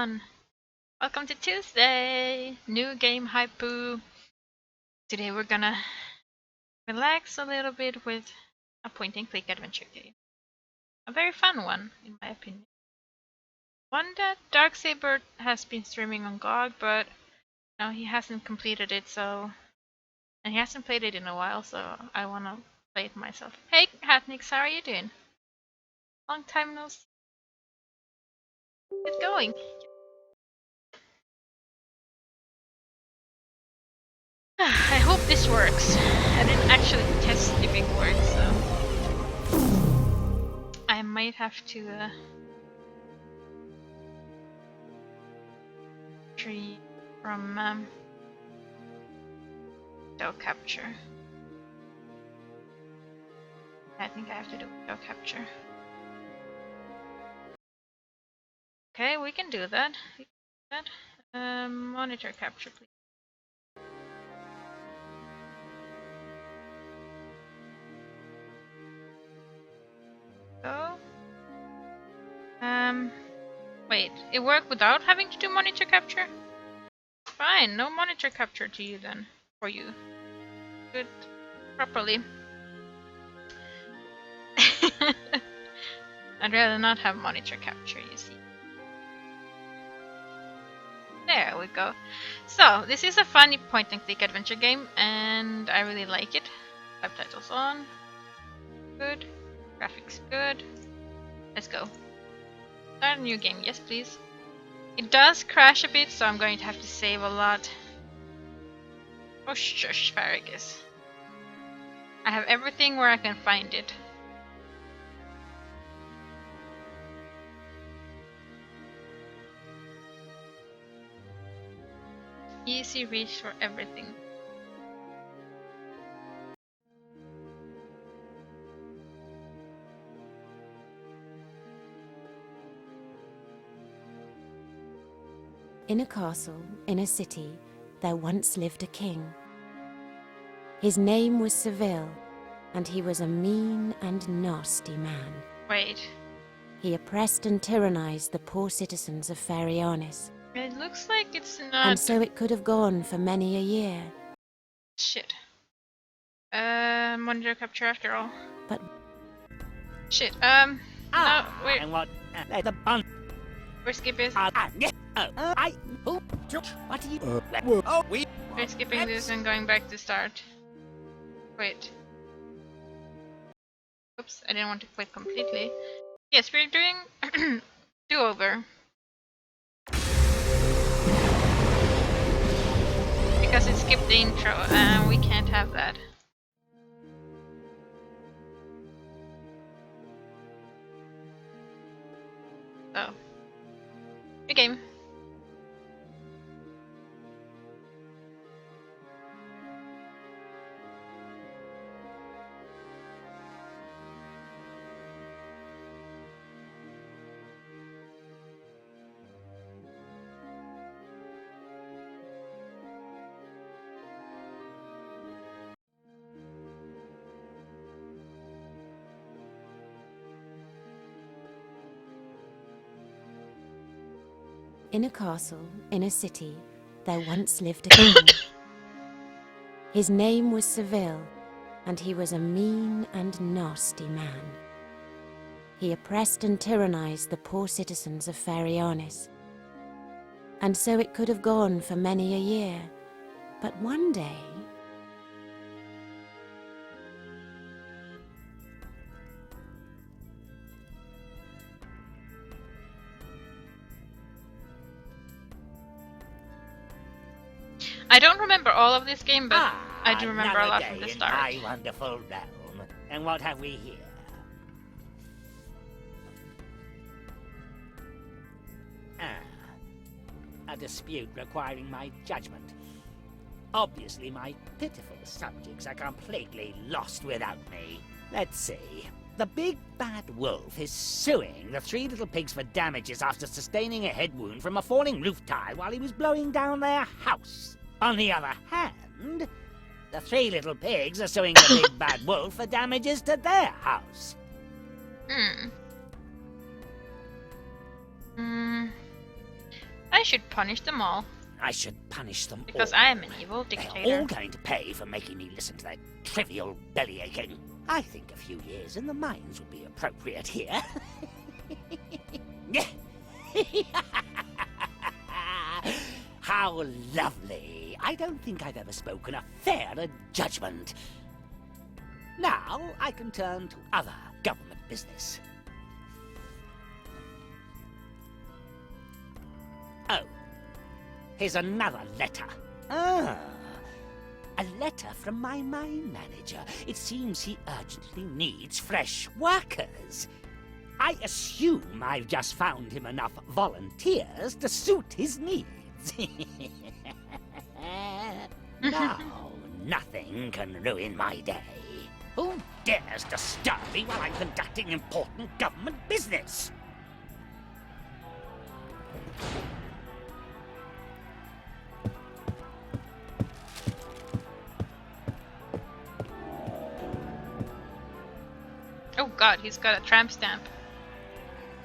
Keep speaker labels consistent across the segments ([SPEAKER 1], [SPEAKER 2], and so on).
[SPEAKER 1] everyone! Welcome to Tuesday! New game Hypoo! Today we're gonna relax a little bit with a point-and-click adventure game. A very fun one, in my opinion. One that Darksaber has been streaming on GOG, but no, he hasn't completed it, so... And he hasn't played it in a while, so I wanna play it myself. Hey, Hatnix, how are you doing? Long time no see. Get going! I hope this works. I didn't actually test if it works, so I might have to tree from window capture. I think I have to do window capture. Okay, we can do that. Monitor capture, please. Go. Wait, it worked without having to do monitor capture? Fine, no monitor capture to you then. For you. Good. Properly. I'd rather not have monitor capture, you see. There we go. So, this is a funny point-and-click adventure game, and I really like it. Subtitles on. Good. Graphics good. Let's go. Start a new game, yes please. It does crash a bit, so I'm going to have to save a lot. Oh shush, Asparagus. I have everything where I can find it. Easy reach for everything.
[SPEAKER 2] In a castle, in a city, there once lived a king. His name was Ceville, and he was a mean and nasty man.
[SPEAKER 1] Wait.
[SPEAKER 2] He oppressed and tyrannized the poor citizens of Farianis.
[SPEAKER 1] It looks like it's not...
[SPEAKER 2] And so it could have gone for many a year.
[SPEAKER 1] Shit. Monitor capture after all.
[SPEAKER 2] But...
[SPEAKER 1] Shit, no, wait.
[SPEAKER 3] And what? The bun.
[SPEAKER 1] We're skipping.
[SPEAKER 3] What do you?
[SPEAKER 1] We're skipping this and going back to start. Wait. Oops, I didn't want to quit completely. Yes, we're doing do-over. Because it skipped the intro, and we can't have that. So, new game.
[SPEAKER 2] In a castle, in a city, there once lived a king. His name was Ceville, and he was a mean and nasty man. He oppressed and tyrannized the poor citizens of Farianis. And so it could have gone for many a year. But one day...
[SPEAKER 1] I don't remember all of this game, but I do remember a lot from the start.
[SPEAKER 3] My wonderful realm. And what have we here? A dispute requiring my judgment. Obviously, my pitiful subjects are completely lost without me. Let's see. The big bad wolf is suing the three little pigs for damages after sustaining a head wound from a falling roof tile while he was blowing down their house. On the other hand, the three little pigs are suing the big bad wolf for damages to their house.
[SPEAKER 1] I should punish them all,
[SPEAKER 3] I should punish them
[SPEAKER 1] because
[SPEAKER 3] all.
[SPEAKER 1] I am an evil
[SPEAKER 3] They're
[SPEAKER 1] dictator.
[SPEAKER 3] all going to pay for making me listen to their trivial belly aching. I think a few years in the mines would be appropriate here. How lovely! I don't think I've ever spoken a fairer judgment. Now I can turn to other government business. Oh, here's another letter. Ah, a letter from my mine manager. It seems he urgently needs fresh workers. I assume I've just found him enough volunteers to suit his needs. Now, nothing can ruin my day. Who dares disturb me while I'm conducting important government business?
[SPEAKER 1] Oh god, he's got a tramp stamp.
[SPEAKER 4] To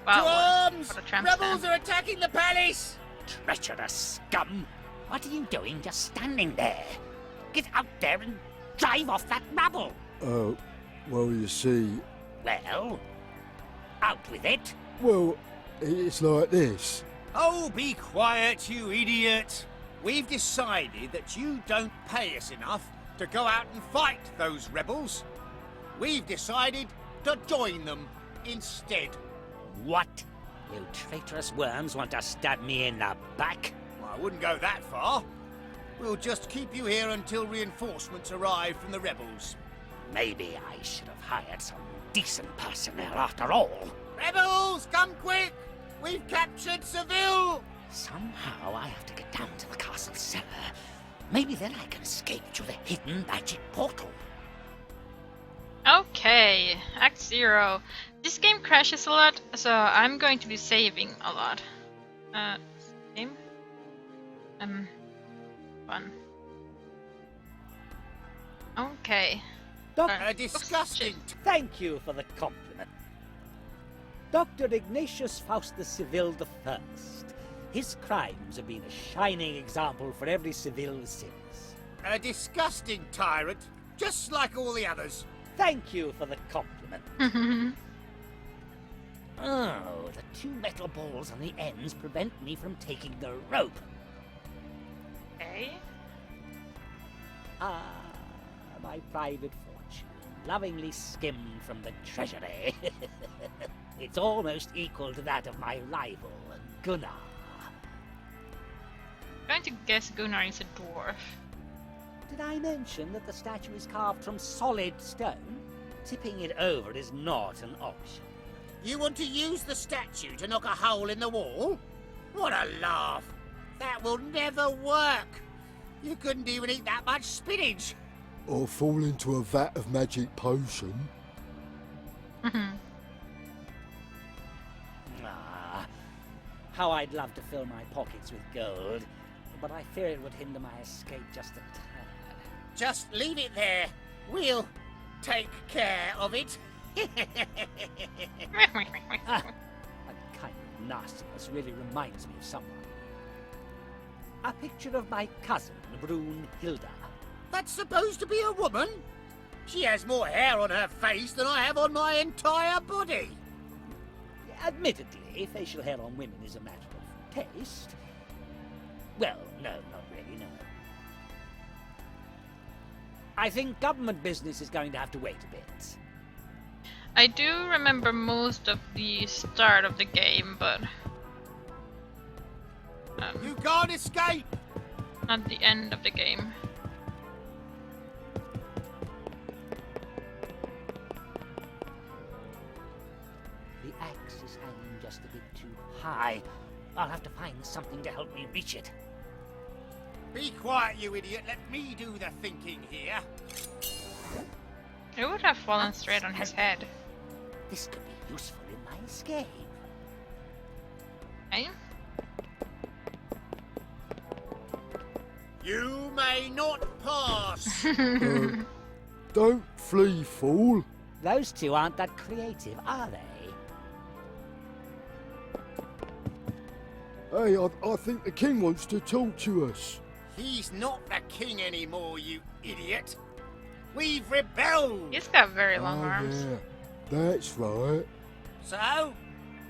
[SPEAKER 1] Wow,
[SPEAKER 4] arms!
[SPEAKER 1] what a tramp
[SPEAKER 4] Rebels
[SPEAKER 1] stamp.
[SPEAKER 4] are attacking the palace!
[SPEAKER 3] Treacherous scum! What are you doing just standing there? Get out there and drive off that rabble!
[SPEAKER 5] Well, you see,
[SPEAKER 3] Well, out with it!
[SPEAKER 5] well, it's like this.
[SPEAKER 4] Oh, be quiet, you idiot! We've decided that you don't pay us enough to go out and fight those rebels. We've decided to join them instead.
[SPEAKER 3] What? You traitorous worms want to stab me in the back?
[SPEAKER 4] I wouldn't go that far. We'll just keep you here until reinforcements arrive from the rebels.
[SPEAKER 3] Maybe I should have hired some decent personnel after all.
[SPEAKER 4] Rebels, come quick! We've captured Ceville!
[SPEAKER 3] Somehow I have to get down to the castle cellar. Maybe then I can escape through the hidden magic portal.
[SPEAKER 1] Okay, Act 0. This game crashes a lot, so I'm going to be saving a lot. Game? Fun. Okay.
[SPEAKER 3] Doctor,
[SPEAKER 4] Disgusting.
[SPEAKER 3] thank you for the compliment. Dr. Ignatius Faustus Ceville I. His crimes have been a shining example for every Ceville since.
[SPEAKER 4] A disgusting tyrant, just like all the others.
[SPEAKER 3] Thank you for the compliment. Oh, the two metal balls on the ends prevent me from taking the rope.
[SPEAKER 1] Okay.
[SPEAKER 3] Ah, my private fortune, lovingly skimmed from the treasury. It's almost equal to that of my rival, Gunnar.
[SPEAKER 1] I'm going to guess Gunnar is a dwarf.
[SPEAKER 3] Did I mention that the statue is carved from solid stone? Tipping it over is not an option.
[SPEAKER 4] You want to use the statue to knock a hole in the wall? What a laugh! That will never work! You couldn't even eat that much spinach!
[SPEAKER 5] Or fall into a vat of magic potion.
[SPEAKER 3] Ah, how I'd love to fill my pockets with gold, but I fear it would hinder my escape just a tad.
[SPEAKER 4] Just leave it there. We'll take care of it.
[SPEAKER 3] Ah, that kind of nastiness really reminds me of someone. A picture of my cousin, Brunhilda.
[SPEAKER 4] That's supposed to be a woman? She has more hair on her face than I have on my entire body.
[SPEAKER 3] Admittedly, facial hair on women is a matter of taste. Well, no, not really, no. I think government business is going to have to wait a bit.
[SPEAKER 1] I do remember most of the start of the game, but
[SPEAKER 4] You can't escape!
[SPEAKER 1] not the end of the game.
[SPEAKER 3] The axe is hanging just a bit too high. I'll have to find something to help me reach it.
[SPEAKER 4] Be quiet, you idiot. Let me do the thinking here.
[SPEAKER 1] It would have fallen straight on his head.
[SPEAKER 3] This could be useful in my escape.
[SPEAKER 1] Okay?
[SPEAKER 4] You may not pass!
[SPEAKER 5] Don't flee, fool.
[SPEAKER 3] Those two aren't that creative, are they?
[SPEAKER 5] Hey, I think the king wants to talk to us.
[SPEAKER 4] He's not the king anymore, you idiot. We've rebelled.
[SPEAKER 1] He's got very long
[SPEAKER 5] Oh,
[SPEAKER 1] arms.
[SPEAKER 5] yeah, that's right.
[SPEAKER 4] So,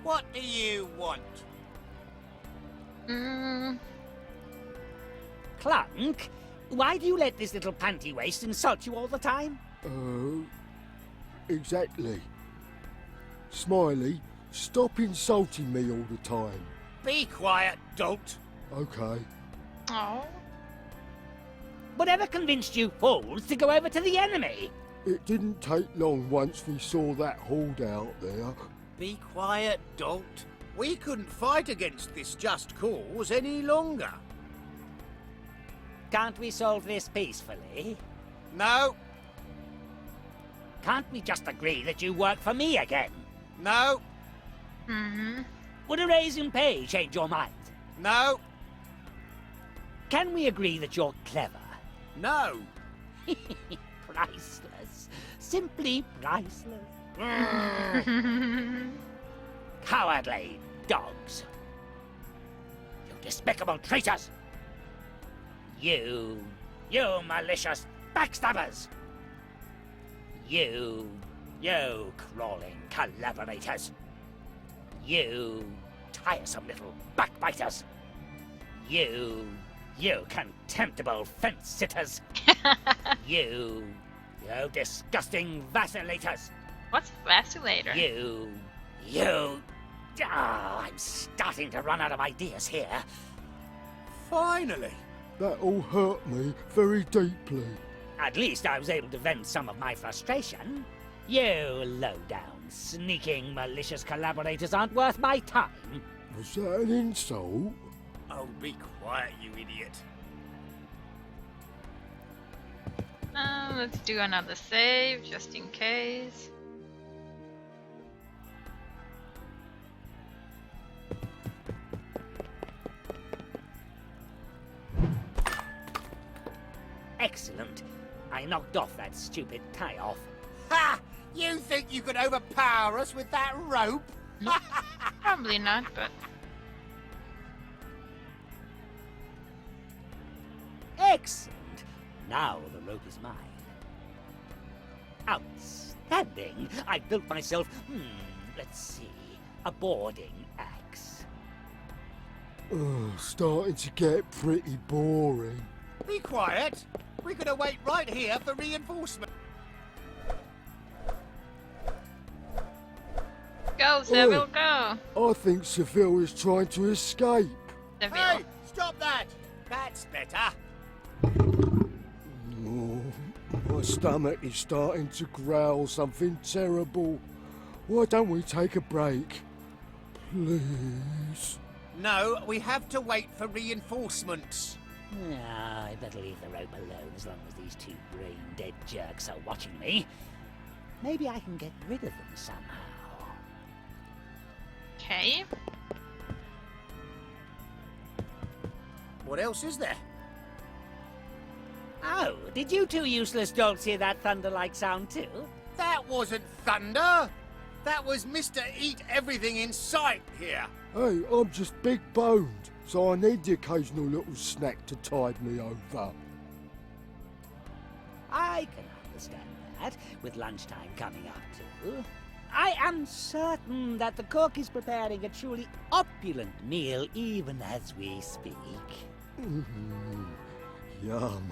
[SPEAKER 4] what do you want?
[SPEAKER 3] Clunk, why do you let this little panty waste insult you all the time?
[SPEAKER 5] Exactly. Smiley, stop insulting me all the time.
[SPEAKER 4] Be quiet, dolt.
[SPEAKER 5] Okay.
[SPEAKER 1] Oh.
[SPEAKER 3] Whatever convinced you fools to go over to the enemy?
[SPEAKER 5] It didn't take long once we saw that horde out there.
[SPEAKER 4] Be quiet, dolt. We couldn't fight against this just cause any longer.
[SPEAKER 3] Can't we solve this peacefully?
[SPEAKER 4] No,
[SPEAKER 3] Can't we just agree that you work for me again?
[SPEAKER 4] no,
[SPEAKER 3] Would a raise in pay change your mind?
[SPEAKER 4] no,
[SPEAKER 3] Can we agree that you're clever?
[SPEAKER 4] no.
[SPEAKER 3] Priceless. Simply priceless. Cowardly dogs. You despicable traitors. You malicious backstabbers. You crawling collaborators. You tiresome little backbiters. You contemptible fence-sitters. You disgusting vacillators.
[SPEAKER 1] What's vacillator?
[SPEAKER 3] I'm starting to run out of ideas here.
[SPEAKER 4] Finally.
[SPEAKER 5] That all hurt me very deeply.
[SPEAKER 3] At least I was able to vent some of my frustration. You low-down, sneaking, malicious collaborators aren't worth my time.
[SPEAKER 5] Was that an insult?
[SPEAKER 4] Oh, be quiet, you idiot.
[SPEAKER 1] Let's do another save, just in case.
[SPEAKER 3] Excellent. I knocked off that stupid tie-off.
[SPEAKER 4] Ha! You think you could overpower us with that rope?
[SPEAKER 1] Probably not, but
[SPEAKER 3] Excellent. Now the rope is mine. Outstanding. I built myself, let's see, a boarding axe.
[SPEAKER 5] Starting to get pretty boring.
[SPEAKER 4] Be quiet. We're gonna wait right here for reinforcement.
[SPEAKER 1] go, Ceville, go.
[SPEAKER 5] I think Ceville is trying to escape.
[SPEAKER 1] Ceville.
[SPEAKER 4] Hey, stop that! That's better.
[SPEAKER 5] Oh, my stomach is starting to growl something terrible. Why don't we take a break? Please.
[SPEAKER 4] No, we have to wait for reinforcements.
[SPEAKER 3] I better leave the rope alone as long as these two brain-dead jerks are watching me. Maybe I can get rid of them somehow.
[SPEAKER 1] Okay.
[SPEAKER 4] What else is there?
[SPEAKER 3] Oh, did you two useless dolts hear that thunder-like sound too?
[SPEAKER 4] That wasn't thunder. That was Mr. Eat Everything in sight here.
[SPEAKER 5] Hey, I'm just big boned, so I need the occasional little snack to tide me over.
[SPEAKER 3] I can understand that, with lunchtime coming up too. I am certain that the cook is preparing a truly opulent meal even as we speak.
[SPEAKER 5] Yum.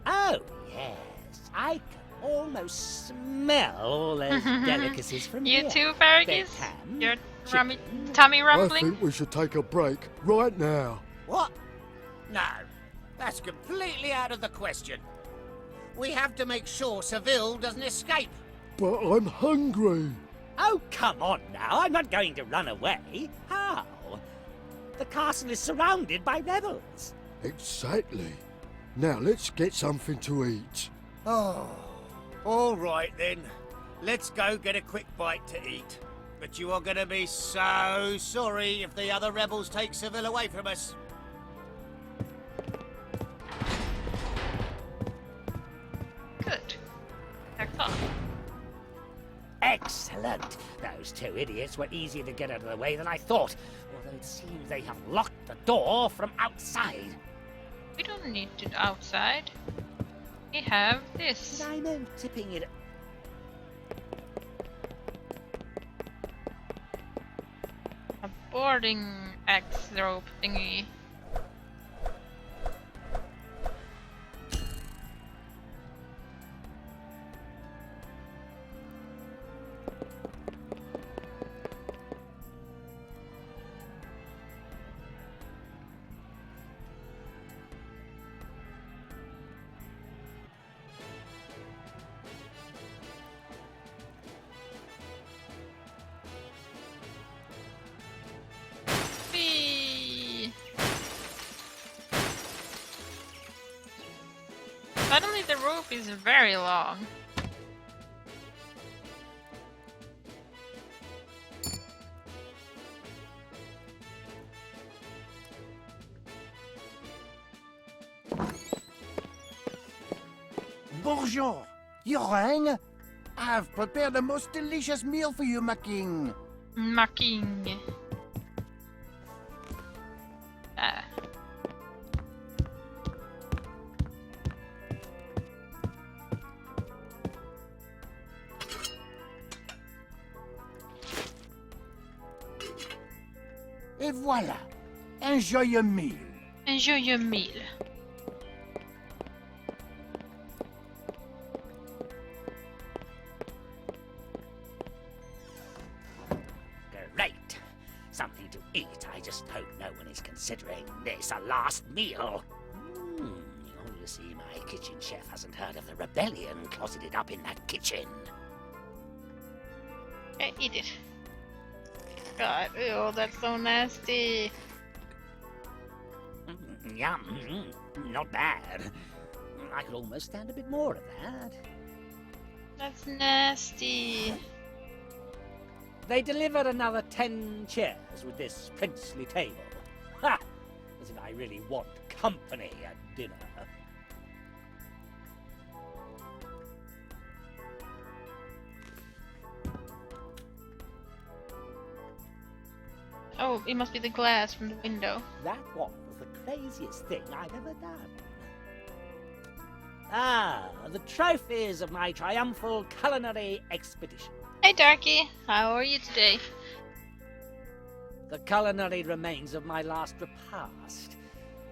[SPEAKER 3] Oh, yes, I can almost smell all those delicacies from
[SPEAKER 1] You
[SPEAKER 3] here.
[SPEAKER 1] too, Fergus?
[SPEAKER 3] Baked ham,
[SPEAKER 1] Your
[SPEAKER 3] chicken.
[SPEAKER 1] tummy
[SPEAKER 5] I
[SPEAKER 1] rumbling?
[SPEAKER 5] think we should take a break right now.
[SPEAKER 4] What? No, that's completely out of the question. We have to make sure Ceville doesn't escape.
[SPEAKER 5] But I'm hungry.
[SPEAKER 3] Oh, come on now, I'm not going to run away. How? The castle is surrounded by rebels.
[SPEAKER 5] Exactly. Now let's get something to eat.
[SPEAKER 4] Oh, all right then. Let's go get a quick bite to eat. But you are going to be so sorry if the other rebels take Ceville away from us.
[SPEAKER 1] Good. That's all.
[SPEAKER 3] Excellent. Excellent. Those two idiots were easier to get out of the way than I thought, although it seems they have locked the door from outside.
[SPEAKER 1] We don't need it outside. We have this.
[SPEAKER 3] I know tipping it...
[SPEAKER 1] A boarding axe rope thingy. Whee! Suddenly the rope is very long.
[SPEAKER 4] Bonjour, you rang? I've prepared a most delicious meal for you, my king.
[SPEAKER 1] Mucking. Ah.
[SPEAKER 4] Et voilà. Enjoy your meal.
[SPEAKER 1] Enjoy your meal.
[SPEAKER 3] Great. Something to eat. I just hope no one is considering this a last meal. Oh, you see, my kitchen chef hasn't heard of the rebellion closeted up in that kitchen.
[SPEAKER 1] Okay, eat it. God, ew, that's so nasty.
[SPEAKER 3] Yum. Not bad. I could almost stand a bit more of that.
[SPEAKER 1] That's nasty.
[SPEAKER 3] They delivered another 10 chairs with this princely table. Ha! As if I really want company at dinner.
[SPEAKER 1] Oh, it must be the glass from the window.
[SPEAKER 3] That was the craziest thing I've ever done. Ah, the trophies of my triumphal culinary expedition.
[SPEAKER 1] Hey Darky, how are you today?
[SPEAKER 3] The culinary remains of my last repast.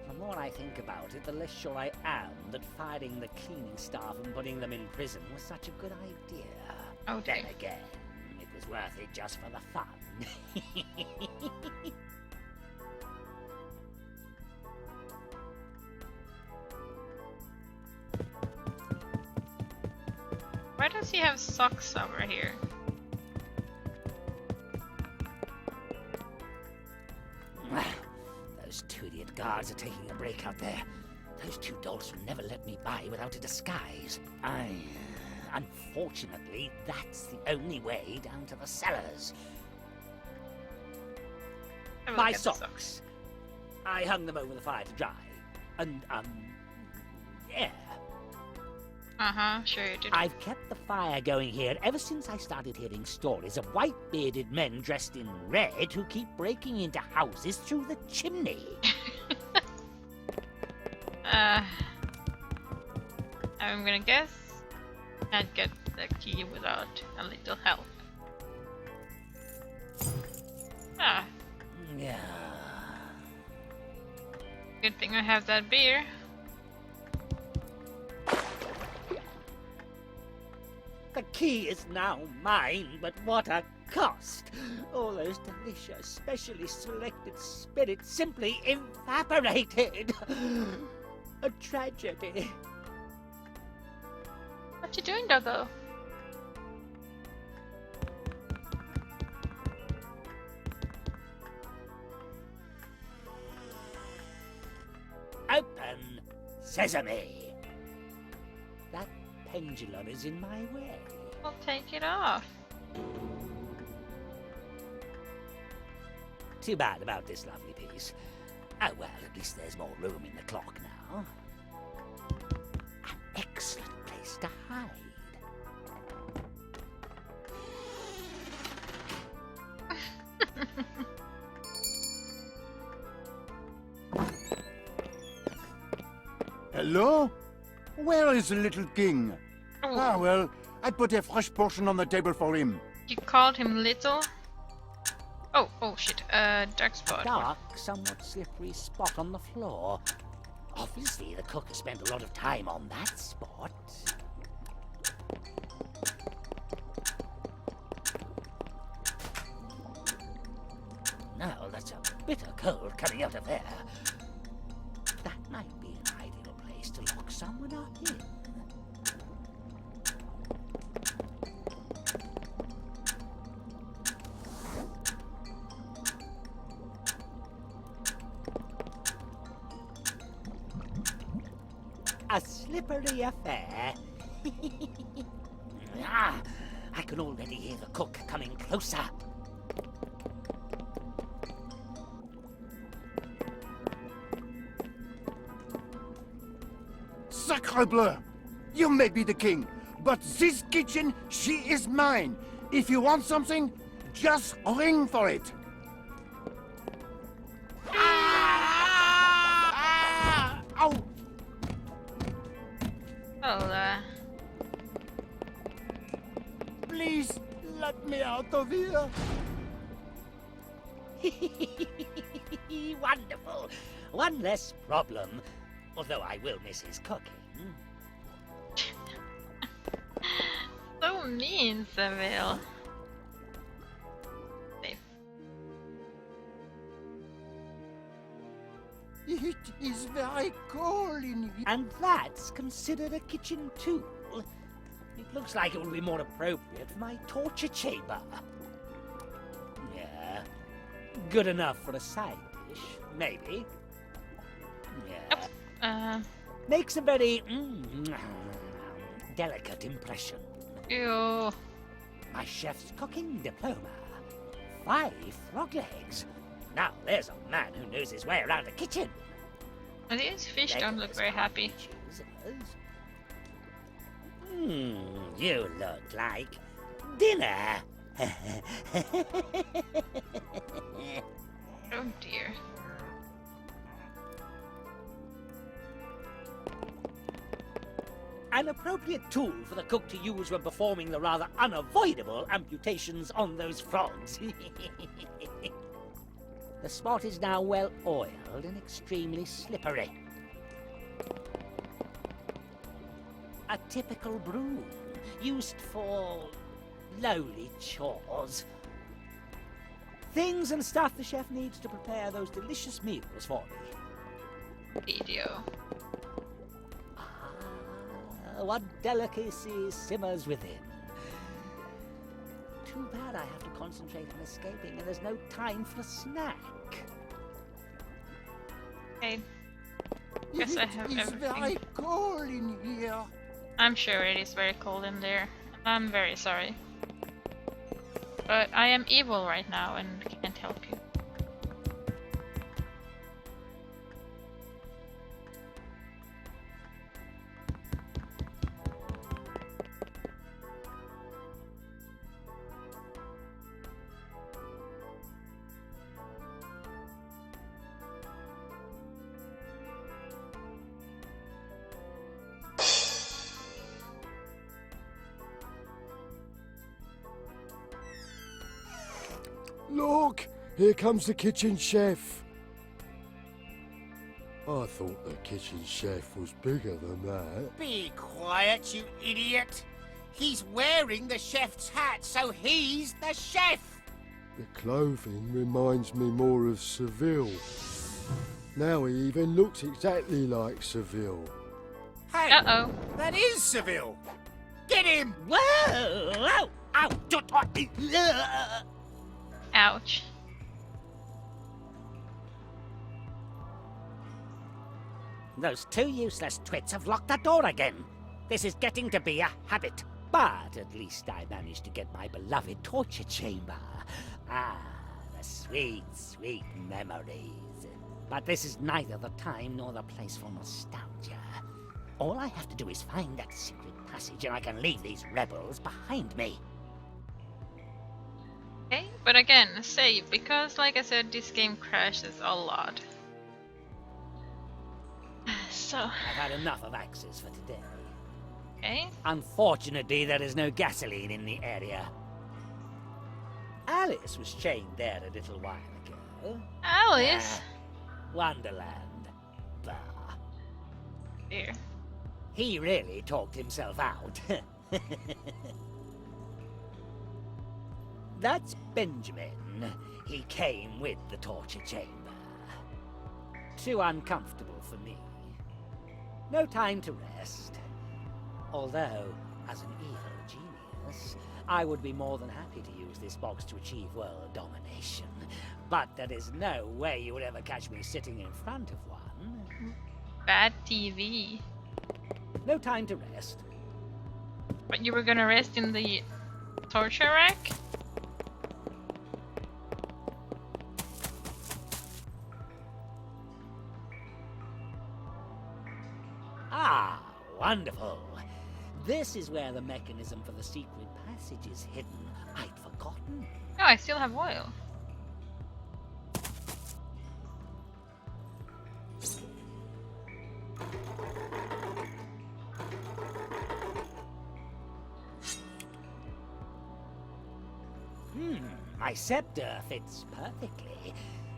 [SPEAKER 3] The more I think about it, the less sure I am that firing the cleaning staff and putting them in prison was such a good idea.
[SPEAKER 1] Oh,
[SPEAKER 3] Then
[SPEAKER 1] dear.
[SPEAKER 3] again, it was worth it just for the fun.
[SPEAKER 1] Why does he have socks over here?
[SPEAKER 3] Those two idiot guards are taking a break out there. Those two dolts will never let me by without a disguise. Unfortunately, that's the only way down to the cellars.
[SPEAKER 1] Have a
[SPEAKER 3] My
[SPEAKER 1] look at the
[SPEAKER 3] socks. I hung them over the fire to dry. And, yeah.
[SPEAKER 1] Uh-huh, sure you did.
[SPEAKER 3] I've kept the fire going here ever since I started hearing stories of white-bearded men dressed in red who keep breaking into houses through the chimney.
[SPEAKER 1] I'm gonna guess can't get the key without a little help. Ah,
[SPEAKER 3] Yeah.
[SPEAKER 1] good thing I have that beer.
[SPEAKER 3] The key is now mine, but what a cost! All those delicious, specially selected spirits simply evaporated. A tragedy.
[SPEAKER 1] What you doing, Doggo?
[SPEAKER 3] Open sesame. That pendulum is in my way.
[SPEAKER 1] I'll take it off.
[SPEAKER 3] Too bad about this lovely piece. Oh well, at least there's more room in the clock now. An excellent place to hide.
[SPEAKER 6] Hello? Where is the little king?
[SPEAKER 1] Oh,
[SPEAKER 6] Ah, well, I'd put a fresh portion on the table for him.
[SPEAKER 1] you called him little? Oh shit. Dark spot.
[SPEAKER 3] Dark, somewhat slippery spot on the floor. Obviously, the cook has spent a lot of time on that spot. Now, that's a bitter cold coming out of there. That might be an ideal place to lock someone up in. A slippery affair. Ah, I can already hear the cook coming closer.
[SPEAKER 6] Sacre bleu! You may be the king, but this kitchen, she is mine. If you want something, just ring for it. Ah! Ow!
[SPEAKER 1] Well,
[SPEAKER 6] Please, let me out of here.
[SPEAKER 3] Wonderful. One less problem. Although I will miss his cooking.
[SPEAKER 1] so mean, Ceville. Safe.
[SPEAKER 6] It is very cold in here.
[SPEAKER 3] And that's considered a kitchen tool. It looks like it would be more appropriate for my torture chamber. Yeah. Good enough for a side dish, maybe. Yeah. Makes a very delicate impression.
[SPEAKER 1] Ew.
[SPEAKER 3] My chef's cooking diploma. 5 frog legs. Now there's a man who knows his way around a kitchen.
[SPEAKER 1] These fish don't look very happy.
[SPEAKER 3] You look like dinner.
[SPEAKER 1] Oh dear.
[SPEAKER 3] An appropriate tool for the cook to use when performing the rather unavoidable amputations on those frogs. The spot is now well oiled and extremely slippery. A typical broom, used for lowly chores. Things and stuff the chef needs to prepare those delicious meals for me.
[SPEAKER 1] Video.
[SPEAKER 3] What delicacy simmers within. Too bad I have to concentrate on escaping and there's no time for a snack.
[SPEAKER 1] Okay. Guess I have
[SPEAKER 6] It is
[SPEAKER 1] everything.
[SPEAKER 6] very cold in here.
[SPEAKER 1] I'm sure it is very cold in there. I'm very sorry. But I am evil right now and can't help you.
[SPEAKER 5] Look, here comes the kitchen chef. I thought the kitchen chef was bigger than that.
[SPEAKER 4] Be quiet, you idiot. He's wearing the chef's hat, so he's the chef.
[SPEAKER 5] The clothing reminds me more of Ceville. Now he even looks exactly like Ceville.
[SPEAKER 4] Hey,
[SPEAKER 1] Uh-oh.
[SPEAKER 4] that is Ceville. Get him!
[SPEAKER 3] Whoa! Ow! Ow!
[SPEAKER 1] Ouch.
[SPEAKER 3] Those 2 useless twits have locked the door again. This is getting to be a habit. But at least I managed to get my beloved torture chamber. Ah, the sweet, sweet memories. But this is neither the time nor the place for nostalgia. All I have to do is find that secret passage and I can leave these rebels behind me.
[SPEAKER 1] Okay, but again, save, because like I said, this game crashes a lot. So,
[SPEAKER 3] I've had enough of axes for today.
[SPEAKER 1] okay.
[SPEAKER 3] Unfortunately, there is no gasoline in the area. Alice was chained there a little while ago.
[SPEAKER 1] Alice!
[SPEAKER 3] Wonderland. Bah.
[SPEAKER 1] Dear.
[SPEAKER 3] He really talked himself out. That's Benjamin. He came with the torture chamber. Too uncomfortable for me. No time to rest. Although, as an evil genius, I would be more than happy to use this box to achieve world domination. But there is no way you would ever catch me sitting in front of one.
[SPEAKER 1] Bad TV.
[SPEAKER 3] No time to rest.
[SPEAKER 1] But you were gonna rest in the torture rack?
[SPEAKER 3] Ah, wonderful. This is where the mechanism for the secret passage is hidden. I'd forgotten.
[SPEAKER 1] Oh, I still have oil.
[SPEAKER 3] My scepter fits perfectly,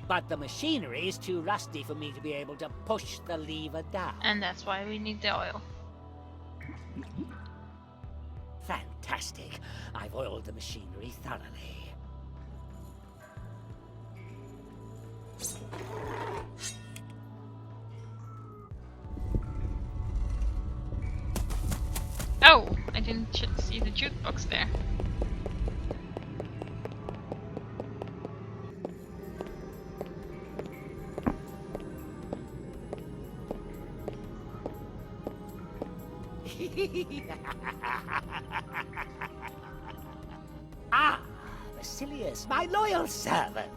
[SPEAKER 3] but the machinery is too rusty for me to be able to push the lever down.
[SPEAKER 1] And that's why we need the oil.
[SPEAKER 3] Fantastic. I've oiled the machinery thoroughly.
[SPEAKER 1] Oh! I didn't see the jukebox there.
[SPEAKER 3] Ah, Basilius, my loyal servant.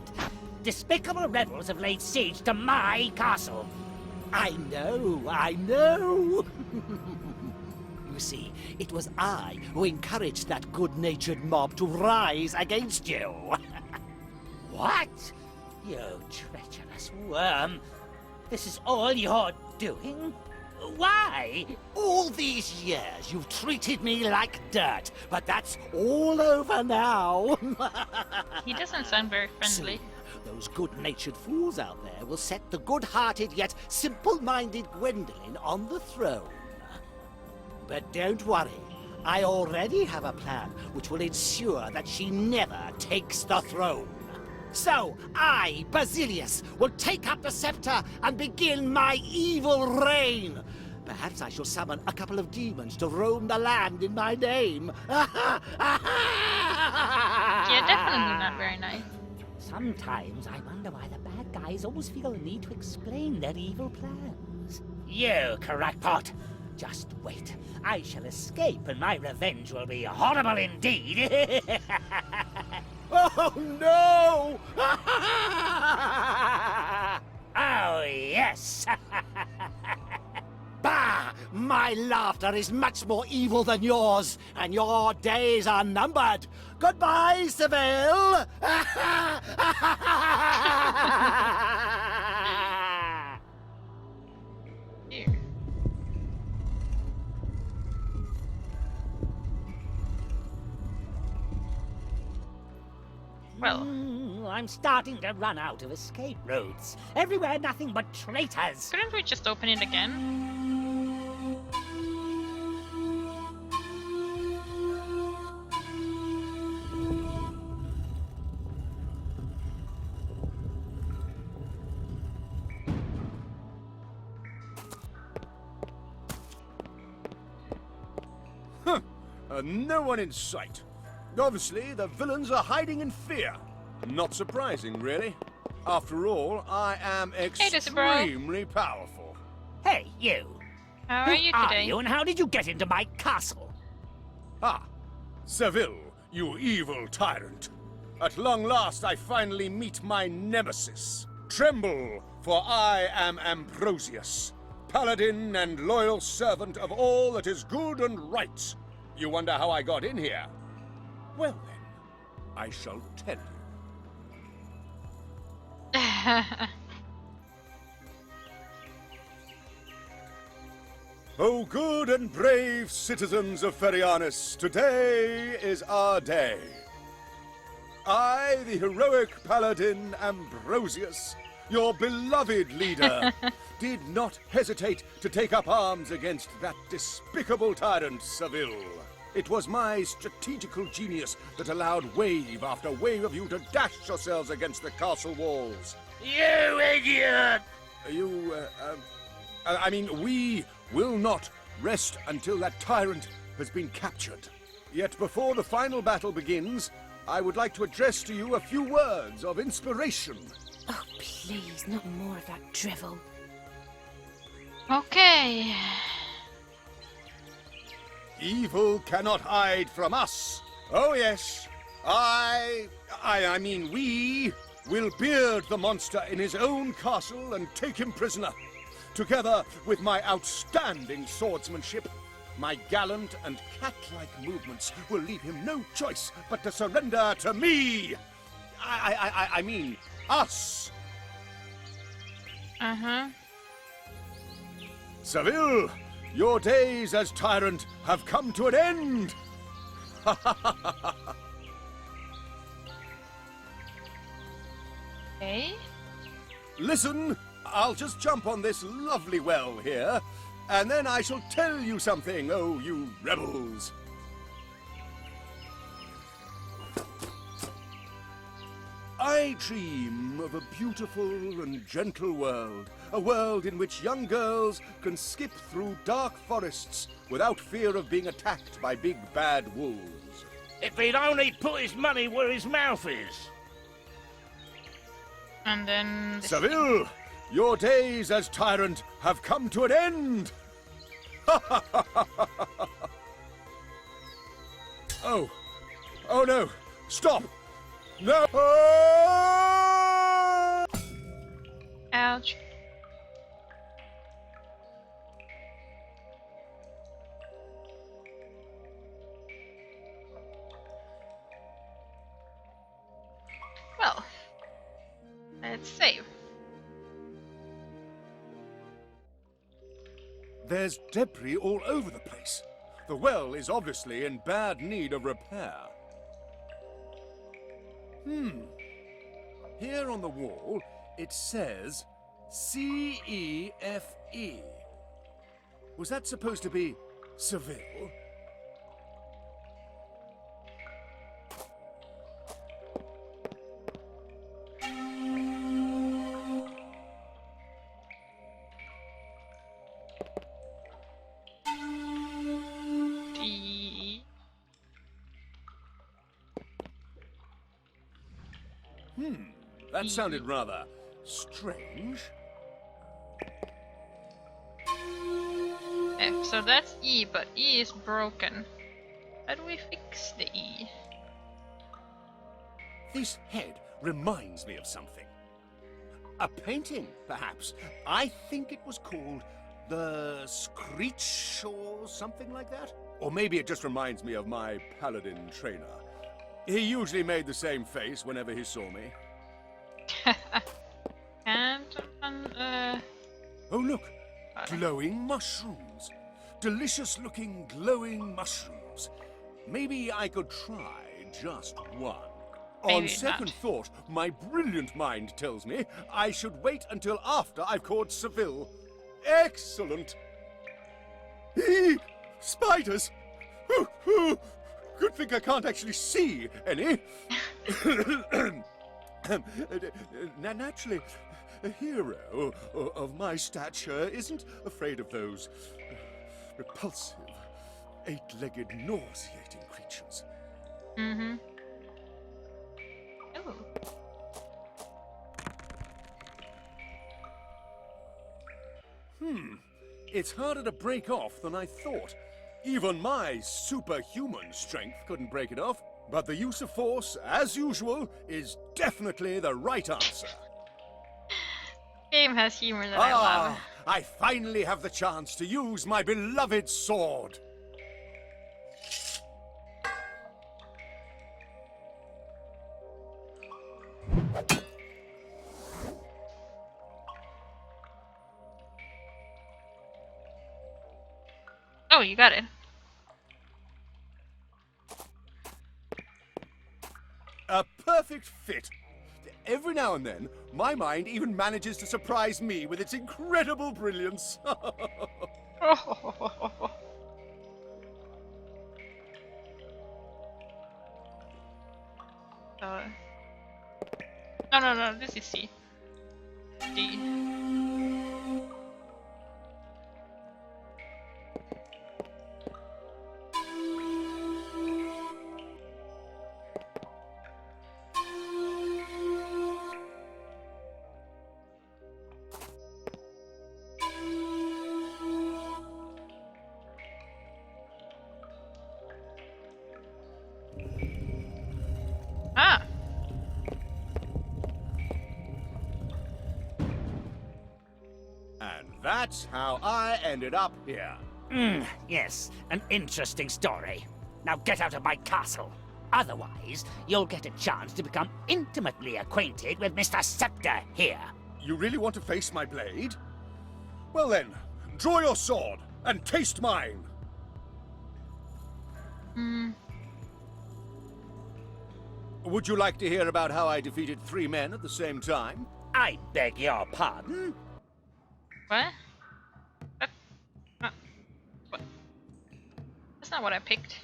[SPEAKER 3] Despicable rebels have laid siege to my castle.
[SPEAKER 7] I know. You see, it was I who encouraged that good-natured mob to rise against you.
[SPEAKER 3] What? You treacherous worm. This is all you're doing? Why?
[SPEAKER 7] All these years you've treated me like dirt, but that's all over now.
[SPEAKER 1] He doesn't sound very friendly.
[SPEAKER 7] Soon, those good-natured fools out there will set the good-hearted yet simple-minded Gwendolyn on the throne. But don't worry, I already have a plan which will ensure that she never takes the throne. So, I, Basilius, will take up the scepter and begin my evil reign. Perhaps I shall summon a couple of demons to roam the land in my name.
[SPEAKER 1] Yeah, definitely not very nice.
[SPEAKER 3] Sometimes I wonder why the bad guys always feel the need to explain their evil plans. You crackpot! Just wait. I shall escape and my revenge will be horrible indeed.
[SPEAKER 7] Oh, no!
[SPEAKER 3] Oh, yes!
[SPEAKER 7] Bah! My laughter is much more evil than yours, and your days are numbered. Goodbye, Ceville!
[SPEAKER 1] Here. Well,
[SPEAKER 3] I'm starting to run out of escape routes. Everywhere nothing but traitors.
[SPEAKER 1] couldn't we just open it again?
[SPEAKER 4] No one in sight. Obviously, the villains are hiding in fear. Not surprising, really. After all, I am extremely powerful.
[SPEAKER 3] Hey, you!
[SPEAKER 1] How are you
[SPEAKER 3] Who
[SPEAKER 1] today?
[SPEAKER 3] are you and how did you get into my castle?
[SPEAKER 4] Ah, Ceville, you evil tyrant. At long last, I finally meet my nemesis. Tremble, for I am Ambrosius, paladin and loyal servant of all that is good and right. You wonder how I got in here? Well then, I shall tell you.
[SPEAKER 5] O good and brave citizens of Ferianus, today is our day. I, the heroic paladin Ambrosius, your beloved leader, did not hesitate to take up arms against that despicable tyrant, Ceville. It was my strategical genius that allowed wave after wave of you to dash yourselves against the castle walls.
[SPEAKER 3] You idiot!
[SPEAKER 5] We will not rest until that tyrant has been captured. Yet before the final battle begins, I would like to address to you a few words of inspiration.
[SPEAKER 2] Oh, please, not more of that drivel.
[SPEAKER 1] Okay.
[SPEAKER 5] Evil cannot hide from us. Oh yes, we will beard the monster in his own castle and take him prisoner. Together with my outstanding swordsmanship, my gallant and cat-like movements will leave him no choice but to surrender to me. I mean, us.
[SPEAKER 1] Uh-huh.
[SPEAKER 5] Ceville, your days as tyrant have come to an end.
[SPEAKER 1] Okay.
[SPEAKER 5] Listen, I'll just jump on this lovely well here, and then I shall tell you something, oh, you rebels. I dream of a beautiful and gentle world, a world in which young girls can skip through dark forests without fear of being attacked by big bad wolves.
[SPEAKER 3] If he'd only put his money where his mouth is.
[SPEAKER 1] And then...
[SPEAKER 5] Ceville, your days as tyrant have come to an end! Oh no, stop! No!
[SPEAKER 1] Ouch. Well, let's save.
[SPEAKER 5] There's debris all over the place. The well is obviously in bad need of repair. Here on the wall, it says C-E-F-E. Was that supposed to be Ceville?
[SPEAKER 1] D.
[SPEAKER 5] That sounded rather strange.
[SPEAKER 1] F. So that's E, but E is broken. How do we fix the E?
[SPEAKER 5] This head reminds me of something. A painting, perhaps. I think it was called The Screech or something like that. Or maybe it just reminds me of my paladin trainer. He usually made the same face whenever he saw me. Oh look, glowing mushrooms. Delicious looking glowing mushrooms. Maybe I could try just one. On
[SPEAKER 1] Maybe
[SPEAKER 5] second
[SPEAKER 1] not.
[SPEAKER 5] thought, my brilliant mind tells me I should wait until after I've caught Ceville. Excellent! Spiders! Good thing I can't actually see any. Naturally, a hero of my stature isn't afraid of those repulsive, eight-legged, nauseating creatures.
[SPEAKER 1] Mm-hmm. Oh.
[SPEAKER 5] It's harder to break off than I thought. Even my superhuman strength couldn't break it off. But the use of force, as usual, is definitely the right answer.
[SPEAKER 1] Game has humor that I love.
[SPEAKER 5] I finally have the chance to use my beloved sword.
[SPEAKER 1] Oh, you got it.
[SPEAKER 5] A perfect fit. Every now and then, my mind even manages to surprise me with its incredible brilliance.
[SPEAKER 1] No, this is C. D. Ah!
[SPEAKER 5] And that's how I ended up here.
[SPEAKER 3] Yes, an interesting story. Now get out of my castle. Otherwise, you'll get a chance to become intimately acquainted with Mr. Scepter here.
[SPEAKER 5] You really want to face my blade? Well then, draw your sword and taste mine. Would you like to hear about how I defeated 3 men at the same time?
[SPEAKER 3] I beg your pardon?
[SPEAKER 1] What? What? That's not what I picked.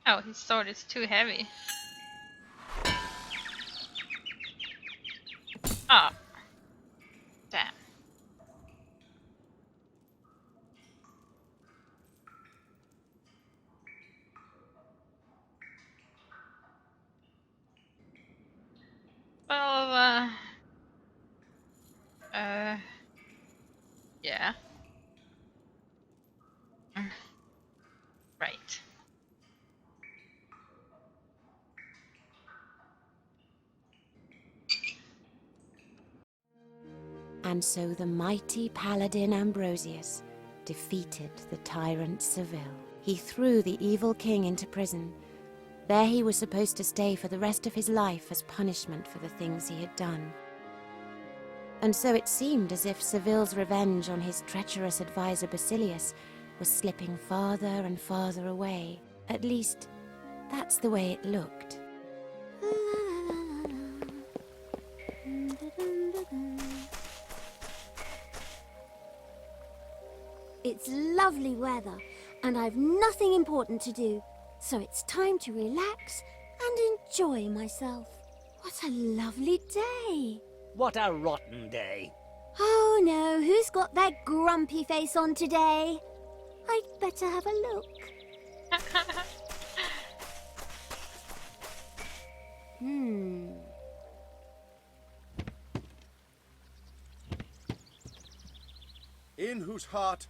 [SPEAKER 1] Oh, his sword is too heavy. Ah. Damn. Well, yeah. Right.
[SPEAKER 2] And so the mighty paladin Ambrosius defeated the tyrant Ceville. He threw the evil king into prison. There he was supposed to stay for the rest of his life as punishment for the things he had done. And so it seemed as if Ceville's revenge on his treacherous advisor Basilius was slipping farther and farther away. At least, that's the way it looked.
[SPEAKER 8] It's lovely weather, and I've nothing important to do, so it's time to relax and enjoy myself. What a lovely day!
[SPEAKER 3] What a rotten day.
[SPEAKER 8] Oh no, who's got their grumpy face on today? I'd better have a look.
[SPEAKER 5] In whose heart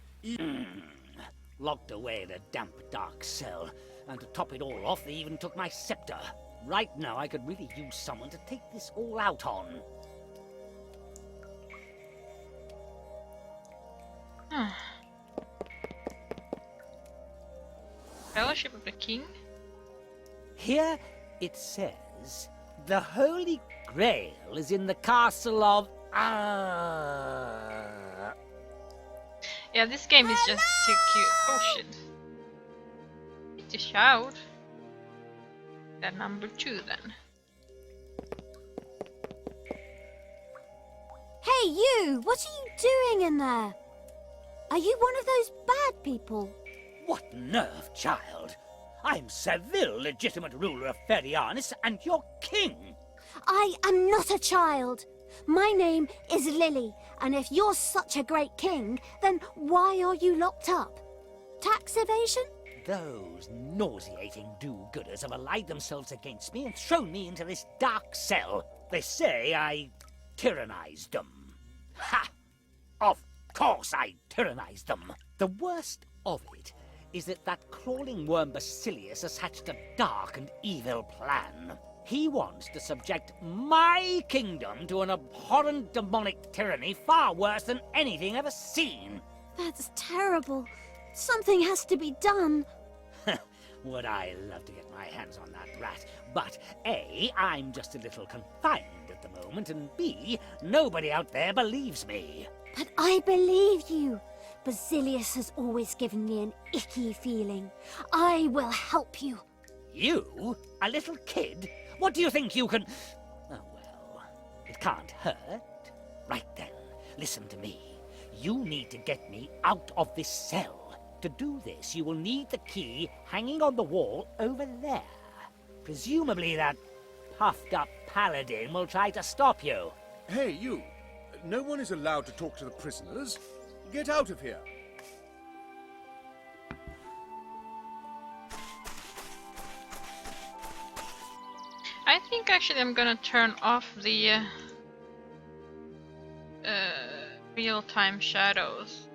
[SPEAKER 3] Locked away in a damp, dark cell. And to top it all off, they even took my scepter. Right now, I could really use someone to take this all out on.
[SPEAKER 1] Fellowship of the King?
[SPEAKER 3] Here it says, the Holy Grail is in the castle of...
[SPEAKER 1] Yeah, this game is just too cute. Oh shit. Need to shout. That number 2 then.
[SPEAKER 8] Hey you, what are you doing in there? Are you one of those bad people?
[SPEAKER 3] What nerve, child! I'm Ceville, legitimate ruler of Ferianis, and your king!
[SPEAKER 8] I am not a child. My name is Lily, and if you're such a great king, then why are you locked up? Tax evasion?
[SPEAKER 3] Those nauseating do-gooders have allied themselves against me and thrown me into this dark cell. They say I tyrannized them. Ha! Of course I tyrannized them. The worst of it is that that crawling worm Basilius has hatched a dark and evil plan. He wants to subject my kingdom to an abhorrent demonic tyranny far worse than anything ever seen.
[SPEAKER 8] That's terrible. Something has to be done.
[SPEAKER 3] Would I love to get my hands on that rat, but A, I'm just a little confined at the moment, and B, nobody out there believes me.
[SPEAKER 8] But I believe you. Basilius has always given me an icky feeling. I will help you.
[SPEAKER 3] You? A little kid? What do you think you can... Oh, well, it can't hurt. Right then, listen to me. You need to get me out of this cell. To do this, you will need the key hanging on the wall over there. Presumably that puffed-up paladin will try to stop you.
[SPEAKER 5] Hey, you. No one is allowed to talk to the prisoners. Get out of here.
[SPEAKER 1] I think actually I'm gonna turn off the real-time shadows.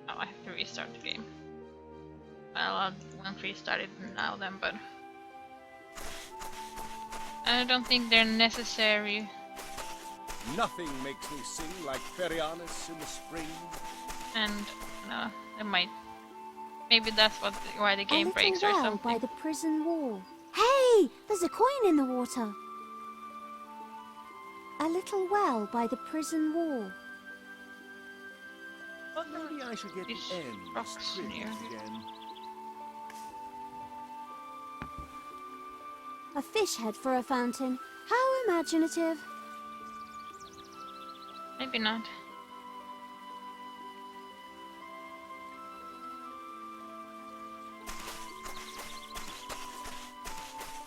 [SPEAKER 1] Oh, I have to restart the game. Well, I won't restart it now then, but I don't think they're necessary.
[SPEAKER 5] Nothing makes me sing like Ferianus in the spring.
[SPEAKER 1] And no, it might. Maybe that's why the game breaks or
[SPEAKER 8] well
[SPEAKER 1] something.
[SPEAKER 8] by the prison wall. Hey, there's a coin in the water. A little well by the prison wall.
[SPEAKER 5] Maybe I should get
[SPEAKER 1] These
[SPEAKER 5] the ends
[SPEAKER 1] rocks
[SPEAKER 5] trimmed
[SPEAKER 1] near.
[SPEAKER 5] again.
[SPEAKER 8] A fish head for a fountain. How imaginative.
[SPEAKER 1] Maybe not.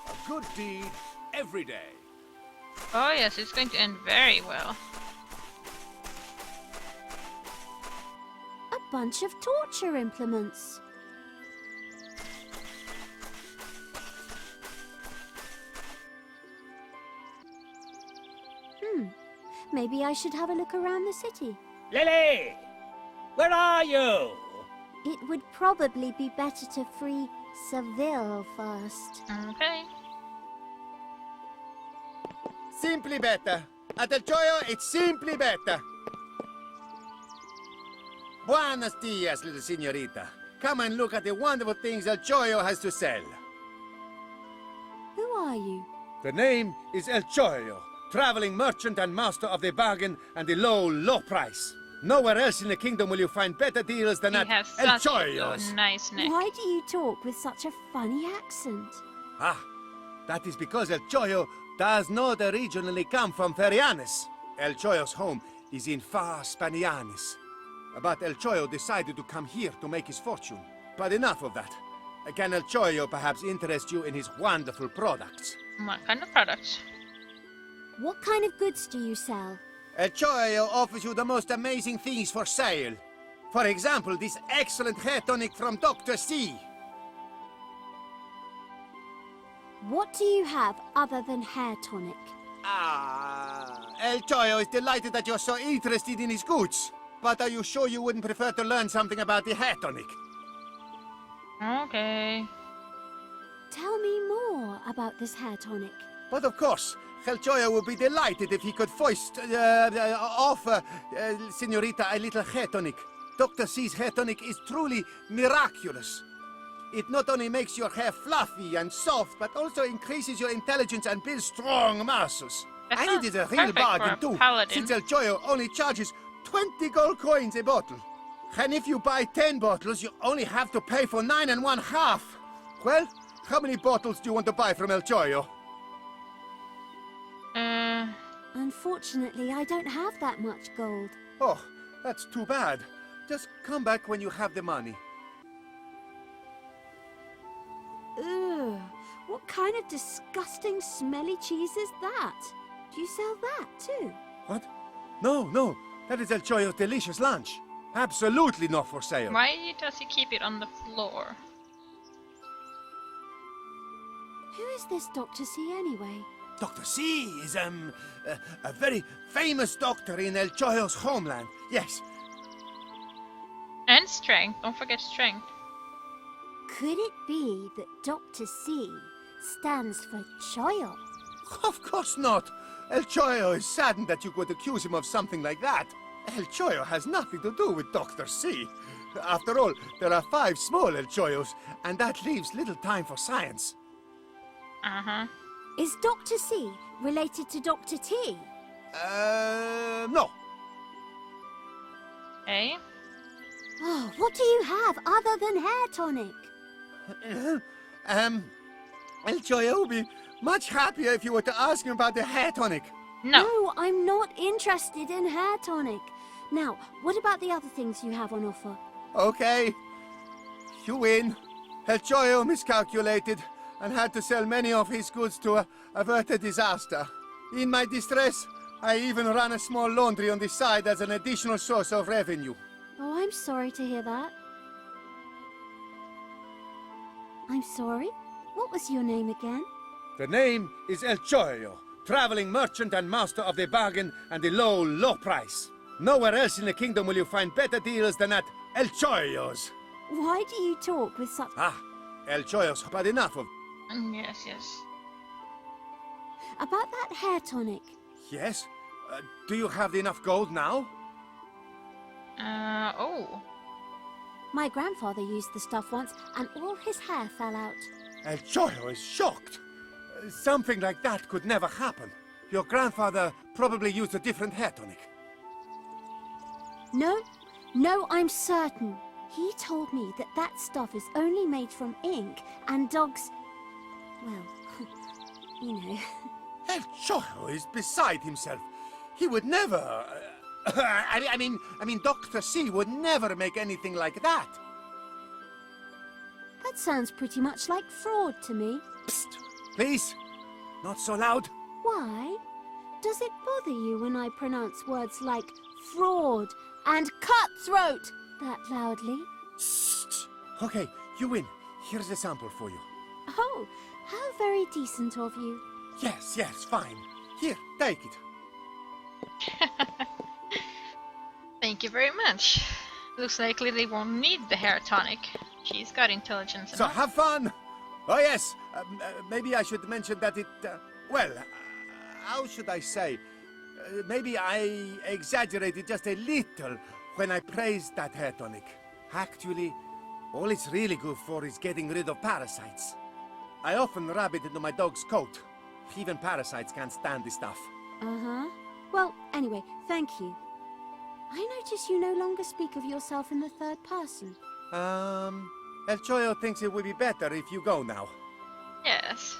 [SPEAKER 5] A good deed every day.
[SPEAKER 1] Oh yes, it's going to end very well.
[SPEAKER 8] A bunch of torture implements. Maybe I should have a look around the city.
[SPEAKER 3] Lily! Where are you?
[SPEAKER 8] It would probably be better to free Ceville first.
[SPEAKER 1] Okay.
[SPEAKER 4] Simply better. At El Choyo, it's simply better. Buenos dias, little señorita. Come and look at the wonderful things El Choyo has to sell.
[SPEAKER 8] Who are you?
[SPEAKER 5] The name is El Choyo, traveling merchant and master of the bargain and the low, low price. Nowhere else in the kingdom will you find better deals than
[SPEAKER 1] You
[SPEAKER 5] at
[SPEAKER 1] have
[SPEAKER 5] El
[SPEAKER 1] such
[SPEAKER 5] Choyo's.
[SPEAKER 1] a nice neck.
[SPEAKER 8] Why do you talk with such a funny accent?
[SPEAKER 5] Ah, that is because El Choyo does not originally come from Ferianis. El Choyo's home is in far Spanianis. But El Choyo decided to come here to make his fortune. But enough of that. Can El Choyo perhaps interest you in his wonderful products?
[SPEAKER 1] What kind of products?
[SPEAKER 8] What kind of goods do you sell?
[SPEAKER 4] El Choyo offers you the most amazing things for sale. For example, this excellent hair tonic from Dr. C.
[SPEAKER 8] What do you have other than hair tonic?
[SPEAKER 4] El Choyo is delighted that you're so interested in his goods. But are you sure you wouldn't prefer to learn something about the hair tonic?
[SPEAKER 1] Okay.
[SPEAKER 8] Tell me more about this hair tonic.
[SPEAKER 4] But of course, El Choyo would be delighted if he could offer Senorita a little hair tonic. Dr. C's hair tonic is truly miraculous. It not only makes your hair fluffy and soft, but also increases your intelligence and builds strong muscles.
[SPEAKER 1] That
[SPEAKER 4] And it is a
[SPEAKER 1] sounds
[SPEAKER 4] real
[SPEAKER 1] perfect
[SPEAKER 4] bargain
[SPEAKER 1] for a
[SPEAKER 4] too,
[SPEAKER 1] paladin.
[SPEAKER 4] since El Choyo only charges 20 gold coins a bottle. And if you buy 10 bottles, you only have to pay for 9 1/2. Well, how many bottles do you want to buy from El Choyo?
[SPEAKER 8] Unfortunately, I don't have that much gold.
[SPEAKER 5] Oh, that's too bad. Just come back when you have the money.
[SPEAKER 8] Ugh, what kind of disgusting smelly cheese is that? Do you sell that too?
[SPEAKER 5] What? No. That is El Choyo's delicious lunch. Absolutely not for sale.
[SPEAKER 1] Why does he keep it on the floor?
[SPEAKER 8] Who is this Dr. C anyway?
[SPEAKER 4] Dr. C is, a very famous doctor in El Choyo's homeland. Yes.
[SPEAKER 1] And strength. Don't forget strength.
[SPEAKER 8] Could it be that Dr. C stands for Choyo?
[SPEAKER 4] Of course not. El Choyo is saddened that you could accuse him of something like that. El Choyo has nothing to do with Dr. C. After all, there are 5 small El Choyos, and that leaves little time for science.
[SPEAKER 1] Uh-huh.
[SPEAKER 8] Is Dr. C related to Dr. T?
[SPEAKER 4] No.
[SPEAKER 1] Okay.
[SPEAKER 8] Oh, what do you have other than hair tonic?
[SPEAKER 4] El Choyo would be much happier if you were to ask him about the hair tonic.
[SPEAKER 1] No.
[SPEAKER 8] No, I'm not interested in hair tonic. Now, what about the other things you have on offer?
[SPEAKER 4] Okay. You win. El Choyo miscalculated and had to sell many of his goods to avert a disaster. In my distress, I even ran a small laundry on the side as an additional source of revenue.
[SPEAKER 8] Oh, I'm sorry to hear that. I'm sorry? What was your name again?
[SPEAKER 4] The name is El Choyo, traveling merchant and master of the bargain and the low, low price. Nowhere else in the kingdom will you find better deals than at El Choyo's.
[SPEAKER 8] Why do you talk with such...
[SPEAKER 4] El Choyo's had enough of...
[SPEAKER 1] Yes, yes.
[SPEAKER 8] About that hair tonic.
[SPEAKER 4] Yes? Do you have enough gold now?
[SPEAKER 1] Oh.
[SPEAKER 8] My grandfather used the stuff once and all his hair fell out.
[SPEAKER 4] El Choyo is shocked. Something like that could never happen. Your grandfather probably used a different hair tonic.
[SPEAKER 8] No, I'm certain. He told me that that stuff is only made from ink and dogs... Well, you know.
[SPEAKER 4] El Choyo is beside himself. He would never... I mean, Dr. C would never make anything like that.
[SPEAKER 8] That sounds pretty much like fraud to me.
[SPEAKER 4] Psst, please. Not so loud.
[SPEAKER 8] Why? Does it bother you when I pronounce words like fraud and cutthroat that loudly?
[SPEAKER 4] Psst. Okay, you win. Here's a sample for you.
[SPEAKER 8] Oh, how very decent of you.
[SPEAKER 4] Yes, fine. Here, take it.
[SPEAKER 1] Thank you very much. Looks like Lily won't need the hair tonic. She's got intelligence
[SPEAKER 4] So
[SPEAKER 1] enough.
[SPEAKER 4] have fun. Oh yes, maybe I should mention that it... well, how should I say? Maybe I exaggerated just a little when I praised that hair tonic. Actually, all it's really good for is getting rid of parasites. I often rub it into my dog's coat. Even parasites can't stand this stuff.
[SPEAKER 8] Uh-huh. Well, anyway, thank you. I notice you no longer speak of yourself in the third person.
[SPEAKER 4] El Choyo thinks it would be better if you go now.
[SPEAKER 1] Yes.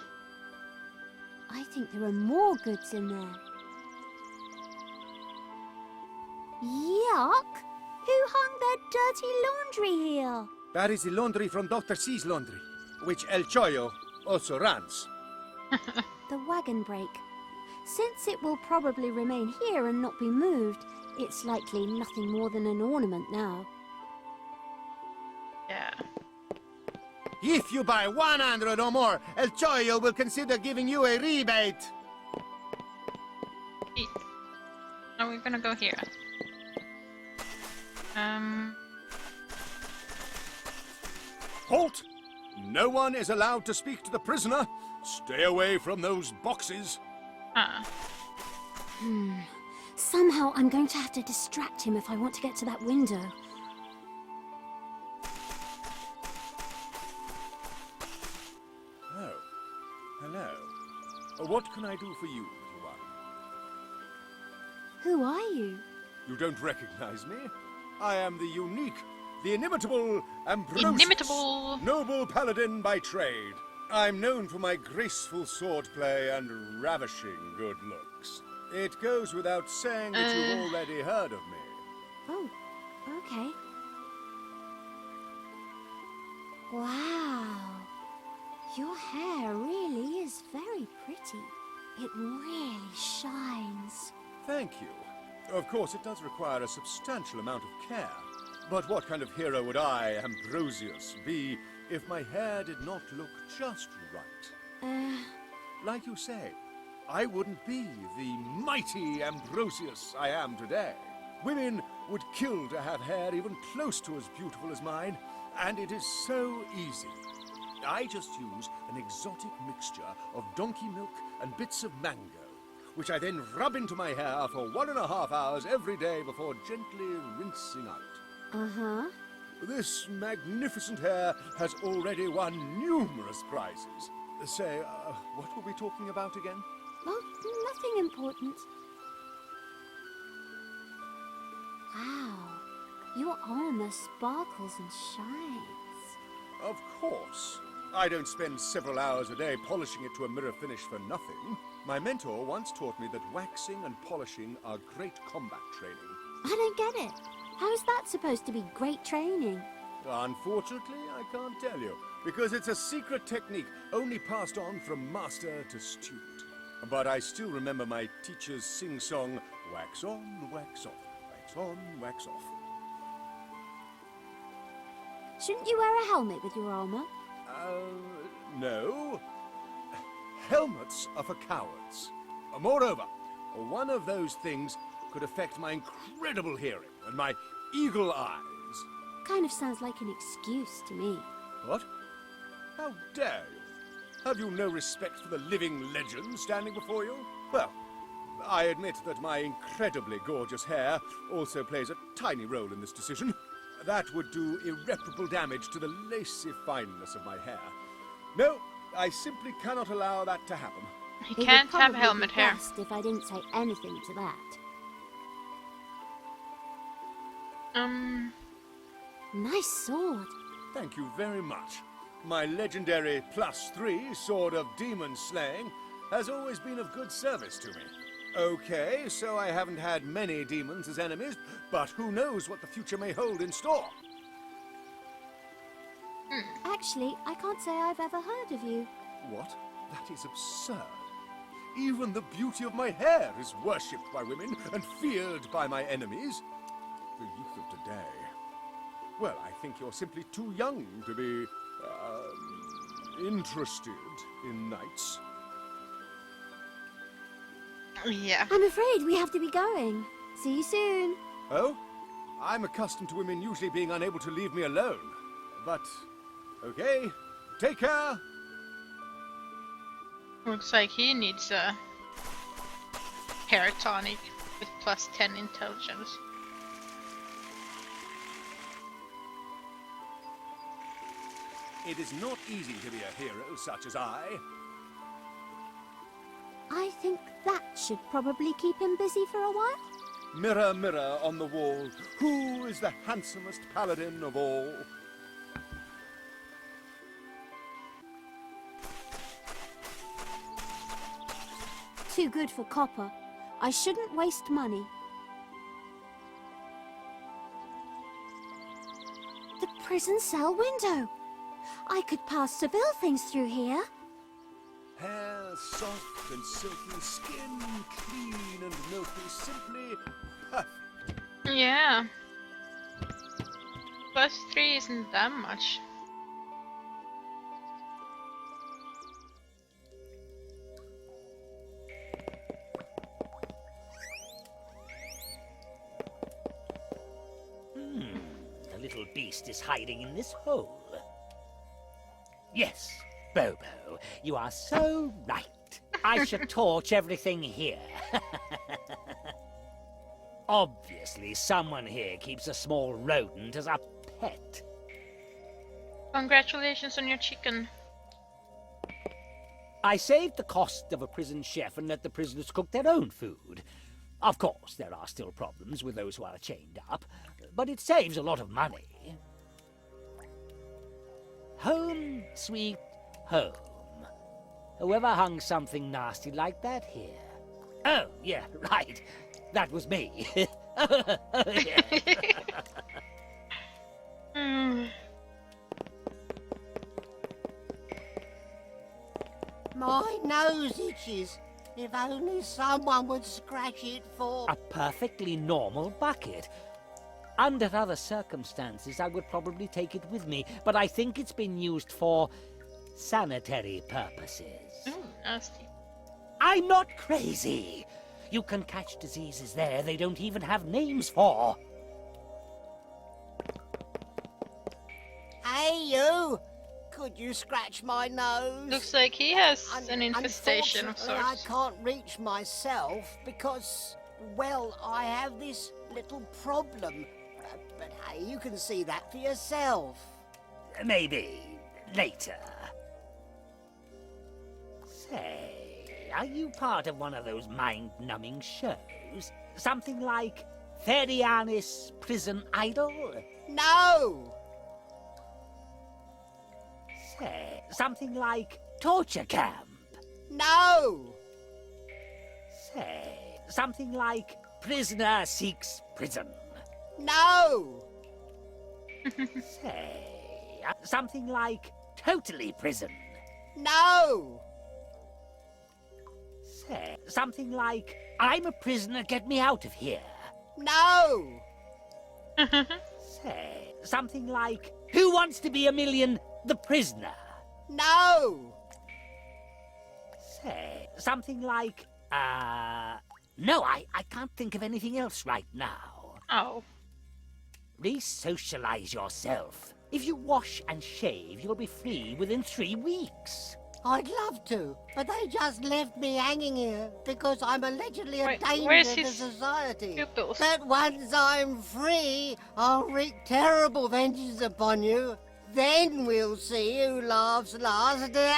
[SPEAKER 8] I think there are more goods in there. Yuck! Who hung their dirty laundry here?
[SPEAKER 4] That is the laundry from Dr. C's laundry, which El Choyo also runs.
[SPEAKER 8] The wagon brake. Since it will probably remain here and not be moved, it's likely nothing more than an ornament now.
[SPEAKER 1] Yeah.
[SPEAKER 4] If you buy 100 or more, El Choyo will consider giving you a rebate.
[SPEAKER 1] Now we're gonna go here.
[SPEAKER 5] Halt! No one is allowed to speak to the prisoner. Stay away from those boxes.
[SPEAKER 8] Somehow I'm going to have to distract him if I want to get to that window.
[SPEAKER 5] Oh, hello. What can I do for you, little one?
[SPEAKER 8] Who are you?
[SPEAKER 5] You don't recognize me? I am the unique, the inimitable Ambrosius,
[SPEAKER 1] Inimitable.
[SPEAKER 5] noble paladin by trade. I'm known for my graceful swordplay and ravishing good looks. It goes without saying that you've already heard of me.
[SPEAKER 8] Oh, okay. Wow. Your hair really is very pretty. It really shines.
[SPEAKER 5] Thank you. Of course, it does require a substantial amount of care. But what kind of hero would I, Ambrosius, be if my hair did not look just right? Like you say, I wouldn't be the mighty Ambrosius I am today. Women would kill to have hair even close to as beautiful as mine, And it is so easy. I just use an exotic mixture of donkey milk and bits of mango, which I then rub into my hair for 1.5 hours every day before gently rinsing out.
[SPEAKER 8] Uh-huh.
[SPEAKER 5] This magnificent hair has already won numerous prizes. Say, what were we talking about again?
[SPEAKER 8] Oh, nothing important. Wow, your armor sparkles and shines.
[SPEAKER 5] Of course. I don't spend several hours a day polishing it to a mirror finish for nothing. My mentor once taught me that waxing and polishing are great combat training.
[SPEAKER 8] I don't get it. How is that supposed to be great training?
[SPEAKER 5] Unfortunately, I can't tell you, because it's a secret technique only passed on from master to student. But I still remember my teacher's sing-song, wax on, wax off, wax on, wax off.
[SPEAKER 8] Shouldn't you wear a helmet with your armor?
[SPEAKER 5] No. Helmets are for cowards. Moreover, one of those things could affect my incredible hearing and my eagle eyes.
[SPEAKER 8] Kind of sounds like an excuse to me.
[SPEAKER 5] What? How dare you? Have you no respect for the living legend standing before you? Well, I admit that my incredibly gorgeous hair also plays a tiny role in this decision. That would do irreparable damage to the lacy fineness of my hair. No, I simply cannot allow that to happen.
[SPEAKER 1] He
[SPEAKER 8] It would
[SPEAKER 1] can't have
[SPEAKER 8] probably
[SPEAKER 1] helmet
[SPEAKER 8] be
[SPEAKER 1] hair.
[SPEAKER 8] best if I didn't say anything to that. Nice sword.
[SPEAKER 5] Thank you very much. My legendary +3 Sword of Demon Slaying has always been of good service to me. Okay, so I haven't had many demons as enemies, but who knows what the future may hold in store?
[SPEAKER 8] Actually, I can't say I've ever heard of you.
[SPEAKER 5] What? That is absurd. Even the beauty of my hair is worshipped by women and feared by my enemies. The youth of today. Well, I think you're simply too young to be, interested in knights.
[SPEAKER 1] Yeah.
[SPEAKER 8] I'm afraid we have to be going. See you soon.
[SPEAKER 5] Oh? I'm accustomed to women usually being unable to leave me alone. But, okay, take care.
[SPEAKER 1] Looks like he needs a hair tonic with +10 intelligence.
[SPEAKER 5] It is not easy to be a hero such as I.
[SPEAKER 8] I think that should probably keep him busy for a while.
[SPEAKER 5] Mirror, mirror on the wall, who is the handsomest paladin of all?
[SPEAKER 8] Too good for copper. I shouldn't waste money. The prison cell window. I could pass Ceville things through here.
[SPEAKER 5] Hair soft and silky, skin clean and milky, simply perfect.
[SPEAKER 1] Yeah. +3 isn't that much.
[SPEAKER 3] The little beast is hiding in this hole. Yes, Bobo, you are so right. I should torch everything here. Obviously, someone here keeps a small rodent as a pet.
[SPEAKER 1] Congratulations on your chicken.
[SPEAKER 3] I saved the cost of a prison chef and let the prisoners cook their own food. Of course, there are still problems with those who are chained up, but it saves a lot of money. Home, sweet home. Whoever hung something nasty like that here? Oh, yeah, right. That was me. Oh, yeah.
[SPEAKER 7] My nose itches. If only someone would scratch it for...
[SPEAKER 3] A perfectly normal bucket. Under other circumstances, I would probably take it with me, but I think it's been used for sanitary purposes.
[SPEAKER 1] Ooh, nasty.
[SPEAKER 3] I'm not crazy. You can catch diseases there they don't even have names for.
[SPEAKER 7] Hey, you! Could you scratch my nose?
[SPEAKER 1] Looks like he has an infestation of
[SPEAKER 7] Unfortunately,
[SPEAKER 1] sorts.
[SPEAKER 7] I can't reach myself because, well, I have this little problem. But hey, you can see that for yourself.
[SPEAKER 3] Maybe later. Say, are you part of one of those mind-numbing shows? Something like Ferianis Prison Idol?
[SPEAKER 7] No!
[SPEAKER 3] Say, something like Torture Camp?
[SPEAKER 7] No!
[SPEAKER 3] Say, something like Prisoner Seeks Prison?
[SPEAKER 7] No!
[SPEAKER 3] Say, something like Totally Prison?
[SPEAKER 7] No!
[SPEAKER 3] Say, something like I'm a prisoner, get me out of here?
[SPEAKER 7] No!
[SPEAKER 3] Say, something like Who Wants to Be a Million? The Prisoner?
[SPEAKER 7] No!
[SPEAKER 3] Say, something like, no, I can't think of anything else right now.
[SPEAKER 1] Oh.
[SPEAKER 3] Re-socialize yourself. If you wash and shave, you'll be free within 3 weeks.
[SPEAKER 7] I'd love to, but they just left me hanging here because I'm allegedly a
[SPEAKER 1] Wait,
[SPEAKER 7] danger
[SPEAKER 1] where's
[SPEAKER 7] to
[SPEAKER 1] his
[SPEAKER 7] society.
[SPEAKER 1] pupils?
[SPEAKER 7] But once I'm free, I'll wreak terrible vengeance upon you. Then we'll see who laughs last.
[SPEAKER 1] Oh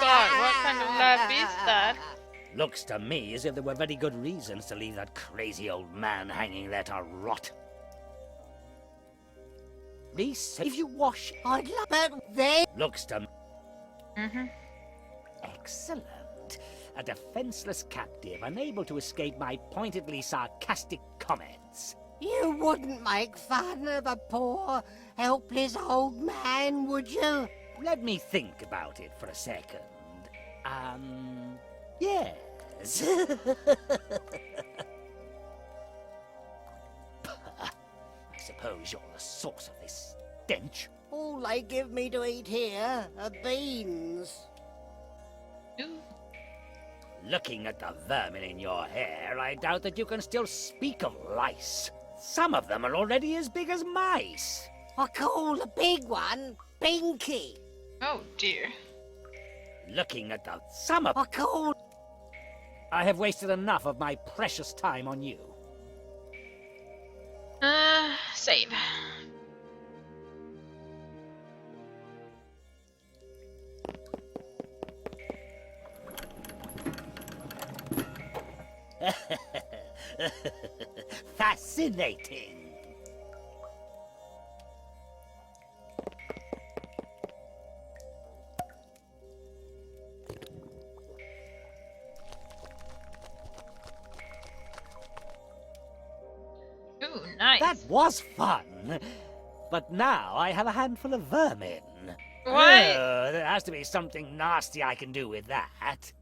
[SPEAKER 1] God, what kind of laugh is that?
[SPEAKER 3] Looks to me as if there were very good reasons to leave that crazy old man hanging there to rot. If you wash...
[SPEAKER 7] I'd love it then.
[SPEAKER 3] Looks to me...
[SPEAKER 1] Mm-hmm.
[SPEAKER 3] Excellent. A defenseless captive, unable to escape my pointedly sarcastic comments.
[SPEAKER 7] You wouldn't make fun of a poor, helpless old man, would you?
[SPEAKER 3] Let me think about it for a second. Yes. I suppose you're the source of this stench.
[SPEAKER 7] All they give me to eat here are beans.
[SPEAKER 1] Ooh.
[SPEAKER 3] Looking at the vermin in your hair, I doubt that you can still speak of lice. Some of them are already as big as mice.
[SPEAKER 7] I call the big one Binky.
[SPEAKER 1] Oh dear.
[SPEAKER 3] Looking at the some of...
[SPEAKER 7] I call...
[SPEAKER 3] I have wasted enough of my precious time on you.
[SPEAKER 1] Save.
[SPEAKER 3] Fascinating.
[SPEAKER 1] Ooh, nice.
[SPEAKER 3] That was fun. But now I have a handful of vermin.
[SPEAKER 1] Why?
[SPEAKER 3] Oh, there has to be something nasty I can do with that.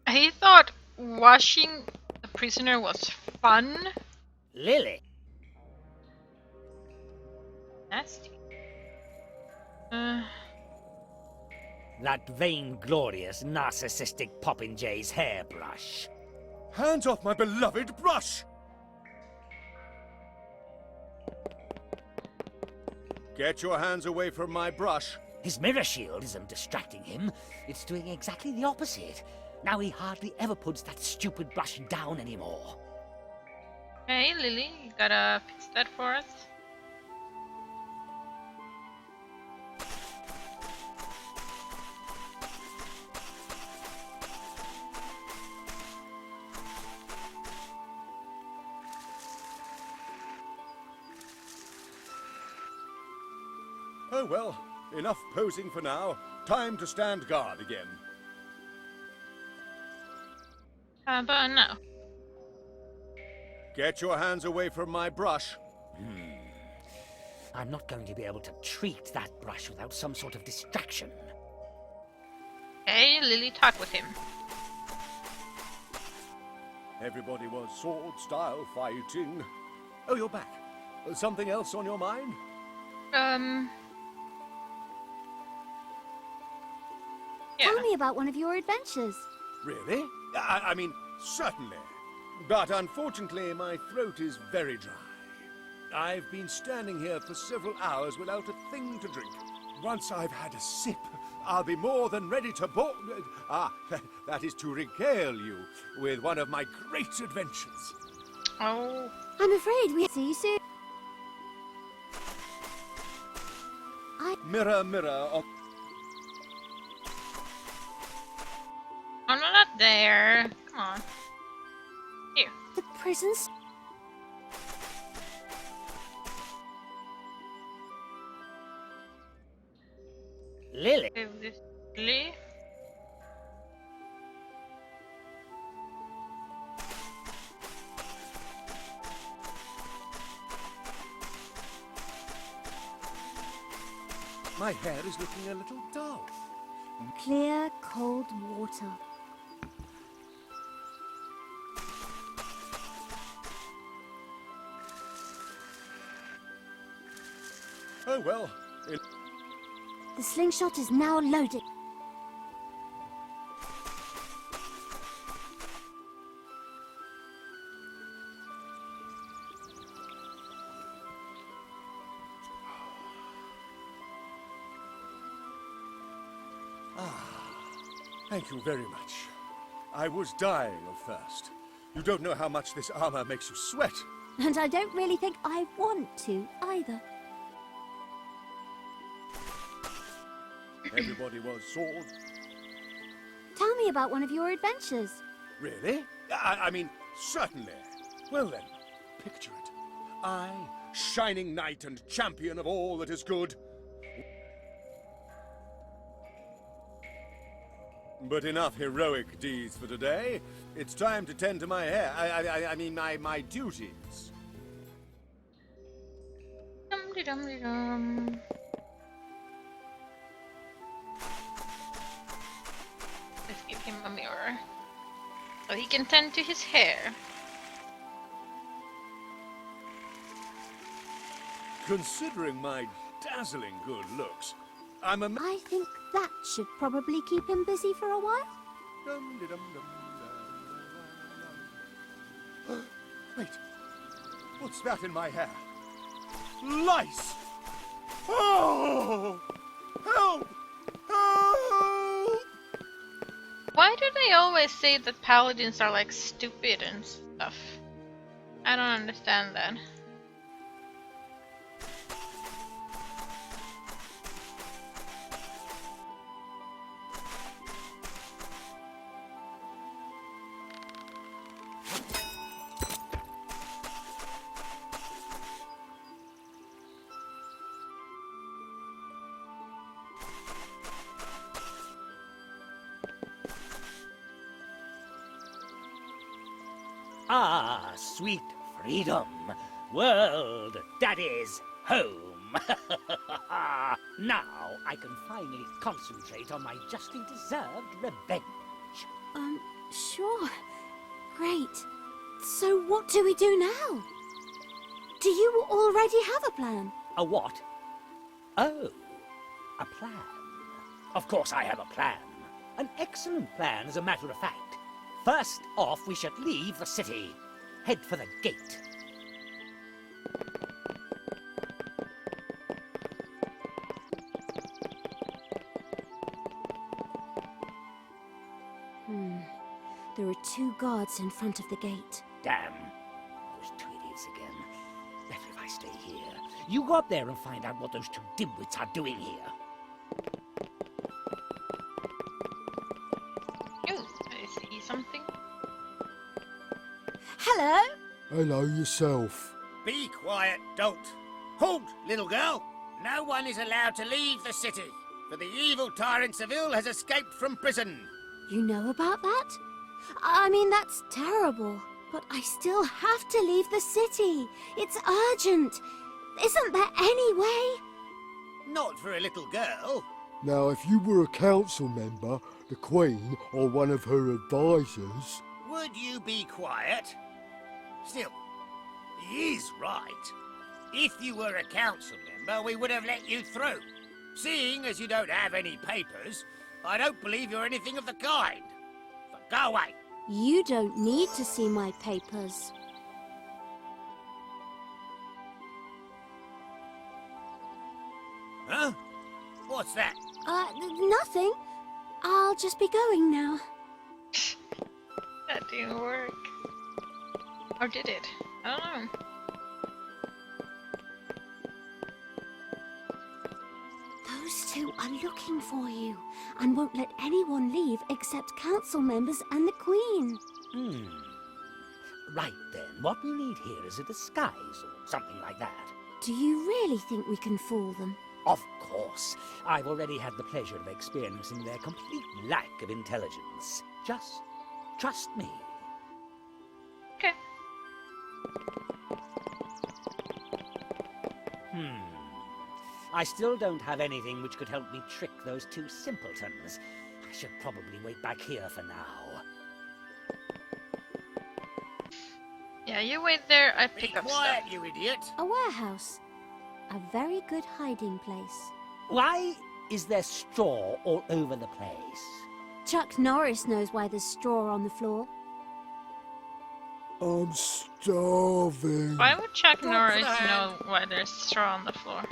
[SPEAKER 1] He thought washing a prisoner was fun.
[SPEAKER 3] Lily.
[SPEAKER 1] Nasty.
[SPEAKER 3] That vainglorious, narcissistic Popinjay's hairbrush.
[SPEAKER 5] Hands off my beloved brush! Get your hands away from my brush.
[SPEAKER 3] His mirror shield isn't distracting him. It's doing exactly the opposite. Now he hardly ever puts that stupid brush down anymore.
[SPEAKER 1] Hey, Lily, you gotta fix that for us?
[SPEAKER 5] Oh well, enough posing for now. Time to stand guard again.
[SPEAKER 1] But no.
[SPEAKER 5] Get your hands away from my brush.
[SPEAKER 3] I'm not going to be able to treat that brush without some sort of distraction.
[SPEAKER 1] Hey, Lily, talk with him.
[SPEAKER 5] Everybody was sword-style fighting. Oh, you're back. Something else on your mind?
[SPEAKER 1] Yeah.
[SPEAKER 8] Tell me about one of your adventures.
[SPEAKER 5] Really? I mean, certainly. But unfortunately, my throat is very dry. I've been standing here for several hours without a thing to drink. Once I've had a sip, I'll be more than ready to that is to regale you with one of my great adventures.
[SPEAKER 1] Oh.
[SPEAKER 8] I'm afraid we'll see you soon.
[SPEAKER 5] Mirror, mirror on...
[SPEAKER 1] I'm not there. Come on. Here.
[SPEAKER 8] The prisons.
[SPEAKER 3] Lily?
[SPEAKER 1] Give this Lily.
[SPEAKER 5] My hair is looking a little dull.
[SPEAKER 8] Clear, cold water.
[SPEAKER 5] Oh well,
[SPEAKER 8] The slingshot is now loaded.
[SPEAKER 5] thank you very much. I was dying of thirst. You don't know how much this armor makes you sweat.
[SPEAKER 8] And I don't really think I want to, either.
[SPEAKER 5] Everybody was sword.
[SPEAKER 8] Tell me about one of your adventures.
[SPEAKER 5] Really? I mean, certainly. Well then, picture it. I, shining knight and champion of all that is good. But enough heroic deeds for today. It's time to tend to my hair. I mean, my duties.
[SPEAKER 1] Dum-de-dum-de-dum. Let's give him a mirror. So he can tend to his hair.
[SPEAKER 5] Considering my dazzling good looks, I'm a...
[SPEAKER 8] I think that should probably keep him busy for a while.
[SPEAKER 5] Wait, what's that in my hair? Lice! Oh! Help! Help!
[SPEAKER 1] Why do they always say that paladins are like stupid and stuff? I don't understand that.
[SPEAKER 3] Ah, sweet freedom. World, that is home. Now I can finally concentrate on my justly deserved revenge.
[SPEAKER 8] Sure. Great. So what do we do now? Do you already have a plan?
[SPEAKER 3] A what? Oh, a plan. Of course I have a plan. An excellent plan, as a matter of fact. First off, we should leave the city. Head for the gate.
[SPEAKER 8] There are 2 guards in front of the gate.
[SPEAKER 3] Damn. Those 2 idiots again. Better if I stay here. You go up there and find out what those 2 dimwits are doing here.
[SPEAKER 1] Ooh, I see something.
[SPEAKER 8] Hello?
[SPEAKER 6] Hello yourself.
[SPEAKER 4] Be quiet, Dolt. Halt, little girl. No one is allowed to leave the city, for the evil tyrant Ceville has escaped from prison.
[SPEAKER 8] You know about that? I mean, that's terrible. But I still have to leave the city. It's urgent. Isn't there any way?
[SPEAKER 4] Not for a little girl.
[SPEAKER 6] Now, if you were a council member, the Queen, or one of her advisors...
[SPEAKER 4] Would you be quiet? Still, he is right. If you were a council member, we would have let you through. Seeing as you don't have any papers, I don't believe you're anything of the kind. So go away.
[SPEAKER 8] You don't need to see my papers.
[SPEAKER 4] Huh? What's that?
[SPEAKER 8] Nothing. I'll just be going now.
[SPEAKER 1] That didn't work. Or did it? I don't know.
[SPEAKER 8] Those two are looking for you and won't let anyone leave except council members and the Queen.
[SPEAKER 3] Right then, what we need here is a disguise or something like that.
[SPEAKER 8] Do you really think we can fool them?
[SPEAKER 3] Of course. I've already had the pleasure of experiencing their complete lack of intelligence. Just trust me.
[SPEAKER 1] Okay.
[SPEAKER 3] I still don't have anything which could help me trick those two simpletons. I should probably wait back here for now.
[SPEAKER 1] Yeah, you wait there, I
[SPEAKER 4] Be
[SPEAKER 1] pick up
[SPEAKER 4] quiet,
[SPEAKER 1] stuff.
[SPEAKER 4] you idiot.
[SPEAKER 8] A warehouse. A very good hiding place.
[SPEAKER 3] Why is there straw all over the place?
[SPEAKER 8] Chuck Norris knows why there's straw on the floor.
[SPEAKER 6] I'm starving.
[SPEAKER 1] Why would Chuck
[SPEAKER 4] Don't
[SPEAKER 1] Norris
[SPEAKER 4] plan.
[SPEAKER 1] know why there's straw on the floor?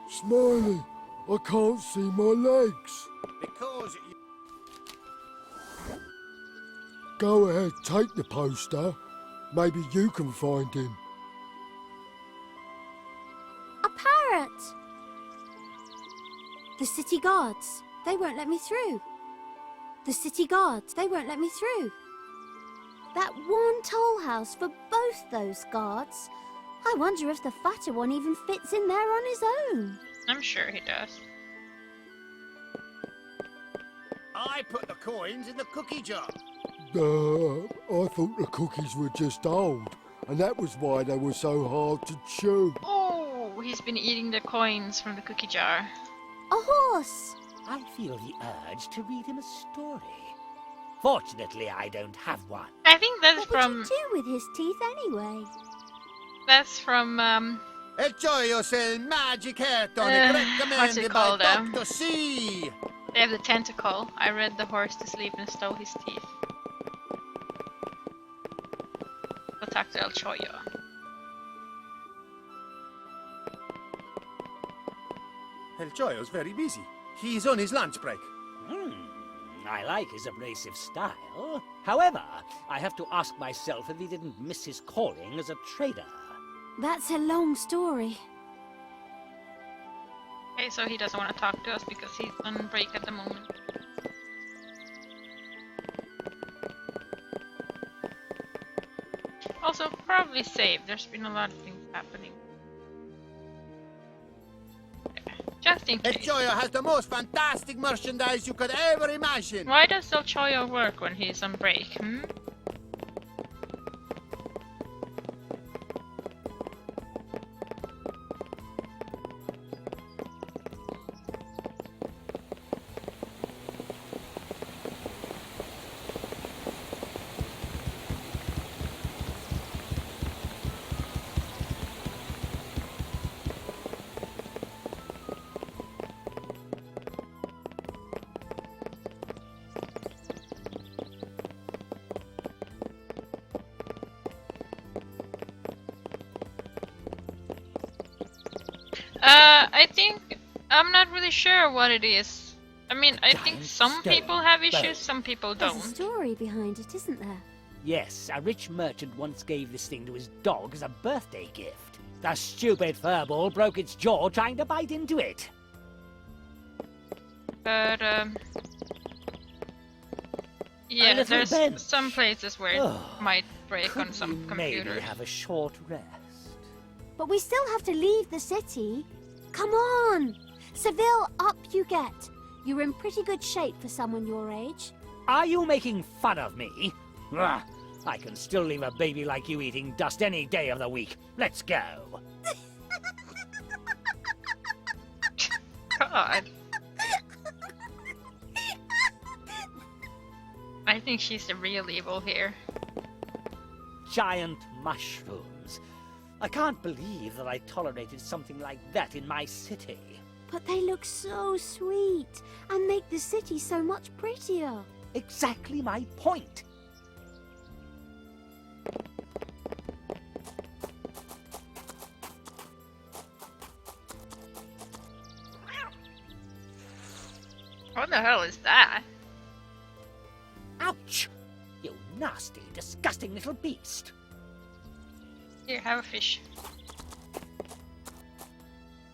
[SPEAKER 6] Smiley, I can't see my legs.
[SPEAKER 4] Because
[SPEAKER 6] Go ahead, take the poster. Maybe you can find him.
[SPEAKER 8] A parrot! The city guards. They won't let me through. The city guards. They won't let me through. That one toll house for both those guards. I wonder if the fatter one even fits in there on his own.
[SPEAKER 1] I'm sure he does.
[SPEAKER 4] I put the coins in the cookie jar.
[SPEAKER 6] I thought the cookies were just old, and that was why they were so hard to chew.
[SPEAKER 1] Oh, he's been eating the coins from the cookie jar.
[SPEAKER 8] A horse!
[SPEAKER 3] I feel the urge to read him a story. Fortunately, I don't have one.
[SPEAKER 1] I think that's
[SPEAKER 8] What would
[SPEAKER 1] from
[SPEAKER 8] you do with his teeth anyway?
[SPEAKER 4] El gioioso il magicetto
[SPEAKER 1] what's it
[SPEAKER 4] recommended
[SPEAKER 1] called,
[SPEAKER 4] by Dr. C.
[SPEAKER 1] they have the tentacle. I read the horse to sleep and stole his teeth. Go talk to El Choyo.
[SPEAKER 5] El Choyo's very busy. He's on his lunch break.
[SPEAKER 3] I like his abrasive style. However, I have to ask myself if he didn't miss his calling as a trader.
[SPEAKER 8] That's a long story.
[SPEAKER 1] Okay, so he doesn't want to talk to us because he's on break at the moment. Also, probably save. There's been a lot of things happening. Okay, just in
[SPEAKER 4] El
[SPEAKER 1] case.
[SPEAKER 4] Gioio has the most fantastic merchandise you could ever imagine.
[SPEAKER 1] Why does El Choyo work when he's on break, I think I'm not really sure what it is. I mean, I think
[SPEAKER 3] Giant
[SPEAKER 1] some
[SPEAKER 3] stone
[SPEAKER 1] people have
[SPEAKER 3] bow.
[SPEAKER 1] issues, some people
[SPEAKER 8] There's a
[SPEAKER 1] don't.
[SPEAKER 8] story behind it, isn't there?
[SPEAKER 3] Yes, a rich merchant once gave this thing to his dog as a birthday gift. The stupid furball broke its jaw trying to bite into it.
[SPEAKER 1] But yeah,
[SPEAKER 3] little
[SPEAKER 1] there's
[SPEAKER 3] bench.
[SPEAKER 1] some places where it
[SPEAKER 3] Oh,
[SPEAKER 1] might break on
[SPEAKER 3] Could
[SPEAKER 1] some
[SPEAKER 3] we maybe
[SPEAKER 1] computers.
[SPEAKER 3] have a short rest?
[SPEAKER 8] But we still have to leave the city. Come on! Ceville, up you get. You're in pretty good shape for someone your age.
[SPEAKER 3] Are you making fun of me? Ugh, I can still leave a baby like you eating dust any day of the week. Let's go.
[SPEAKER 1] God. I think she's the real evil here.
[SPEAKER 3] Giant mushrooms. I can't believe that I tolerated something like that in my city.
[SPEAKER 8] But they look so sweet and make the city so much prettier.
[SPEAKER 3] Exactly my point.
[SPEAKER 1] What the hell is that?
[SPEAKER 3] Ouch! You nasty, disgusting little beast.
[SPEAKER 1] Here, have a fish.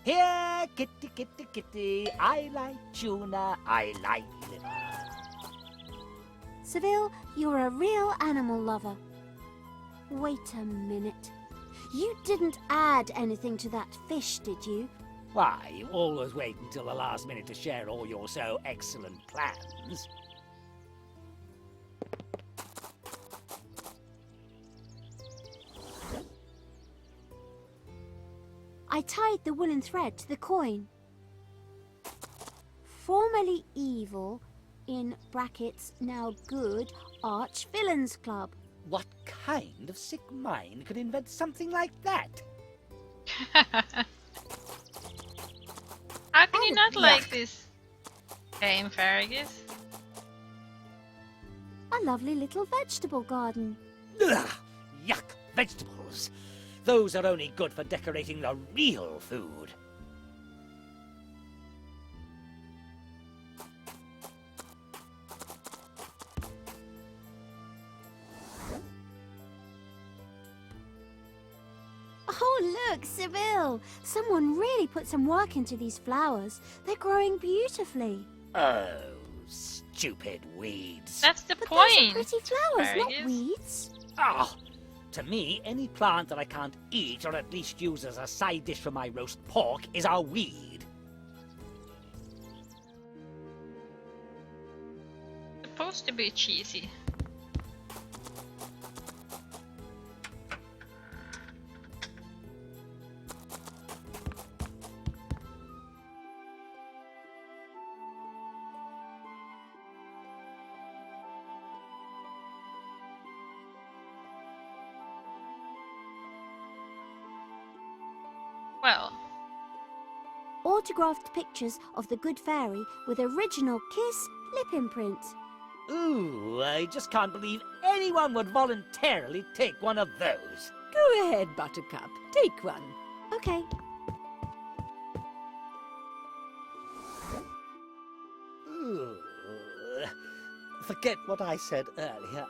[SPEAKER 3] Here, kitty, kitty, kitty. I like tuna, I like liver.
[SPEAKER 8] Ceville, you're a real animal lover. Wait a minute. You didn't add anything to that fish, did you?
[SPEAKER 3] Why, you always wait until the last minute to share all your so excellent plans.
[SPEAKER 8] I tied the woolen thread to the coin. Formerly evil, in brackets, now good, Arch-Villains Club.
[SPEAKER 3] What kind of sick mind could invent something like that?
[SPEAKER 1] How can you
[SPEAKER 8] Oh,
[SPEAKER 1] not like
[SPEAKER 3] yuck.
[SPEAKER 1] this game, Fergus?
[SPEAKER 8] A lovely little vegetable garden.
[SPEAKER 3] Ugh, yuck, vegetables. Those are only good for decorating the real food.
[SPEAKER 8] Oh, look, Ceville! Someone really put some work into these flowers. They're growing beautifully.
[SPEAKER 3] Oh, stupid weeds.
[SPEAKER 1] That's the
[SPEAKER 8] But those are
[SPEAKER 1] point.
[SPEAKER 8] pretty flowers, not
[SPEAKER 1] Fergus.
[SPEAKER 8] weeds.
[SPEAKER 3] Ah, to me, any plant that I can't eat or at least use as a side dish for my roast pork is a weed.
[SPEAKER 1] Supposed to be cheesy. Well,
[SPEAKER 8] Autographed pictures of the Good Fairy with original kiss lip imprint.
[SPEAKER 3] Ooh, I just can't believe anyone would voluntarily take one of those.
[SPEAKER 9] Go ahead, Buttercup. Take one.
[SPEAKER 8] Okay.
[SPEAKER 3] Ooh, forget what I said earlier.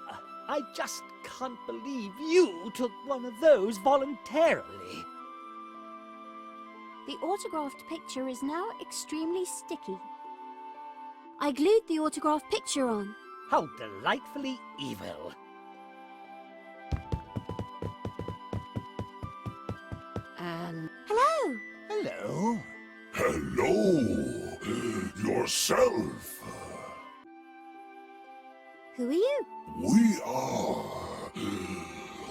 [SPEAKER 3] I just can't believe you took one of those voluntarily.
[SPEAKER 8] The autographed picture is now extremely sticky. I glued the autographed picture on.
[SPEAKER 3] How delightfully evil.
[SPEAKER 8] Hello!
[SPEAKER 3] Hello.
[SPEAKER 5] Hello, yourself.
[SPEAKER 8] Who are you?
[SPEAKER 5] We are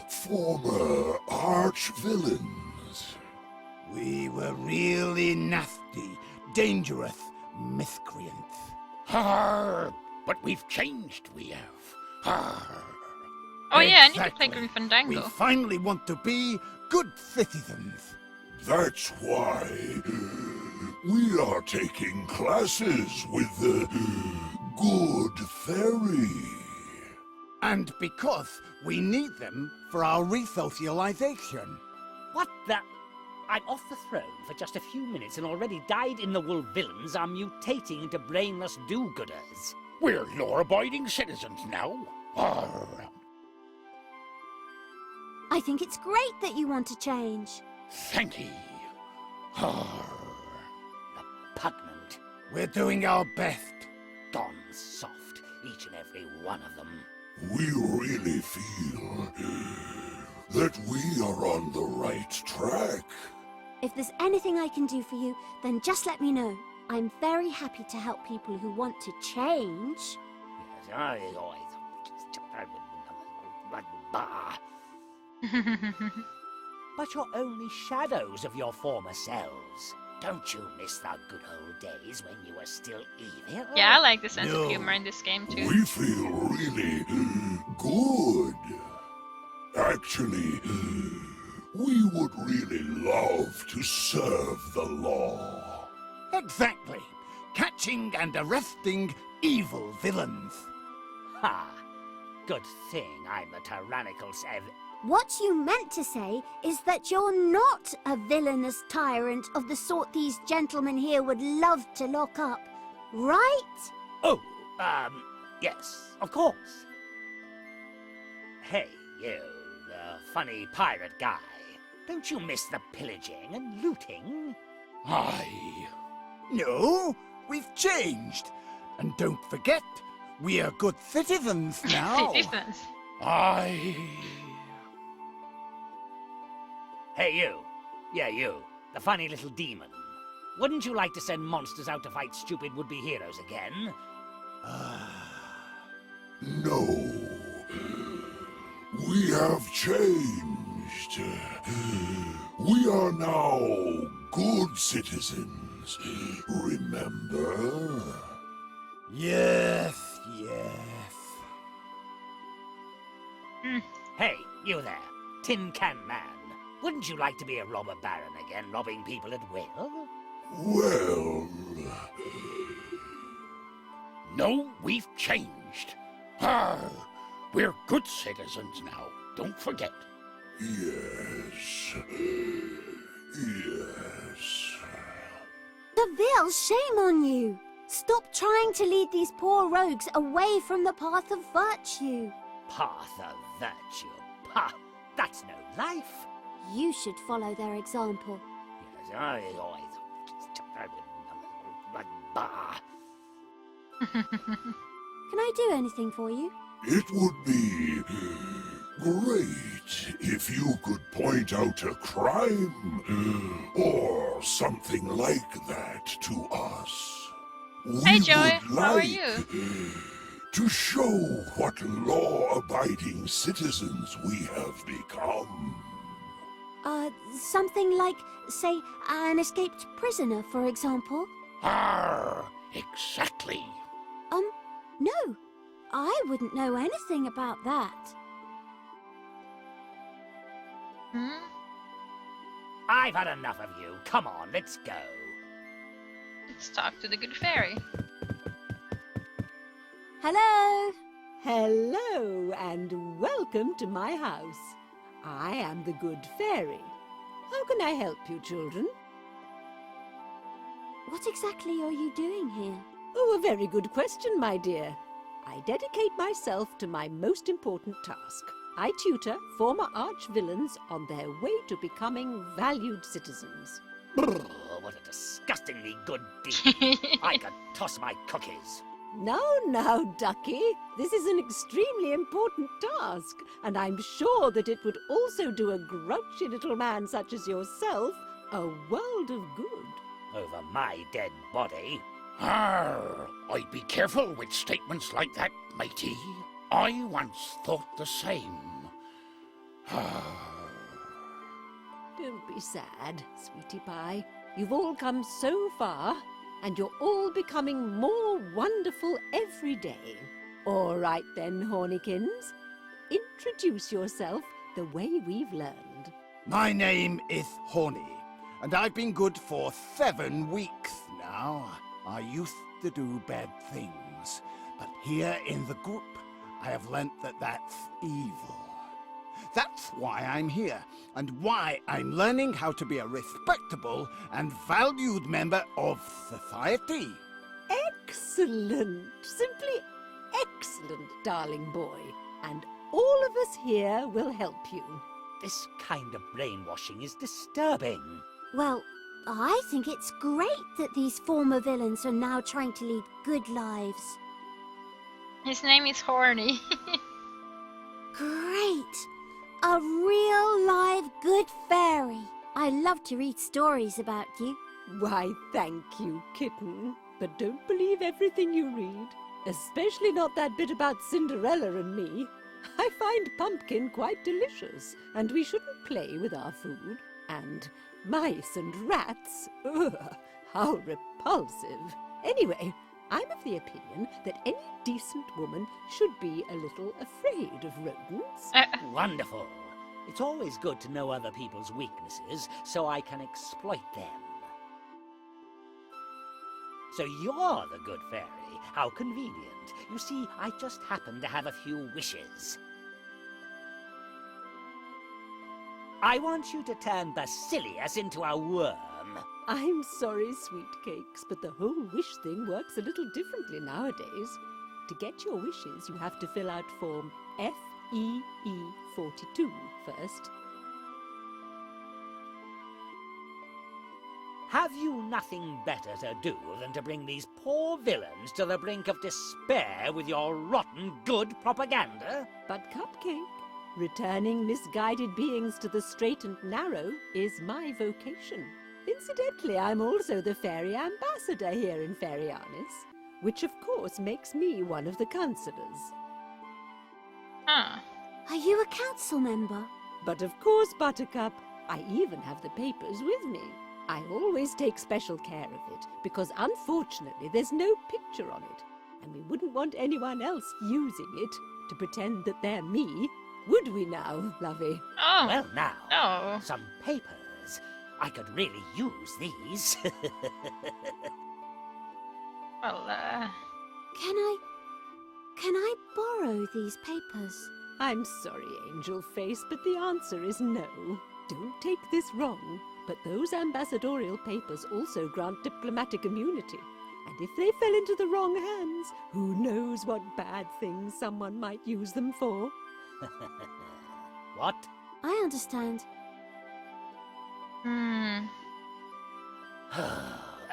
[SPEAKER 5] former arch-villains.
[SPEAKER 6] We were really nasty, dangerous miscreants.
[SPEAKER 4] Har! But we've changed, we have. Har!
[SPEAKER 1] oh yeah, I need to play
[SPEAKER 6] Exactly.
[SPEAKER 1] Grim
[SPEAKER 6] We
[SPEAKER 1] Fandango.
[SPEAKER 6] finally want to be good citizens.
[SPEAKER 5] That's why we are taking classes with the Good Fairy.
[SPEAKER 6] And because we need them for our resocialization.
[SPEAKER 3] What the? I'm off the throne for just a few minutes and already dyed-in-the-wool villains are mutating into brainless do-gooders.
[SPEAKER 4] We're law-abiding citizens now. Har!
[SPEAKER 8] I think it's great that you want to change.
[SPEAKER 4] Thank ye. Har!
[SPEAKER 3] Repugnant,
[SPEAKER 6] We're doing our best.
[SPEAKER 3] gone soft, each and every one of them.
[SPEAKER 5] We really feel that we are on the right track.
[SPEAKER 8] If there's anything I can do for you, then just let me know. I'm very happy to help people who want to change.
[SPEAKER 3] Yes, I always... Bah. But you're only shadows of your former selves. Don't you miss the good old days when you were still evil?
[SPEAKER 1] Yeah, I like the sense
[SPEAKER 6] No.
[SPEAKER 1] of humor in this game too.
[SPEAKER 5] We feel really good. Actually, we would really love to serve the law.
[SPEAKER 6] Exactly. Catching and arresting evil villains.
[SPEAKER 3] Ha! Good thing I'm a tyrannical
[SPEAKER 8] What you meant to say is that you're not a villainous tyrant of the sort these gentlemen here would love to lock up. right?
[SPEAKER 3] Oh, yes, of course. Hey, you, the funny pirate guy. Don't you miss the pillaging and looting?
[SPEAKER 6] Aye. No, we've changed. And don't forget, we are good citizens now.
[SPEAKER 1] Citizens.
[SPEAKER 6] Aye.
[SPEAKER 3] Hey, you. Yeah, you. The funny little demon. Wouldn't you like to send monsters out to fight stupid would-be heroes again?
[SPEAKER 10] No. We have changed. We are now good citizens. Remember?
[SPEAKER 6] Yes, yes.
[SPEAKER 3] Hey, you there. Tin Can Man. Wouldn't you like to be a robber baron again, robbing people at will?
[SPEAKER 10] Well...
[SPEAKER 11] No, we've changed. Ah, we're good citizens now. Don't forget.
[SPEAKER 10] Yes. Yes.
[SPEAKER 8] Ceville, shame on you! Stop trying to lead these poor rogues away from the path of virtue.
[SPEAKER 3] Path of virtue. Pah! That's no life.
[SPEAKER 8] You should follow their example.
[SPEAKER 3] Yes, I bah.
[SPEAKER 8] Can I do anything for you?
[SPEAKER 10] It would be great if you could point out a crime or something like that to us.
[SPEAKER 1] Hey,
[SPEAKER 10] We
[SPEAKER 1] Joey.
[SPEAKER 10] would
[SPEAKER 1] How are
[SPEAKER 10] like
[SPEAKER 1] you?
[SPEAKER 10] to show what law-abiding citizens we have become.
[SPEAKER 8] Something like, say, an escaped prisoner, for example?
[SPEAKER 11] Arr, exactly.
[SPEAKER 8] No. I wouldn't know anything about that.
[SPEAKER 1] Hmm?
[SPEAKER 3] I've had enough of you. Come on, let's go.
[SPEAKER 1] Let's talk to the good fairy.
[SPEAKER 8] Hello?
[SPEAKER 9] Hello, and welcome to my house. I am the Good Fairy. How can I help you, children?
[SPEAKER 8] What exactly are you doing here?
[SPEAKER 9] Oh, a very good question, my dear. I dedicate myself to my most important task. I tutor former arch-villains on their way to becoming valued citizens.
[SPEAKER 3] Brrr, what a disgustingly good deed. I could toss my cookies.
[SPEAKER 9] Now, Ducky, this is an extremely important task, and I'm sure that it would also do a grouchy little man such as yourself a world of good.
[SPEAKER 3] Over my dead body.
[SPEAKER 11] Arr, I'd be careful with statements like that, matey. I once thought the same.
[SPEAKER 9] Don't be sad, sweetie pie. You've all come so far, and you're all becoming more wonderful every day. All right then, Hornikins. Introduce yourself the way we've learned.
[SPEAKER 6] My name is Horny, and I've been good for 7 weeks now. I used to do bad things, but here in the group, I have learnt that that's evil. That's why I'm here, and why I'm learning how to be a respectable and valued member of society.
[SPEAKER 9] Excellent! Simply excellent, darling boy. And all of us here will help you.
[SPEAKER 3] This kind of brainwashing is disturbing.
[SPEAKER 8] Well, I think it's great that these former villains are now trying to lead good lives.
[SPEAKER 1] His name is Horny.
[SPEAKER 8] Great! A real live good fairy. I love to read stories about you.
[SPEAKER 9] Why, thank you, kitten. But don't believe everything you read. Especially not that bit about Cinderella and me. I find pumpkin quite delicious, and we shouldn't play with our food. And mice and rats, ugh, how repulsive. Anyway, I'm of the opinion that any decent woman should be a little afraid of rodents.
[SPEAKER 3] Wonderful. It's always good to know other people's weaknesses so I can exploit them. So you're the good fairy. How convenient. You see, I just happen to have a few wishes. I want you to turn Basilius into a worm.
[SPEAKER 9] I'm sorry, sweet cakes, but the whole wish thing works a little differently nowadays. To get your wishes, you have to fill out form FEE42 first.
[SPEAKER 3] Have you nothing better to do than to bring these poor villains to the brink of despair with your rotten good propaganda?
[SPEAKER 9] But Cupcake, returning misguided beings to the straight and narrow is my vocation. Incidentally, I'm also the fairy ambassador here in Fairyarnis, which of course makes me one of the councillors.
[SPEAKER 1] Huh.
[SPEAKER 8] Are you a council member?
[SPEAKER 9] But of course, Buttercup, I even have the papers with me. I always take special care of it, because unfortunately there's no picture on it, and we wouldn't want anyone else using it to pretend that they're me, would we now, lovey?
[SPEAKER 1] Oh.
[SPEAKER 3] Well, now,
[SPEAKER 1] No.
[SPEAKER 3] some papers. I could really use these.
[SPEAKER 1] Well,
[SPEAKER 8] Can I borrow these papers?
[SPEAKER 9] I'm sorry, Angel Face, but the answer is no. Don't take this wrong, but those ambassadorial papers also grant diplomatic immunity. And if they fell into the wrong hands, who knows what bad things someone might use them for?
[SPEAKER 3] What?
[SPEAKER 8] I understand.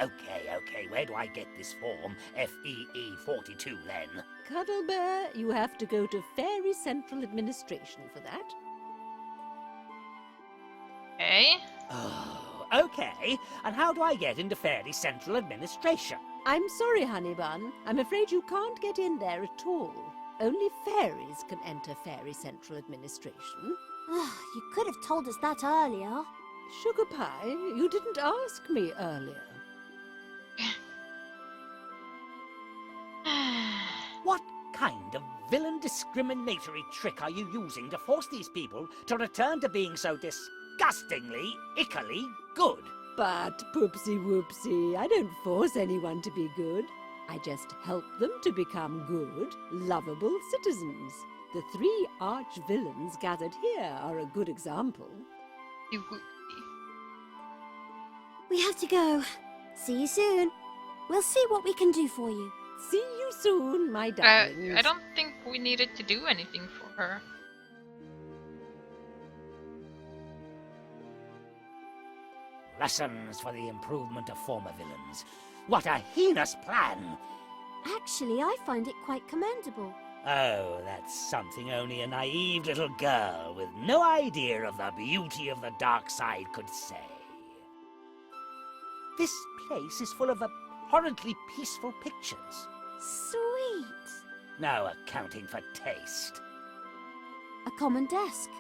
[SPEAKER 3] Okay, where do I get this form FEE42 then?
[SPEAKER 9] Cuddlebear, you have to go to Fairy Central Administration for that.
[SPEAKER 1] okay.
[SPEAKER 3] Oh, okay. And how do I get into Fairy Central Administration?
[SPEAKER 9] I'm sorry, Honeybun. I'm afraid you can't get in there at all. Only fairies can enter Fairy Central Administration.
[SPEAKER 8] You could have told us that earlier.
[SPEAKER 9] Sugar Pie, you didn't ask me earlier.
[SPEAKER 3] What kind of villain discriminatory trick are you using to force these people to return to being so disgustingly, ickily good?
[SPEAKER 9] But, Poopsie Whoopsie, I don't force anyone to be good. I just help them to become good, lovable citizens. The 3 arch-villains gathered here are a good example.
[SPEAKER 8] We have to go. See you soon. We'll see what we can do for you.
[SPEAKER 9] See you soon, my darlings.
[SPEAKER 1] I don't think we needed to do anything for her.
[SPEAKER 3] Lessons for the improvement of former villains. What a heinous plan!
[SPEAKER 8] Actually, I find it quite commendable.
[SPEAKER 3] Oh, that's something only a naive little girl with no idea of the beauty of the dark side could say. This place is full of abhorrently peaceful pictures.
[SPEAKER 8] Sweet.
[SPEAKER 3] No accounting for taste.
[SPEAKER 8] A common desk.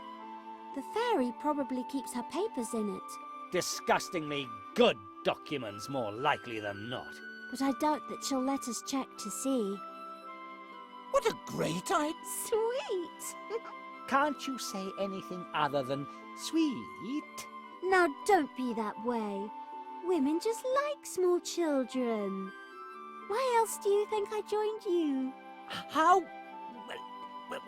[SPEAKER 8] The fairy probably keeps her papers in it.
[SPEAKER 3] Disgustingly good documents, more likely than not.
[SPEAKER 8] But I doubt that she'll let us check to see.
[SPEAKER 6] What a great idea!
[SPEAKER 8] Sweet!
[SPEAKER 3] Can't you say anything other than sweet?
[SPEAKER 8] Now don't be that way. Women just like small children. Why else do you think I joined you?
[SPEAKER 3] How? Well,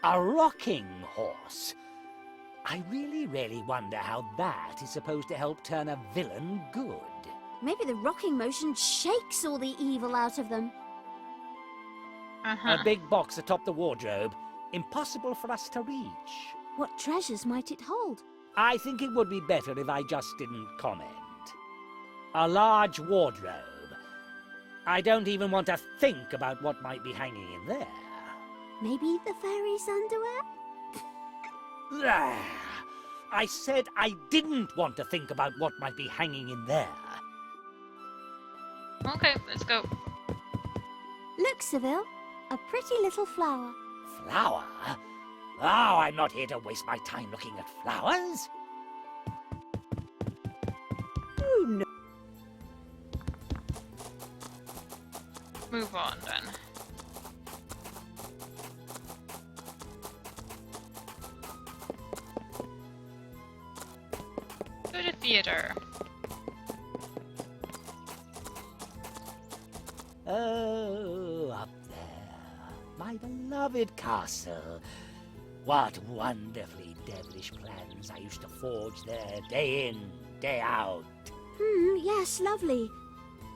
[SPEAKER 3] a rocking horse. I really wonder how that is supposed to help turn a villain good.
[SPEAKER 8] Maybe the rocking motion shakes all the evil out of them.
[SPEAKER 3] A big box atop the wardrobe. Impossible for us to reach.
[SPEAKER 8] What treasures might it hold?
[SPEAKER 3] I think it would be better if I just didn't comment. A large wardrobe. I don't even want to think about what might be hanging in there.
[SPEAKER 8] Maybe the fairy's underwear?
[SPEAKER 3] There. I said I didn't want to think about what might be hanging in there.
[SPEAKER 1] Okay, let's go.
[SPEAKER 8] Look, Ceville. A pretty little flower.
[SPEAKER 3] Flower? Oh, I'm not here to waste my time looking at flowers.
[SPEAKER 9] Oh, no.
[SPEAKER 1] Move on then. To the theater.
[SPEAKER 3] Oh, up there. my beloved castle. What wonderfully devilish plans I used to forge there, day in, day out.
[SPEAKER 8] Yes, lovely.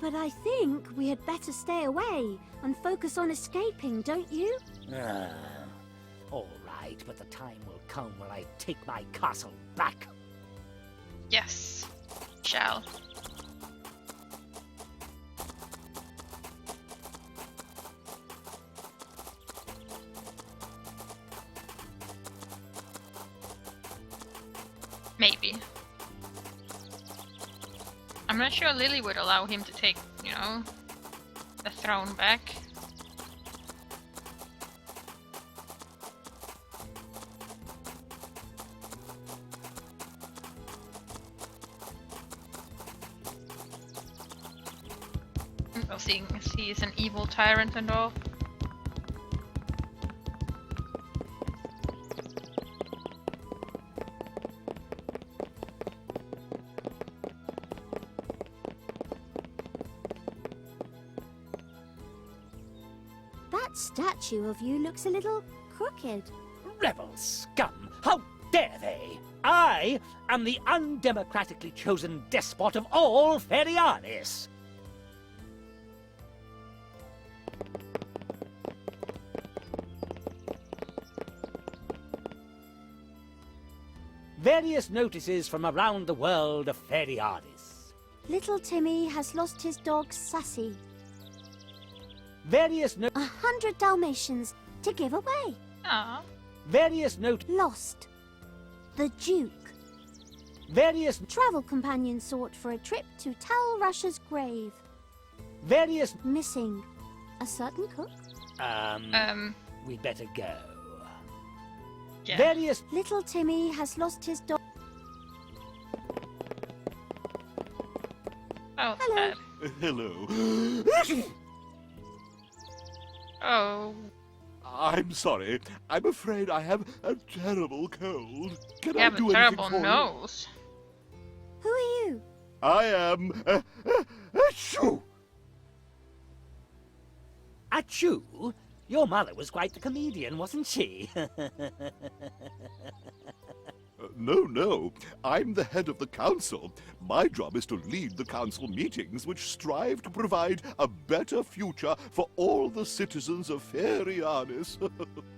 [SPEAKER 8] But I think we had better stay away and focus on escaping, don't you?
[SPEAKER 3] All right, but the time will come when I take my castle back.
[SPEAKER 1] Yes. Shall. Maybe. I'm not sure Lily would allow him to take, you know, the throne back. Well, seeing as he is an evil tyrant and all.
[SPEAKER 8] That statue of you looks a little crooked.
[SPEAKER 3] Rebel scum! How dare they! I am the undemocratically chosen despot of all Ferianis! Various notices from around the world of Ferianis.
[SPEAKER 8] Little Timmy has lost his dog Sassy.
[SPEAKER 3] Various
[SPEAKER 8] 100 Dalmatians to give away.
[SPEAKER 1] Aww.
[SPEAKER 3] Various
[SPEAKER 8] Lost. The Duke.
[SPEAKER 3] Various
[SPEAKER 8] Travel companion sought for a trip to Tal Russia's grave.
[SPEAKER 3] Various
[SPEAKER 8] Missing. A certain cook.
[SPEAKER 3] We'd better go.
[SPEAKER 1] Yeah.
[SPEAKER 3] Various
[SPEAKER 8] Little Timmy has lost his dog.
[SPEAKER 1] Oh,
[SPEAKER 8] Hello.
[SPEAKER 5] Hello.
[SPEAKER 1] Oh.
[SPEAKER 5] I'm sorry. I'm afraid I have a terrible cold. Can
[SPEAKER 1] You
[SPEAKER 5] I
[SPEAKER 1] have
[SPEAKER 5] do
[SPEAKER 1] a terrible
[SPEAKER 5] anything for
[SPEAKER 1] nose.
[SPEAKER 8] Who are you?
[SPEAKER 5] you? I am... Achoo!
[SPEAKER 3] Achoo? Your mother was quite the comedian, wasn't she?
[SPEAKER 5] No. I'm the head of the council. My job is to lead the council meetings which strive to provide a better future for all the citizens of Ferianis.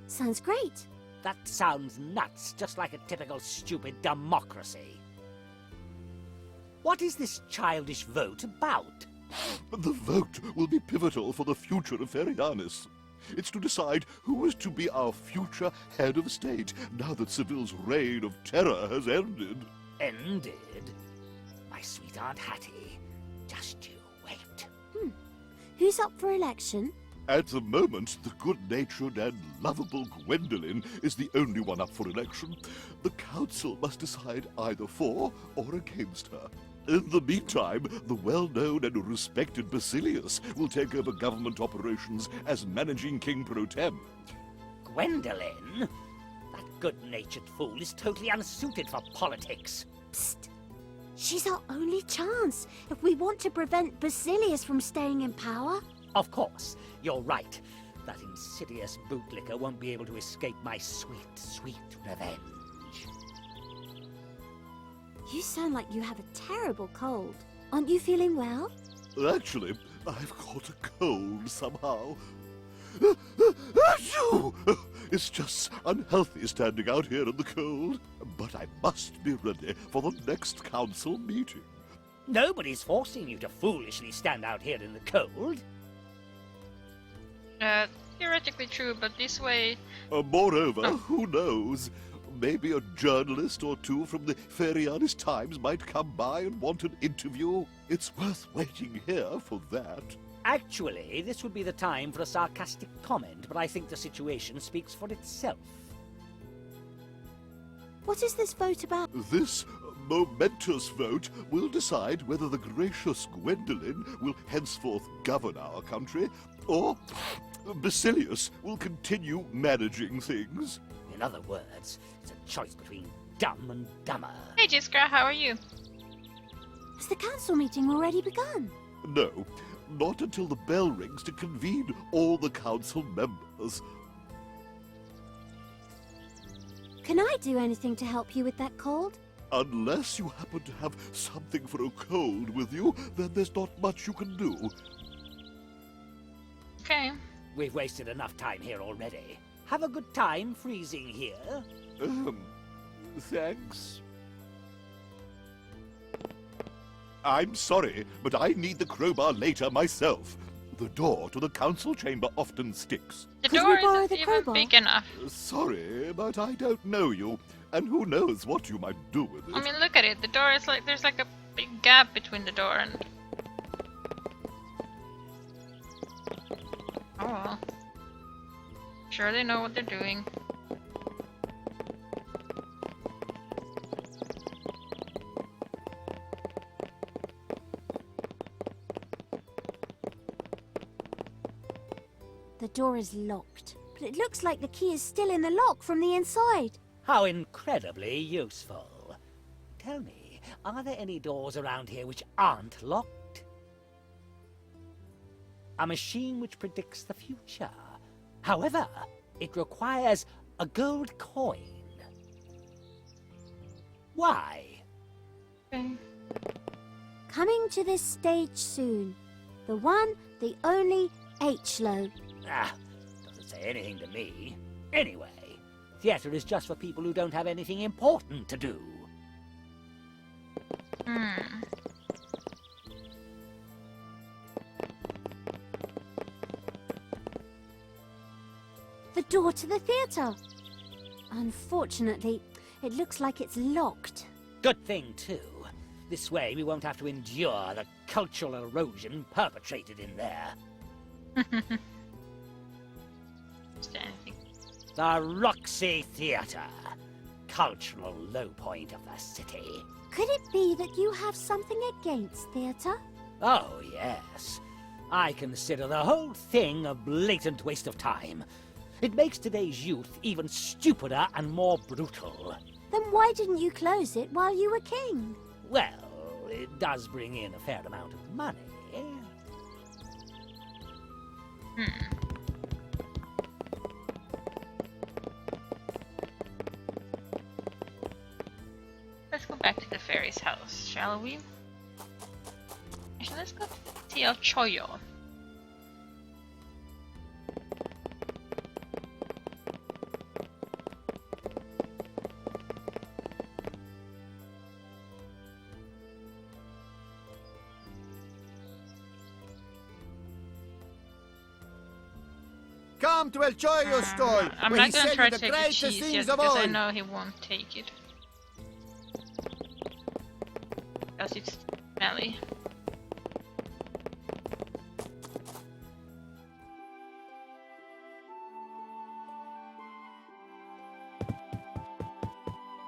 [SPEAKER 8] Sounds great.
[SPEAKER 3] That sounds nuts, just like a typical stupid democracy. What is this childish vote about?
[SPEAKER 5] The vote will be pivotal for the future of Ferianis. It's to decide who is to be our future head of state now that Ceville's reign of terror has ended.
[SPEAKER 3] Ended? My sweet Aunt Hattie, just you wait.
[SPEAKER 8] Who's up for election?
[SPEAKER 5] At the moment, the good-natured and lovable Gwendolyn is the only one up for election. The council must decide either for or against her. In the meantime, the well-known and respected Basilius will take over government operations as managing king pro tem.
[SPEAKER 3] Gwendolyn? That good-natured fool is totally unsuited for politics.
[SPEAKER 8] Psst. She's our only chance if we want to prevent Basilius from staying in power.
[SPEAKER 3] Of course, you're right. That insidious bootlicker won't be able to escape my sweet, sweet revenge.
[SPEAKER 8] You sound like you have a terrible cold. Aren't you feeling well?
[SPEAKER 5] Actually, I've caught a cold somehow. Achoo! It's just unhealthy standing out here in the cold. But I must be ready for the next council meeting.
[SPEAKER 3] Nobody's forcing you to foolishly stand out here in the cold.
[SPEAKER 1] Theoretically true, but this way...
[SPEAKER 5] Moreover, who knows? Maybe a journalist or two from the Ferianis Times might come by and want an interview. It's worth waiting here for that.
[SPEAKER 3] Actually, this would be the time for a sarcastic comment, but I think the situation speaks for itself.
[SPEAKER 8] What is this vote about?
[SPEAKER 5] This momentous vote will decide whether the gracious Gwendolyn will henceforth govern our country, or Basilius will continue managing things.
[SPEAKER 3] In other words, it's a choice between dumb and dumber.
[SPEAKER 1] Hey Jiskra, how are you?
[SPEAKER 8] Has the council meeting already begun?
[SPEAKER 5] No, not until the bell rings to convene all the council members.
[SPEAKER 8] Can I do anything to help you with that cold?
[SPEAKER 10] Unless you happen to have something for a cold with you, then there's not much you can do.
[SPEAKER 1] Okay.
[SPEAKER 3] We've wasted enough time here already. Have a good time freezing here.
[SPEAKER 10] Thanks. I'm sorry, but I need the crowbar later myself. The door to the council chamber often sticks.
[SPEAKER 1] The
[SPEAKER 8] Could we
[SPEAKER 1] door
[SPEAKER 8] borrow
[SPEAKER 1] isn't
[SPEAKER 8] the
[SPEAKER 1] even
[SPEAKER 8] crowbar?
[SPEAKER 1] big enough.
[SPEAKER 10] Sorry, but I don't know you, and who knows what you might do with it.
[SPEAKER 1] I mean, look at it. The door is like, there's like a big gap between the door and... Oh well. Sure they know what they're doing.
[SPEAKER 8] The door is locked, but it looks like the key is still in the lock from the inside.
[SPEAKER 3] How incredibly useful. Tell me, are there any doors around here which aren't locked? A machine which predicts the future. However, it requires a gold coin. Why?
[SPEAKER 1] Okay.
[SPEAKER 8] Coming to this stage soon. The one, the only H-Lo.
[SPEAKER 3] Ah, doesn't say anything to me. Anyway, theatre is just for people who don't have anything important to do.
[SPEAKER 8] The door to the theatre. Unfortunately, it looks like it's locked.
[SPEAKER 3] Good thing, too. This way we won't have to endure the cultural erosion perpetrated in there.
[SPEAKER 1] Is there anything?
[SPEAKER 3] The Roxy Theatre. Cultural low point of the city.
[SPEAKER 8] Could it be that you have something against theatre?
[SPEAKER 3] Oh, yes. I consider the whole thing a blatant waste of time. It makes today's youth even stupider and more brutal.
[SPEAKER 8] Then why didn't you close it while you were king?
[SPEAKER 3] Well, it does bring in a fair amount of money.
[SPEAKER 1] Let's go back to the fairy's house, shall we? Actually, let's go to the Tea of Choyo.
[SPEAKER 4] Come to El Choyo stall,
[SPEAKER 1] I'm
[SPEAKER 4] where
[SPEAKER 1] not
[SPEAKER 4] he
[SPEAKER 1] gonna
[SPEAKER 4] sells
[SPEAKER 1] try
[SPEAKER 4] you
[SPEAKER 1] to
[SPEAKER 4] the
[SPEAKER 1] take the
[SPEAKER 4] greatest
[SPEAKER 1] cheese
[SPEAKER 4] things
[SPEAKER 1] yet
[SPEAKER 4] of
[SPEAKER 1] because
[SPEAKER 4] all.
[SPEAKER 1] I know he won't take it. Because it's smelly.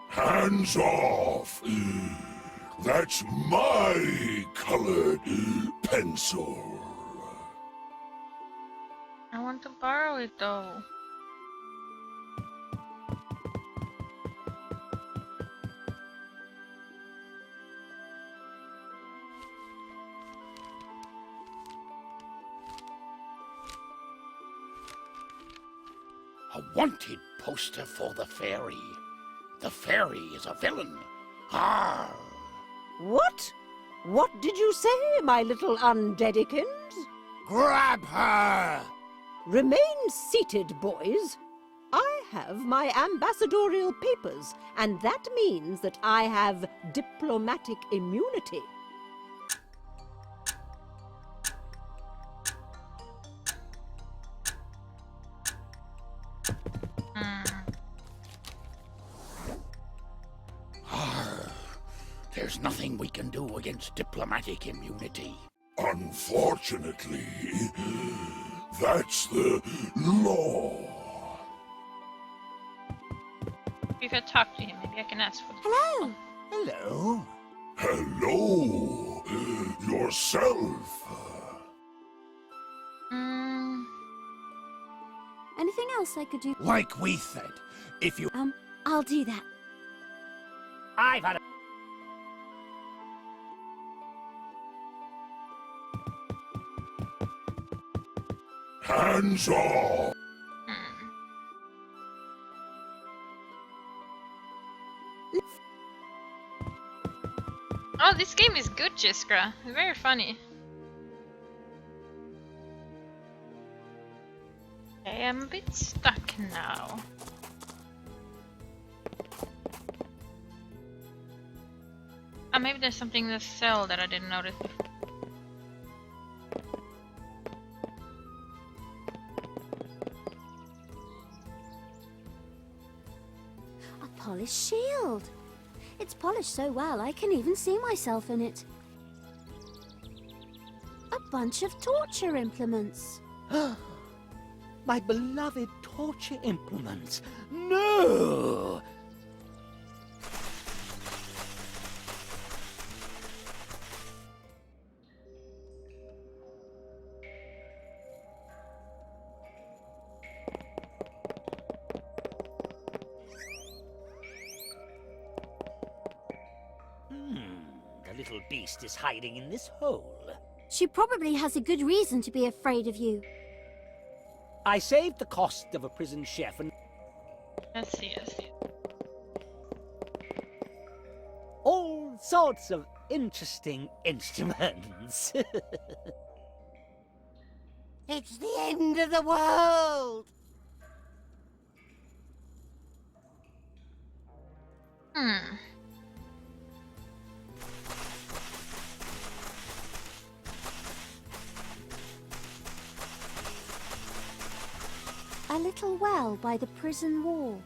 [SPEAKER 10] Hands off! That's my colored pencil.
[SPEAKER 1] I want to borrow it though.
[SPEAKER 11] A wanted poster for the fairy. The fairy is a villain. Ah!
[SPEAKER 9] What? What did you say, my little undeadikins?
[SPEAKER 6] Grab her!
[SPEAKER 9] Remain seated, boys. I have my ambassadorial papers, and that means that I have diplomatic immunity.
[SPEAKER 11] There's nothing we can do against diplomatic immunity.
[SPEAKER 10] Unfortunately, that's the law.
[SPEAKER 1] If I talk to him, maybe I can ask for
[SPEAKER 8] Hello.
[SPEAKER 6] Hello.
[SPEAKER 10] Hello, yourself.
[SPEAKER 8] Anything else I could do?
[SPEAKER 6] Like we said, if you...
[SPEAKER 8] I'll do that.
[SPEAKER 3] I've had a...
[SPEAKER 10] Hands off.
[SPEAKER 1] Oh, this game is good, Jiskra. Very funny. Okay, I'm a bit stuck now. Oh, maybe there's something in the cell that I didn't notice before.
[SPEAKER 8] A polished shield. It's polished so well I can even see myself in it. A bunch of torture implements.
[SPEAKER 7] My beloved torture implements. No! The little beast is hiding in this hole.
[SPEAKER 8] She probably has a good reason to be afraid of you.
[SPEAKER 7] I saved the cost of a prison chef and
[SPEAKER 1] Let's see.
[SPEAKER 7] all sorts of interesting instruments.
[SPEAKER 3] It's the end of the world!
[SPEAKER 1] Hmm.
[SPEAKER 8] A little well by the prison wall.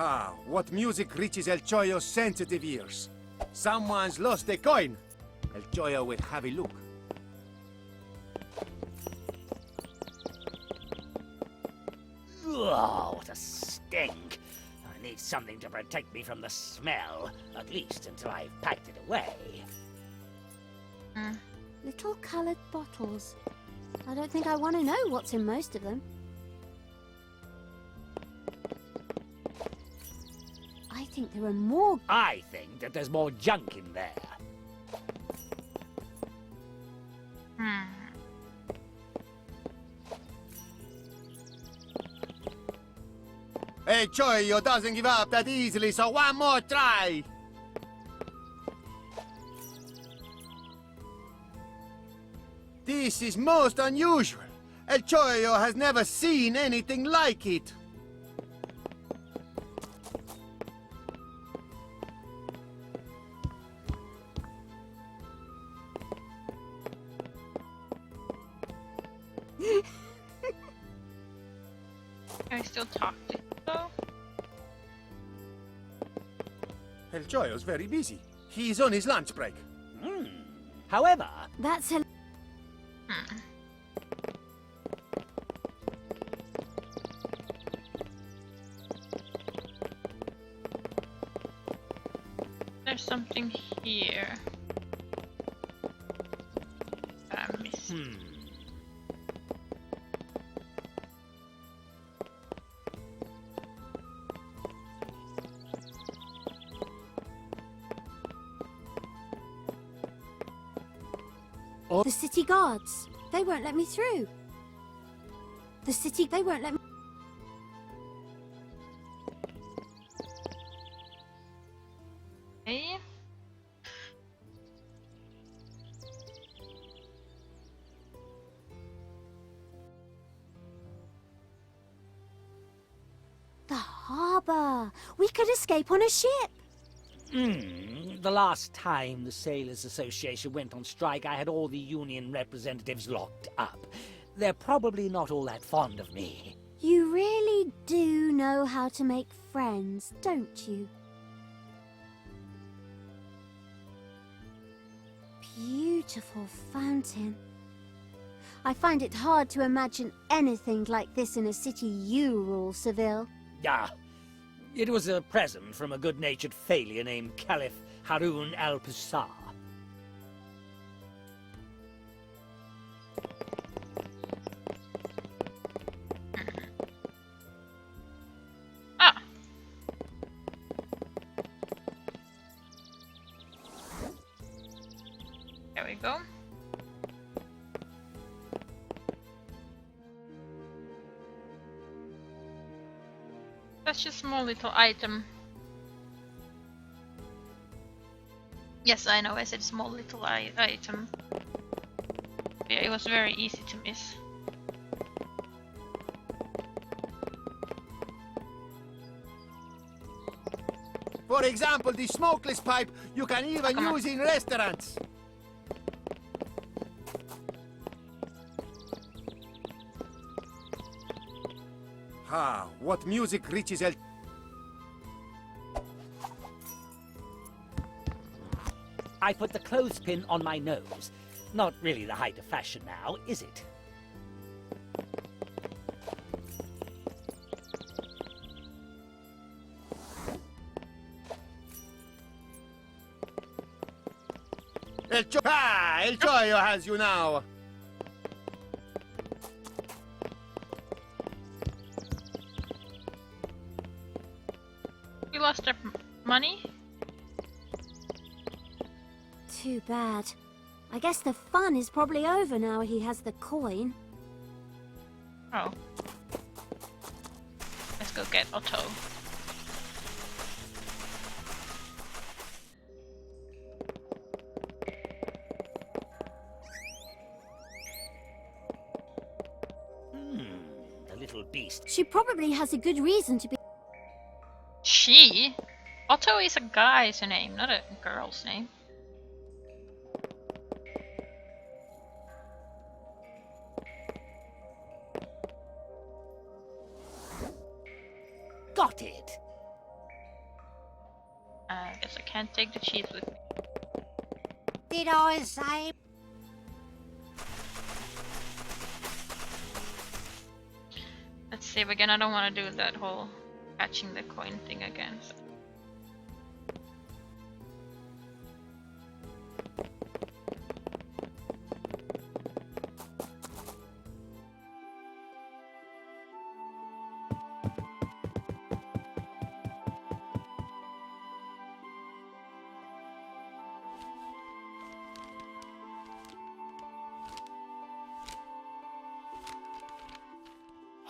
[SPEAKER 4] Ah, what music reaches El Choyo's sensitive ears? Someone's lost a coin. El Choyo will have a look.
[SPEAKER 3] Oh, what a stink! I need something to protect me from the smell, at least until I've packed it away.
[SPEAKER 8] Little coloured bottles. I don't think I want to know what's in most of them. I think there are more.
[SPEAKER 3] I think that there's more junk in there.
[SPEAKER 4] El Choyo doesn't give up that easily, so one more try! This is most unusual. El Choyo has never seen anything like it.
[SPEAKER 1] Can I still talk to you though?
[SPEAKER 4] El Choyo's very busy. He's on his lunch break.
[SPEAKER 3] However,
[SPEAKER 8] That's a.
[SPEAKER 1] There's something here. I missed.
[SPEAKER 8] The city guards. They won't let me through. They won't let me.
[SPEAKER 1] Okay.
[SPEAKER 8] The harbour. We could escape on a ship.
[SPEAKER 3] the last time the Sailors Association went on strike, I had all the union representatives locked up. They're probably not all that fond of me.
[SPEAKER 8] You really do know how to make friends, don't you? Beautiful fountain. I find it hard to imagine anything like this in a city you rule, Ceville.
[SPEAKER 3] Ah, it was a present from a good-natured failure named Caliph Harun al-Pusar.
[SPEAKER 1] go. That's just a small little item. Yes, I know, I said small little item. Yeah, it was very easy to miss.
[SPEAKER 4] For example, the smokeless pipe you can even
[SPEAKER 1] come on.
[SPEAKER 4] use in restaurants. Ah, what music reaches El...
[SPEAKER 3] I put the clothespin on my nose. Not really the height of fashion now, is it?
[SPEAKER 4] El Choyo has you now.
[SPEAKER 1] We lost our money?
[SPEAKER 8] Too bad. I guess the fun is probably over now he has the coin.
[SPEAKER 1] Oh. Let's go get Otto.
[SPEAKER 3] The little beast.
[SPEAKER 8] She probably has a good reason to be...
[SPEAKER 1] She? Otto is a guy's name, not a girl's name.
[SPEAKER 3] Got it.
[SPEAKER 1] I guess I can't take the cheese with me.
[SPEAKER 7] Did I say?
[SPEAKER 1] Let's save again. I don't want to do that whole catching the coin thing again. So.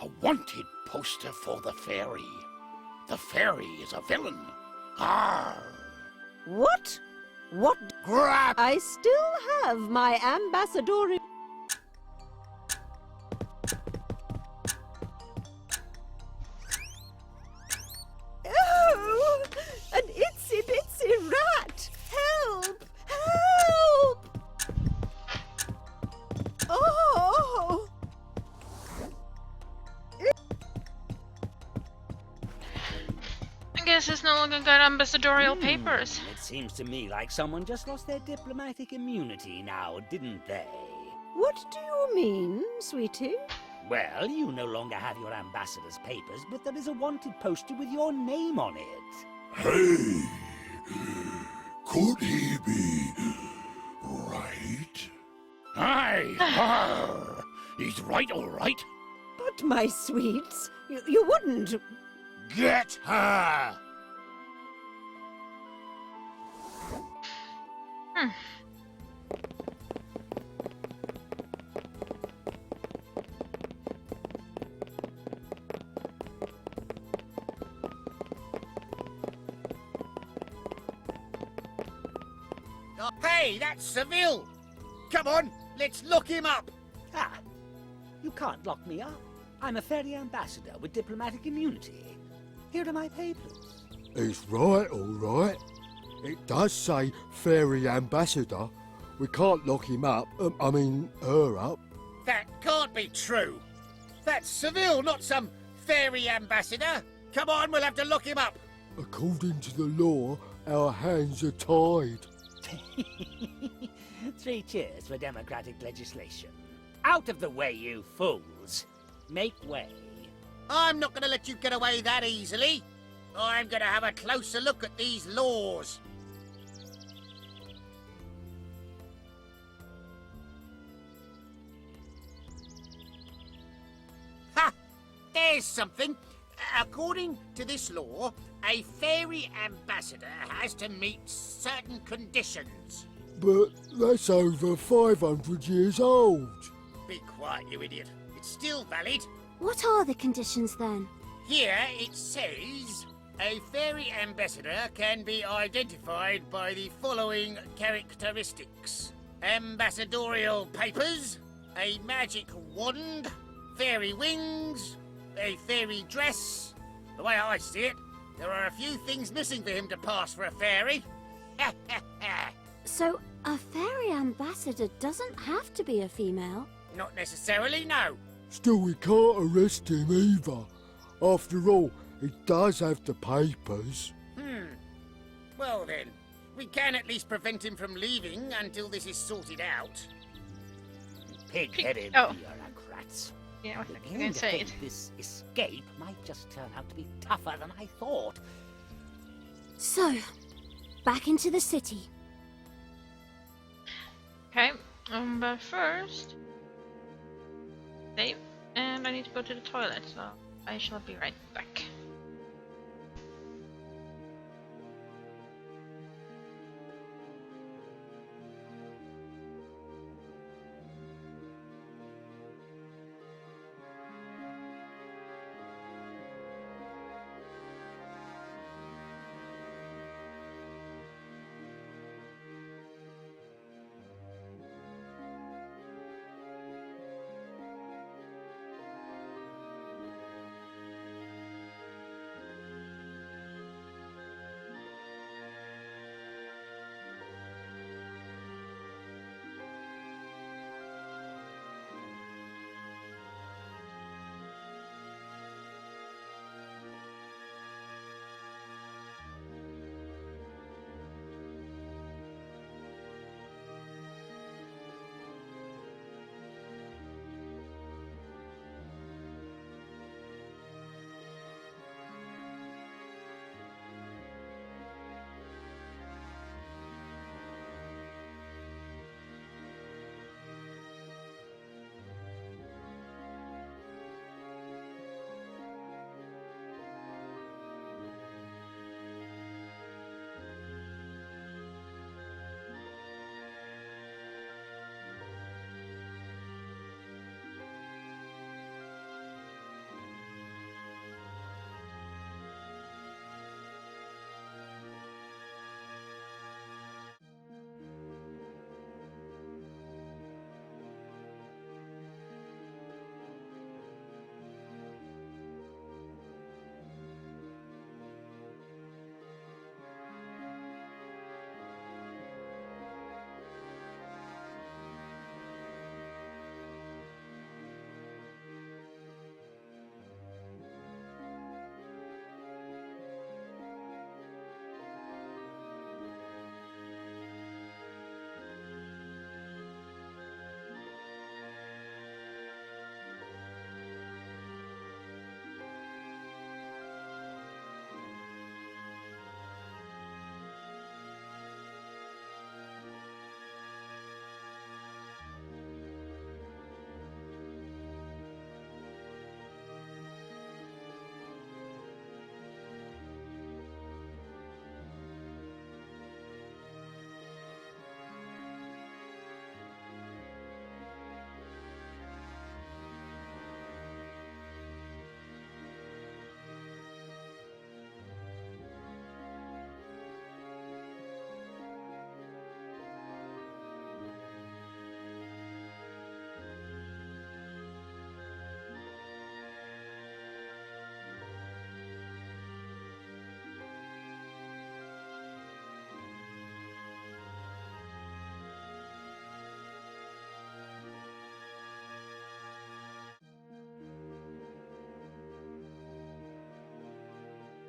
[SPEAKER 11] A wanted poster for the fairy. The fairy is a villain. Arr!
[SPEAKER 9] What? What?
[SPEAKER 4] Grab!
[SPEAKER 9] I still have my ambassador. Oh! An itsy bitsy rat! Help! Help! Oh!
[SPEAKER 1] I guess it's no longer got ambassadorial papers.
[SPEAKER 3] It seems to me like someone just lost their diplomatic immunity now, didn't they?
[SPEAKER 9] What do you mean, sweetie?
[SPEAKER 3] Well, you no longer have your ambassador's papers, but there is a wanted poster with your name on it.
[SPEAKER 10] Hey, could he be right?
[SPEAKER 11] Aye, arr! He's right, all right.
[SPEAKER 9] But, my sweets, you wouldn't...
[SPEAKER 4] Get her! Hey, that's Ceville! Come on, let's look him up!
[SPEAKER 3] Ah, you can't lock me up. I'm a fairy ambassador with diplomatic immunity. Here are my papers.
[SPEAKER 12] It's right, all right. It does say fairy ambassador. We can't lock him up. I mean, her up.
[SPEAKER 4] That can't be true. That's Ceville, not some fairy ambassador. Come on, we'll have to look him up.
[SPEAKER 12] According to the law, our hands are tied.
[SPEAKER 3] 3 cheers for democratic legislation. Out of the way, you fools. Make way.
[SPEAKER 4] I'm not going to let you get away that easily. I'm going to have a closer look at these laws. Ha! There's something. According to this law, a fairy ambassador has to meet certain conditions.
[SPEAKER 12] but that's over 500 years old.
[SPEAKER 4] Be quiet, you idiot. It's still valid.
[SPEAKER 8] What are the conditions then?
[SPEAKER 4] Here it says a fairy ambassador can be identified by the following characteristics: ambassadorial papers, a magic wand, fairy wings, a fairy dress. The way I see it, there are a few things missing for him to pass for a fairy.
[SPEAKER 8] So, a fairy ambassador doesn't have to be a female?
[SPEAKER 4] Not necessarily, no.
[SPEAKER 12] Still, we can't arrest him either. After all, he does have the papers.
[SPEAKER 4] Well then, we can at least prevent him from leaving until this is sorted out.
[SPEAKER 3] Pig-headed
[SPEAKER 1] Oh.
[SPEAKER 3] bureaucrats.
[SPEAKER 1] Yeah, I was
[SPEAKER 3] Beginning
[SPEAKER 1] going
[SPEAKER 3] to
[SPEAKER 1] to say
[SPEAKER 3] think
[SPEAKER 1] it.
[SPEAKER 3] this escape might just turn out to be tougher than I thought.
[SPEAKER 8] So, back into the city.
[SPEAKER 1] Okay, but first, save, and I need to go to the toilet, so I shall be right back.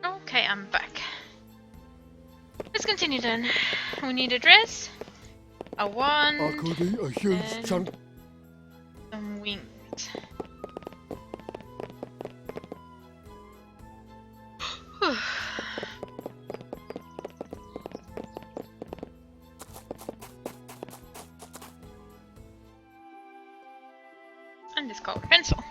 [SPEAKER 1] Okay, I'm back. Let's continue then. We need a dress, a
[SPEAKER 12] I
[SPEAKER 1] wand,
[SPEAKER 12] could eat a huge
[SPEAKER 1] and
[SPEAKER 12] chunk.
[SPEAKER 1] some wings. And this colored pencil.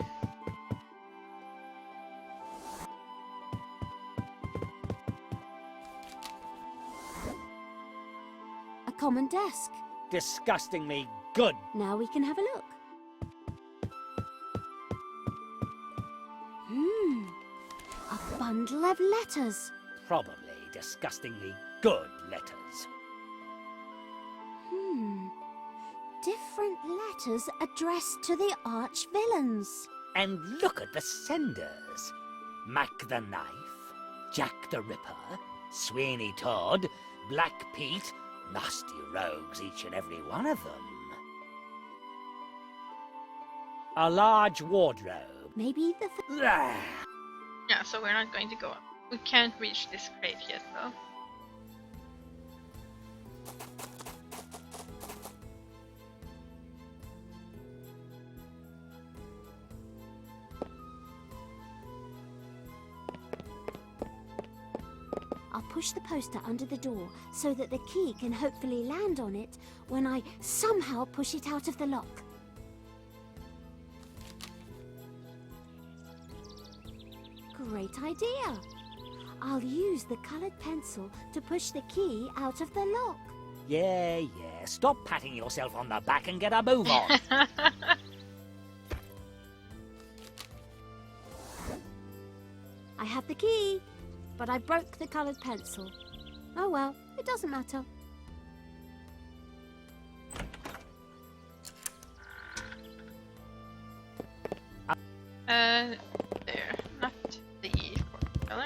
[SPEAKER 8] A common desk.
[SPEAKER 3] Disgustingly good.
[SPEAKER 8] Now we can have a look. A bundle of letters.
[SPEAKER 3] Probably disgustingly good letters.
[SPEAKER 8] Different letters addressed to the arch-villains.
[SPEAKER 3] And look at the senders. Mac the Knife, Jack the Ripper, Sweeney Todd, Black Pete, nasty rogues, each and every one of them. A large wardrobe.
[SPEAKER 8] Maybe the...
[SPEAKER 3] Ah,
[SPEAKER 1] Yeah, so we're not going to go up. We can't reach this crate yet, though.
[SPEAKER 8] I'll push the poster under the door so that the key can hopefully land on it when I somehow push it out of the lock. Great idea. I'll use the coloured pencil to push the key out of the lock.
[SPEAKER 3] yeah. Stop patting yourself on the back and get a move on.
[SPEAKER 8] I have the key, but I broke the coloured pencil. Oh well, it doesn't matter.
[SPEAKER 1] There. Not the E color.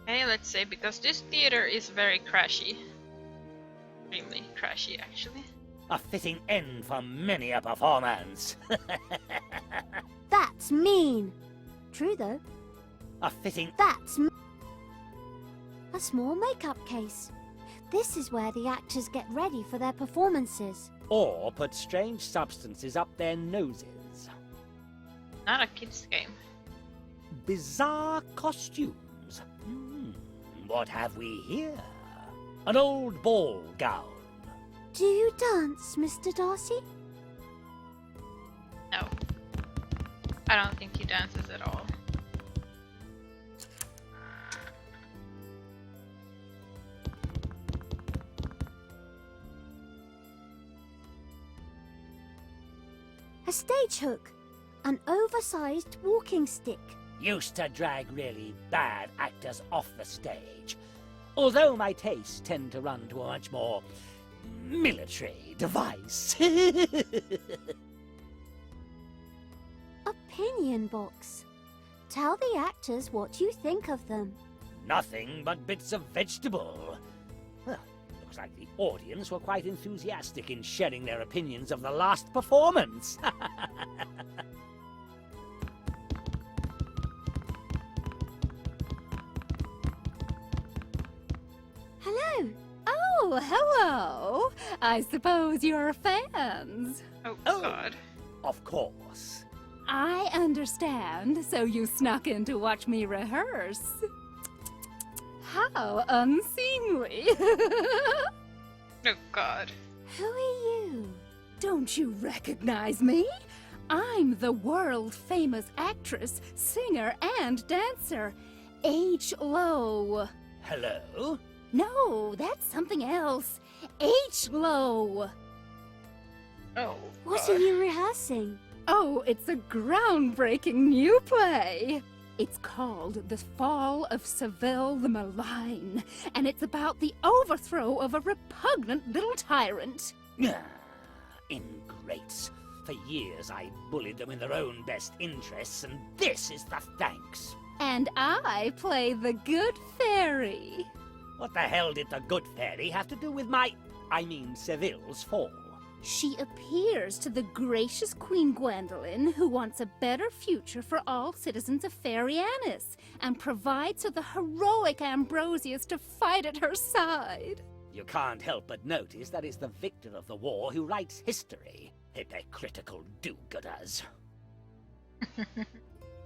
[SPEAKER 1] Okay, let's say, because this theater is very crashy. Extremely crashy, actually.
[SPEAKER 3] A fitting end for many a performance.
[SPEAKER 8] That's mean. True though.
[SPEAKER 3] A fitting...
[SPEAKER 8] That's a small makeup case. This is where the actors get ready for their performances.
[SPEAKER 3] Or put strange substances up their noses.
[SPEAKER 1] Not a kid's game.
[SPEAKER 3] Bizarre costumes. What have we here? An old ball gown.
[SPEAKER 8] Do you dance, Mr. Darcy?
[SPEAKER 1] No. I don't think he dances at all.
[SPEAKER 8] A stage hook. An oversized walking stick.
[SPEAKER 3] Used to drag really bad actors off the stage. Although my tastes tend to run to a much more military device.
[SPEAKER 8] Opinion box. Tell the actors what you think of them.
[SPEAKER 3] Nothing but bits of vegetable. Well, looks like the audience were quite enthusiastic in sharing their opinions of the last performance.
[SPEAKER 8] Hello.
[SPEAKER 9] Oh, hello. I suppose you're fans.
[SPEAKER 1] Oh,
[SPEAKER 3] Oh.
[SPEAKER 1] God.
[SPEAKER 3] Of course.
[SPEAKER 9] I understand, so you snuck in to watch me rehearse. How unseemly.
[SPEAKER 1] Oh, God.
[SPEAKER 8] Who are you?
[SPEAKER 9] Don't you recognize me? I'm the world-famous actress, singer, and dancer, H. Lowe.
[SPEAKER 3] Hello?
[SPEAKER 9] No, that's something else. H. Lowe.
[SPEAKER 1] Oh,
[SPEAKER 8] What
[SPEAKER 1] God.
[SPEAKER 8] are you rehearsing?
[SPEAKER 9] Oh, it's a groundbreaking new play. It's called The Fall of Ceville the Malign, and it's about the overthrow of a repugnant little tyrant.
[SPEAKER 3] Ah, ingrates. For years I bullied them in their own best interests, and this is the thanks.
[SPEAKER 9] And I play the good fairy.
[SPEAKER 3] What the hell did the good fairy have to do with Ceville's fall?
[SPEAKER 9] She appears to the gracious Queen Gwendolen, who wants a better future for all citizens of Fairyannus, and provides her the heroic Ambrosius to fight at her side.
[SPEAKER 3] You can't help but notice that it's the victor of the war who writes history. Hypocritical do-gooders.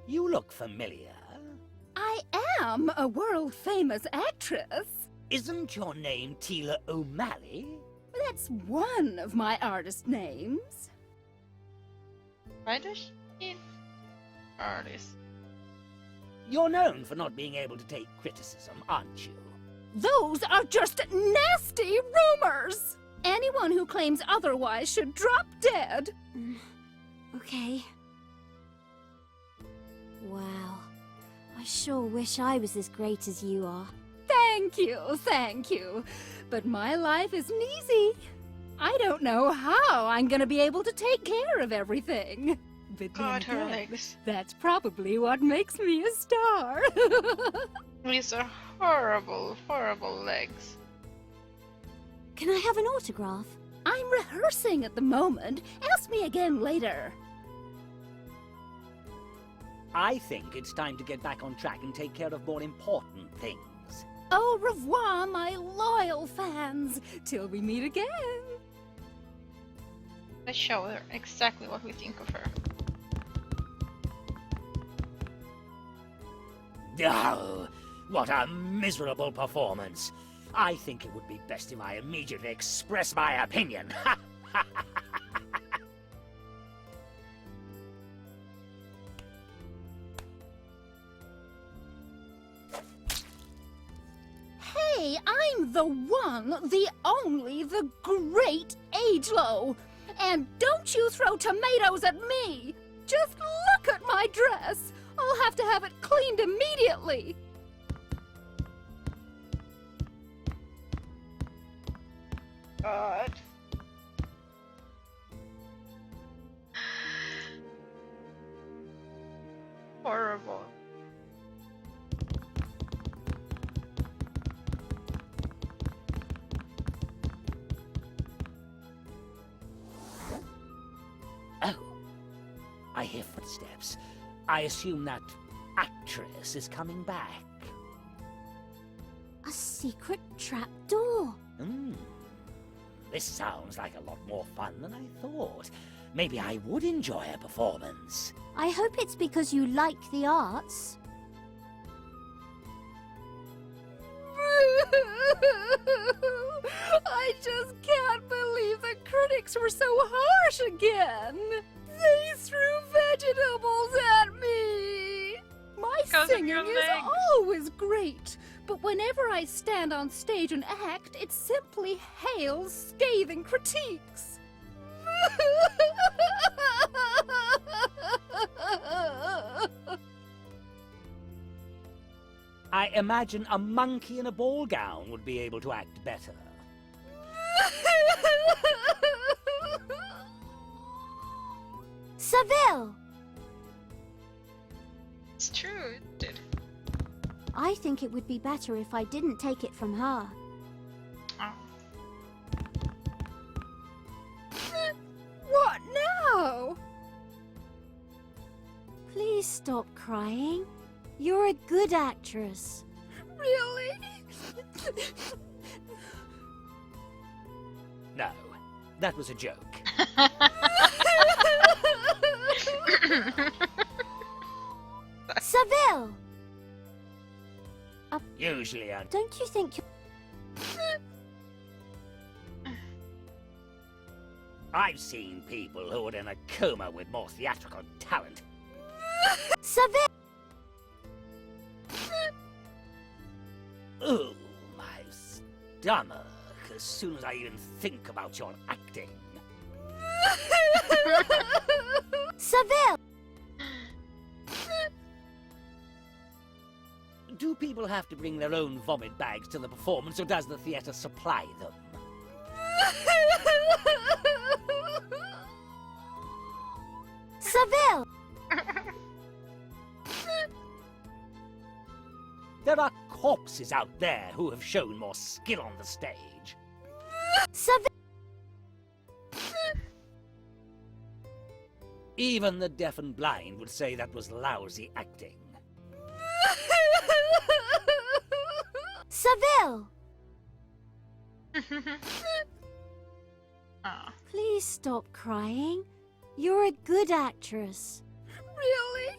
[SPEAKER 3] You look familiar.
[SPEAKER 9] I am a world-famous actress.
[SPEAKER 3] Isn't your name Tila O'Malley?
[SPEAKER 9] That's one of my artist names.
[SPEAKER 1] Why does she need artists?
[SPEAKER 3] You're known for not being able to take criticism, aren't you?
[SPEAKER 9] Those are just nasty rumors! Anyone who claims otherwise should drop dead.
[SPEAKER 8] Okay. Wow. I sure wish I was as great as you are.
[SPEAKER 9] Thank you. But my life isn't easy. I don't know how I'm gonna be able to take care of everything. But
[SPEAKER 1] God,
[SPEAKER 9] then
[SPEAKER 1] her
[SPEAKER 9] again,
[SPEAKER 1] legs.
[SPEAKER 9] that's probably what makes me a star.
[SPEAKER 1] These are horrible, horrible legs.
[SPEAKER 8] Can I have an autograph?
[SPEAKER 9] I'm rehearsing at the moment. Ask me again later.
[SPEAKER 3] I think it's time to get back on track and take care of more important things.
[SPEAKER 9] Au revoir, my loyal fans. Till we meet again.
[SPEAKER 1] Let's show her exactly what we think of her.
[SPEAKER 3] Oh, what a miserable performance. I think it would be best if I immediately express my opinion.
[SPEAKER 9] Hey, I'm the one, the only, the great Agello. And don't you throw tomatoes at me! Just look at my dress! I'll have to have it cleaned immediately!
[SPEAKER 1] God. Horrible.
[SPEAKER 3] Oh, I hear footsteps. I assume that actress is coming back.
[SPEAKER 8] A secret trapdoor.
[SPEAKER 3] This sounds like a lot more fun than I thought. Maybe I would enjoy a performance.
[SPEAKER 8] I hope it's because you like the arts.
[SPEAKER 9] I just can't believe the critics were so harsh again. They threw vegetables at me. My
[SPEAKER 1] Because of
[SPEAKER 9] singing
[SPEAKER 1] your
[SPEAKER 9] is
[SPEAKER 1] legs.
[SPEAKER 9] always great, but whenever I stand on stage and act, it simply hails scathing critiques.
[SPEAKER 3] I imagine a monkey in a ball gown would be able to act better.
[SPEAKER 8] Ceville!
[SPEAKER 1] It's true, dude.
[SPEAKER 8] I think it would be better if I didn't take it from her.
[SPEAKER 1] Oh.
[SPEAKER 9] What now?
[SPEAKER 8] Please stop crying. You're a good actress.
[SPEAKER 9] Really?
[SPEAKER 3] No, that was a joke.
[SPEAKER 8] Ceville!
[SPEAKER 3] Usually I'm...
[SPEAKER 8] Don't you think you...
[SPEAKER 3] I've seen people who are in a coma with more theatrical talent.
[SPEAKER 8] Ceville!
[SPEAKER 3] Ooh, my stomach, as soon as I even think about your acting.
[SPEAKER 8] Ceville!
[SPEAKER 3] Do people have to bring their own vomit bags to the performance, or does the theatre supply them?
[SPEAKER 8] Ceville!
[SPEAKER 3] There are corpses out there who have shown more skill on the stage.
[SPEAKER 8] Ceville!
[SPEAKER 3] Even the deaf and blind would say that was lousy acting.
[SPEAKER 8] Ceville!
[SPEAKER 1] Aw.
[SPEAKER 8] Please stop crying. You're a good actress.
[SPEAKER 9] Really?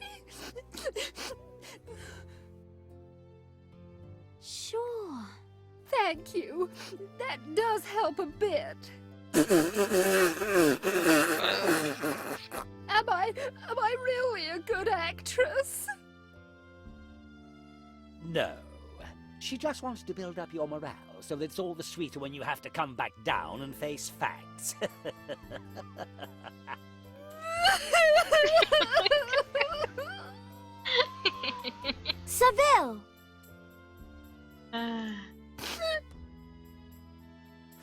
[SPEAKER 8] Sure.
[SPEAKER 9] Thank you. That does help a bit. Am I really a good actress?
[SPEAKER 3] No, she just wants to build up your morale so that it's all the sweeter when you have to come back down and face facts.
[SPEAKER 8] Ceville!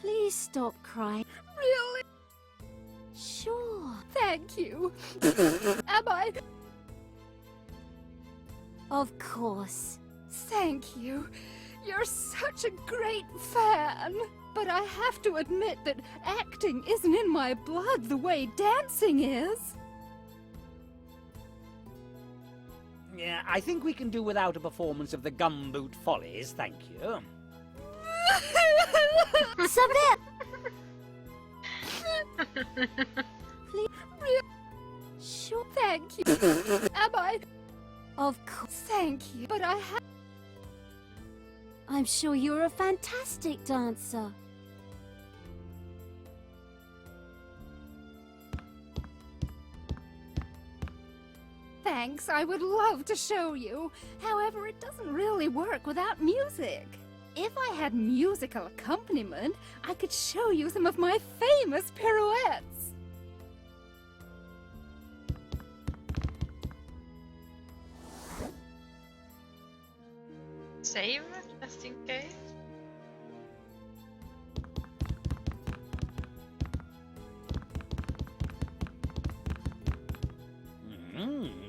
[SPEAKER 8] Please stop crying.
[SPEAKER 9] Really?
[SPEAKER 8] Sure.
[SPEAKER 9] Thank you. Am I?
[SPEAKER 8] Of course.
[SPEAKER 9] Thank you. You're such a great fan. But I have to admit that acting isn't in my blood the way dancing is.
[SPEAKER 3] Yeah, I think we can do without a performance of the Gumboot Follies, thank you.
[SPEAKER 8] Ceville! Please. Sure.
[SPEAKER 9] Thank you. Am I?
[SPEAKER 8] Of course.
[SPEAKER 9] Thank you. But I have.
[SPEAKER 8] I'm sure you're a fantastic dancer.
[SPEAKER 9] Thanks, I would love to show you. However, it doesn't really work without music. If I had musical accompaniment, I could show you some of my famous pirouettes.
[SPEAKER 1] Save, just in case.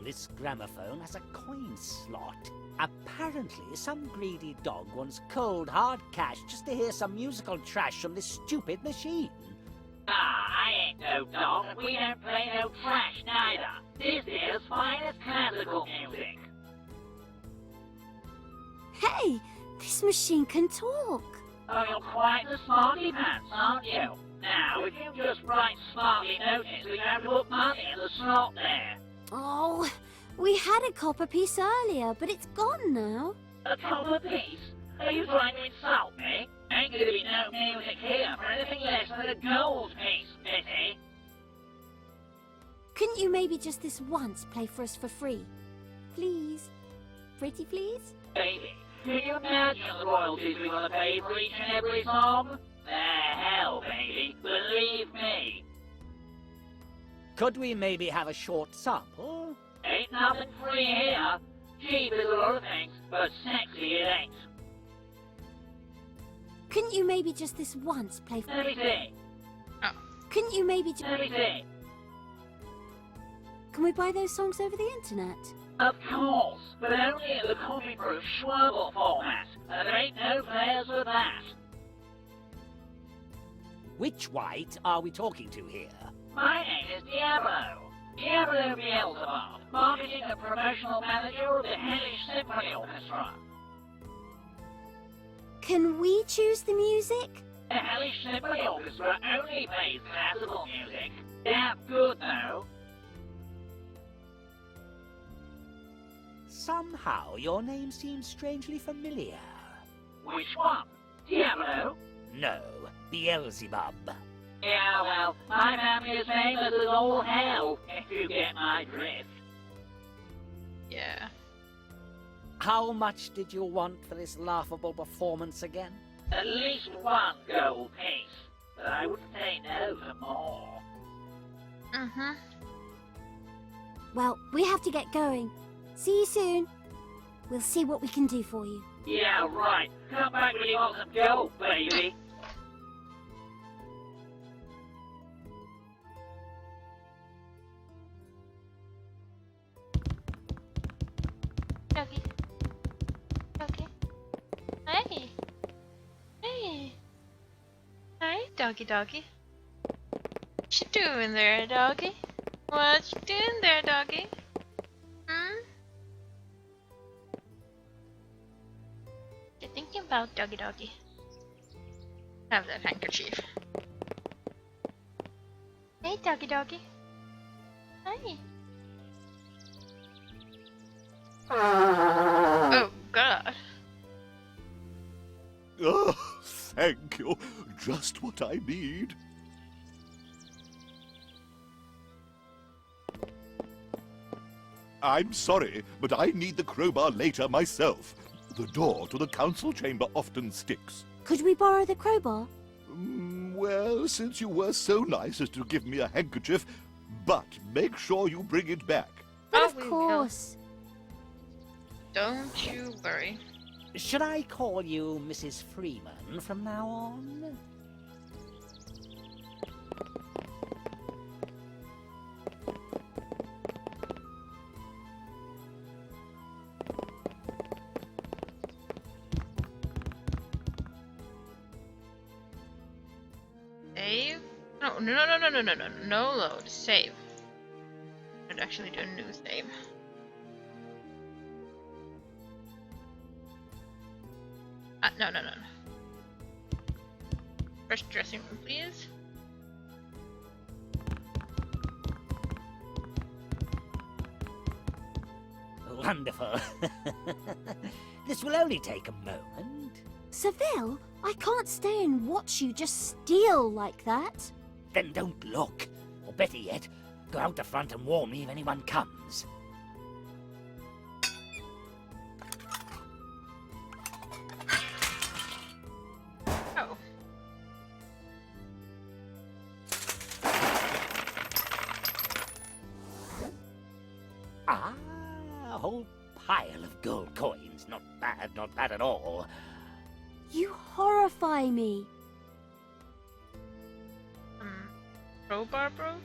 [SPEAKER 3] This gramophone has a coin slot. Apparently, some greedy dog wants cold, hard cash just to hear some musical trash from this stupid machine.
[SPEAKER 13] I ain't no dog, and we don't play no trash neither. This is finest classical music.
[SPEAKER 8] Hey, this machine can talk.
[SPEAKER 13] Oh, you're quite the smarty pants, aren't you? Now, if you just write smartly notice, we have to put money in the slot there.
[SPEAKER 8] Oh, we had a copper piece earlier, but it's gone now.
[SPEAKER 13] A copper piece? Are you trying to insult me? Ain't gonna be no music here for anything less than a gold piece, Mitty.
[SPEAKER 8] Couldn't you maybe just this once play for us for free? Please? Pretty please?
[SPEAKER 13] Baby, can you imagine the royalties we gotta pay for each and every song? The hell, baby, believe me.
[SPEAKER 3] Could we maybe have a short sample?
[SPEAKER 13] Ain't nothing free here. Cheap is a lot of things, but sexy it ain't.
[SPEAKER 8] Couldn't you maybe just this once play for...
[SPEAKER 13] Let me see.
[SPEAKER 8] Couldn't you maybe just...
[SPEAKER 13] Let me see.
[SPEAKER 8] Can we buy those songs over the internet?
[SPEAKER 13] Of course, but only in the copy-proof Schwerble format. And there ain't no players for that.
[SPEAKER 3] Which white are we talking to here?
[SPEAKER 13] My name is Diablo. Diablo Beelzebub, marketing and promotional manager of the Hellish Symphony Orchestra.
[SPEAKER 8] Can we choose the music?
[SPEAKER 13] The Hellish Symphony Orchestra only plays classical music. Damn good, though.
[SPEAKER 3] Somehow your name seems strangely familiar.
[SPEAKER 13] Which one? Diablo?
[SPEAKER 3] No, Beelzebub.
[SPEAKER 13] Yeah, well, my family is famous as all hell, if you get my drift.
[SPEAKER 1] Yeah.
[SPEAKER 3] How much did you want for this laughable performance again?
[SPEAKER 13] At least one gold piece, but I wouldn't say no to more.
[SPEAKER 1] Mm-hmm.
[SPEAKER 8] Well, we have to get going. See you soon. We'll see what we can do for you.
[SPEAKER 13] Yeah, right. Come back when you want some gold, baby.
[SPEAKER 1] Doggy. Doggy. Hey. Hey. Hi, doggy doggy. What you doing there, doggy? What you doing there, doggy? Hmm? What you thinking about, doggy doggy? Have that handkerchief. Hey, doggy doggy. Hi. Oh, God.
[SPEAKER 10] Oh, thank you. Just what I need. I'm sorry, but I need the crowbar later myself. The door to the council chamber often sticks.
[SPEAKER 8] Could we borrow the crowbar?
[SPEAKER 10] Well, since you were so nice as to give me a handkerchief, but make sure you bring it back.
[SPEAKER 8] But
[SPEAKER 1] Oh,
[SPEAKER 8] of
[SPEAKER 1] we will.
[SPEAKER 8] course.
[SPEAKER 1] Don't you worry.
[SPEAKER 3] Should I call you Mrs. Freeman from now on?
[SPEAKER 1] Save? No load. Save. Should actually do a new save. No. First dressing room, please.
[SPEAKER 3] Wonderful. This will only take a moment.
[SPEAKER 8] Ceville, I can't stay and watch you just steal like that.
[SPEAKER 3] Then don't look. Or better yet, go out the front and warn me if anyone comes.
[SPEAKER 1] Oh.
[SPEAKER 3] Ah, a whole pile of gold coins. Not bad at all.
[SPEAKER 8] You horrify me.
[SPEAKER 1] Crowbar broke?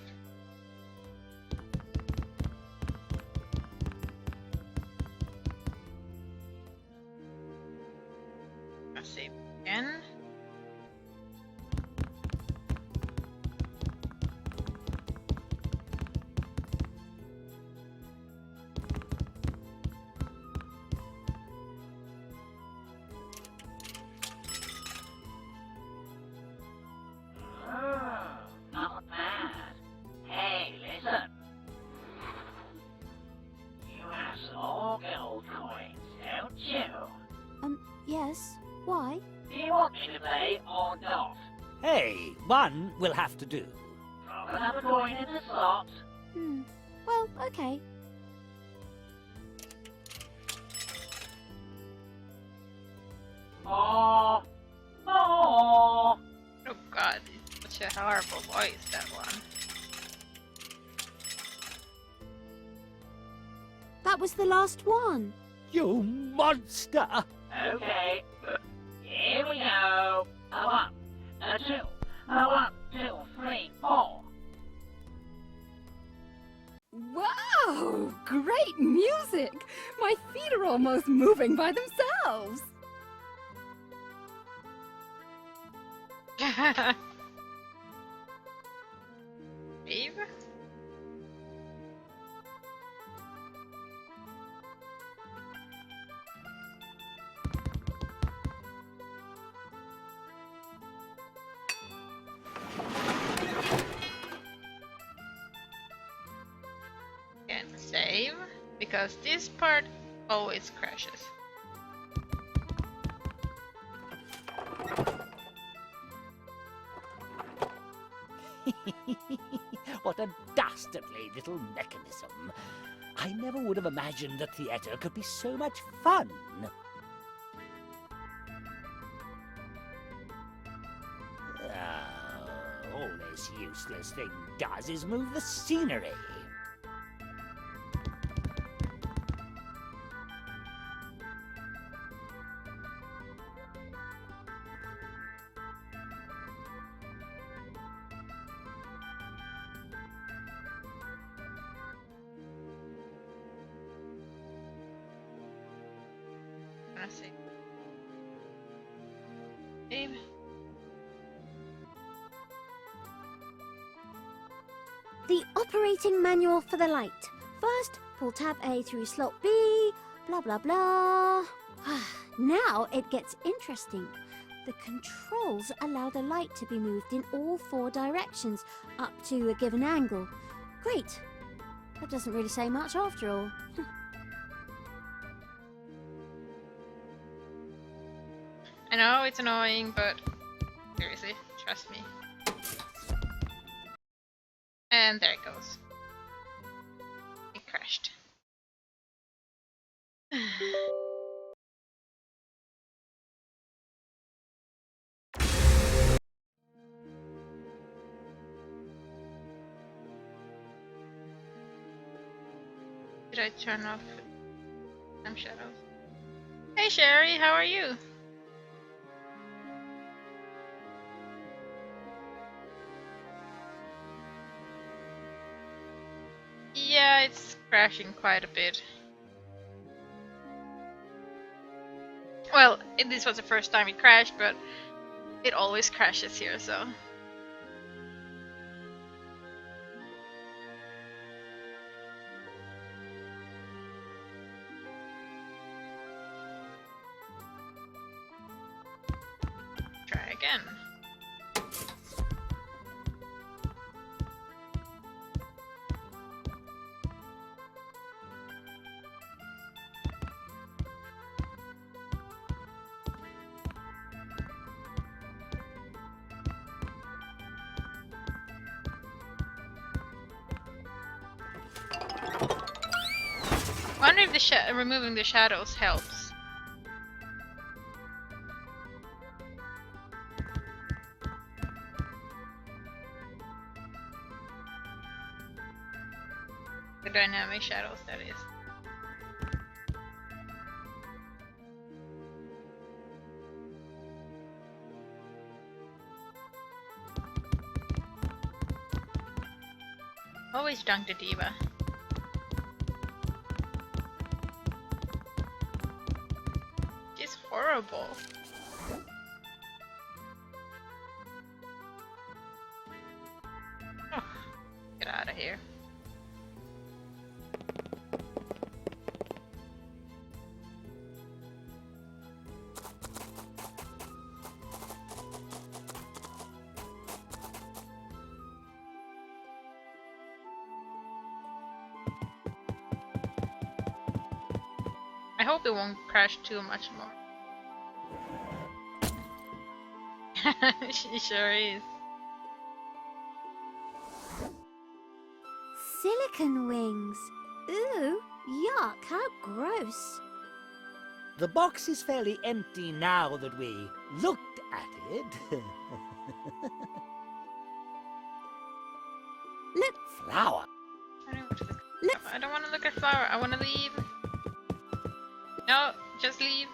[SPEAKER 1] Let's save again.
[SPEAKER 13] Not bad. Hey, listen. You have some more gold coins, don't you?
[SPEAKER 8] Yes. Why?
[SPEAKER 13] Do you want me to play or not?
[SPEAKER 3] Hey, one will have to do.
[SPEAKER 13] Drop another coin in the slot.
[SPEAKER 8] Well, okay.
[SPEAKER 13] More.
[SPEAKER 1] Oh god, it's such a horrible voice, that one.
[SPEAKER 8] That was the last one.
[SPEAKER 3] You monster!
[SPEAKER 13] Okay. Here we go. A 1, a 2, a 1, 2, 3, 4.
[SPEAKER 9] Wow! Great music! My feet are almost moving by themselves.
[SPEAKER 1] Save? And save, because this part always crashes.
[SPEAKER 3] What a dastardly little mechanism. I never would have imagined the theatre could be so much fun. All this useless thing does is move the scenery.
[SPEAKER 1] Gonna save. Save.
[SPEAKER 8] The operating manual for the light. First, pull tab A through slot B, blah blah blah. Now it gets interesting. The controls allow the light to be moved in all 4 directions, up to a given angle. Great. That doesn't really say much after all.
[SPEAKER 1] I know it's annoying, but seriously, trust me. And there it goes. It crashed. Did I turn off some shadows? Hey Sherry, how are you? Yeah, it's crashing quite a bit. Well, this was the first time it crashed, but it always crashes here, so. Try again. I wonder if the removing the shadows helps. The dynamic shadows, that is. Always dunk the diva. She's horrible. Oh, get out of here. I hope it won't crash too much more. She sure is.
[SPEAKER 8] Silicon wings. Ooh, yuck, how gross.
[SPEAKER 3] The box is fairly empty now that we looked at it.
[SPEAKER 8] Look.
[SPEAKER 3] Flower.
[SPEAKER 1] I don't want to look at flower. I want to leave. No, just leave.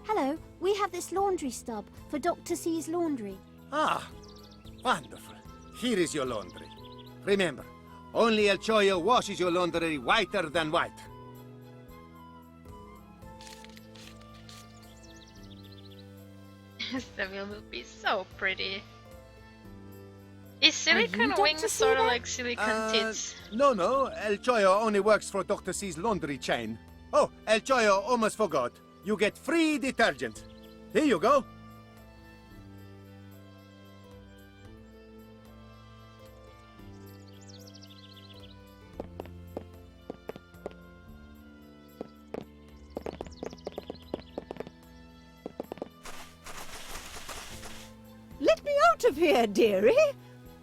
[SPEAKER 8] Hello, we have this laundry stub for Dr. C's laundry.
[SPEAKER 4] Ah, wonderful. Here is your laundry. Remember, only El Choyo washes your laundry whiter than white.
[SPEAKER 1] Ceville will be so pretty. Is silicone
[SPEAKER 8] Dr.
[SPEAKER 1] wings
[SPEAKER 8] C
[SPEAKER 1] sort of
[SPEAKER 8] then?
[SPEAKER 1] like silicone tits?
[SPEAKER 4] No, El Choyo only works for Dr. C's laundry chain. Oh, El Choyo almost forgot. You get free detergent. Here you go.
[SPEAKER 9] Let me out of here, dearie.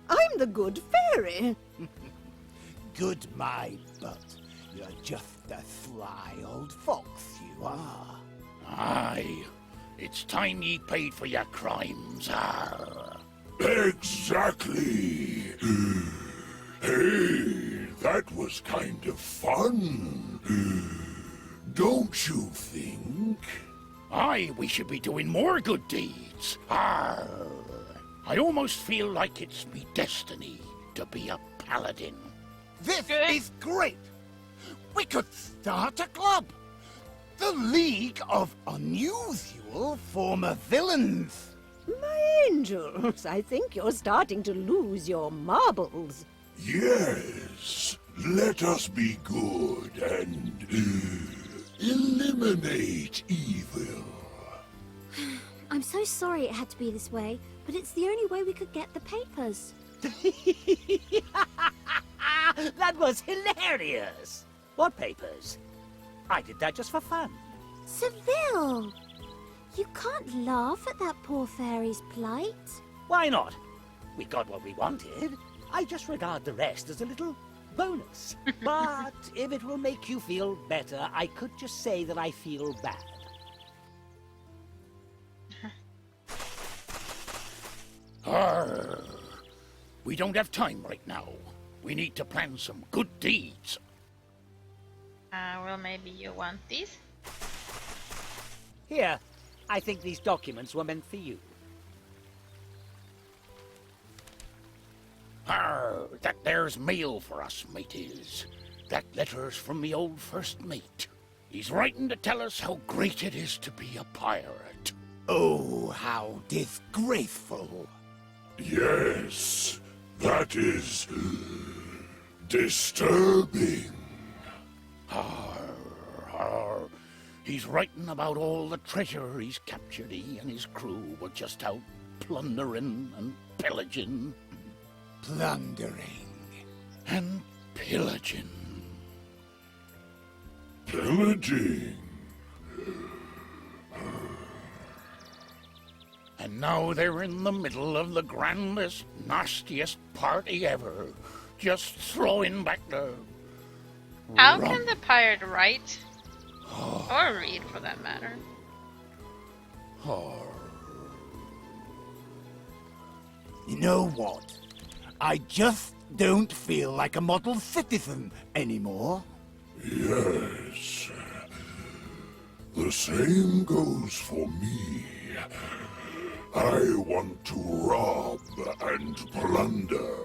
[SPEAKER 9] I'm the good fairy.
[SPEAKER 6] Good my butt. You're just a sly old fox, you are.
[SPEAKER 11] Aye, it's time ye paid for your crimes. Arr.
[SPEAKER 10] Exactly. Hey, that was kind of fun. Don't you think?
[SPEAKER 11] Aye, we should be doing more good deeds. Arr. I almost feel like it's me destiny to be a paladin.
[SPEAKER 6] This is great. We could start a club. The League of Unusual Former Villains.
[SPEAKER 9] My angels, I think you're starting to lose your marbles.
[SPEAKER 10] Yes, let us be good and eliminate evil.
[SPEAKER 8] I'm so sorry it had to be this way, but it's the only way we could get the papers.
[SPEAKER 3] That was hilarious. What papers? I did that just for fun.
[SPEAKER 8] Ceville! You can't laugh at that poor fairy's plight.
[SPEAKER 3] Why not? We got what we wanted. I just regard the rest as a little bonus. But if it will make you feel better, I could just say that I feel bad.
[SPEAKER 11] Arr. We don't have time right now. We need to plan some good deeds.
[SPEAKER 1] Well, maybe you want these?
[SPEAKER 3] Here, I think these documents were meant for you.
[SPEAKER 11] Arr, that there's mail for us, mateys. That letter's from me old first mate. He's writing to tell us how great it is to be a pirate.
[SPEAKER 6] Oh, how disgraceful.
[SPEAKER 10] Yes, that is disturbing.
[SPEAKER 11] Arr. He's writing about all the treasure he's captured. He and his crew were just out plundering and pillaging.
[SPEAKER 6] Plundering.
[SPEAKER 11] And pillaging.
[SPEAKER 10] Pillaging.
[SPEAKER 11] And now they're in the middle of the grandest, nastiest party ever. Just throwing back the...
[SPEAKER 1] How can the pirate write? Or read, for that matter.
[SPEAKER 6] You know what? I just don't feel like a model citizen anymore.
[SPEAKER 10] Yes. The same goes for me. I want to rob and plunder.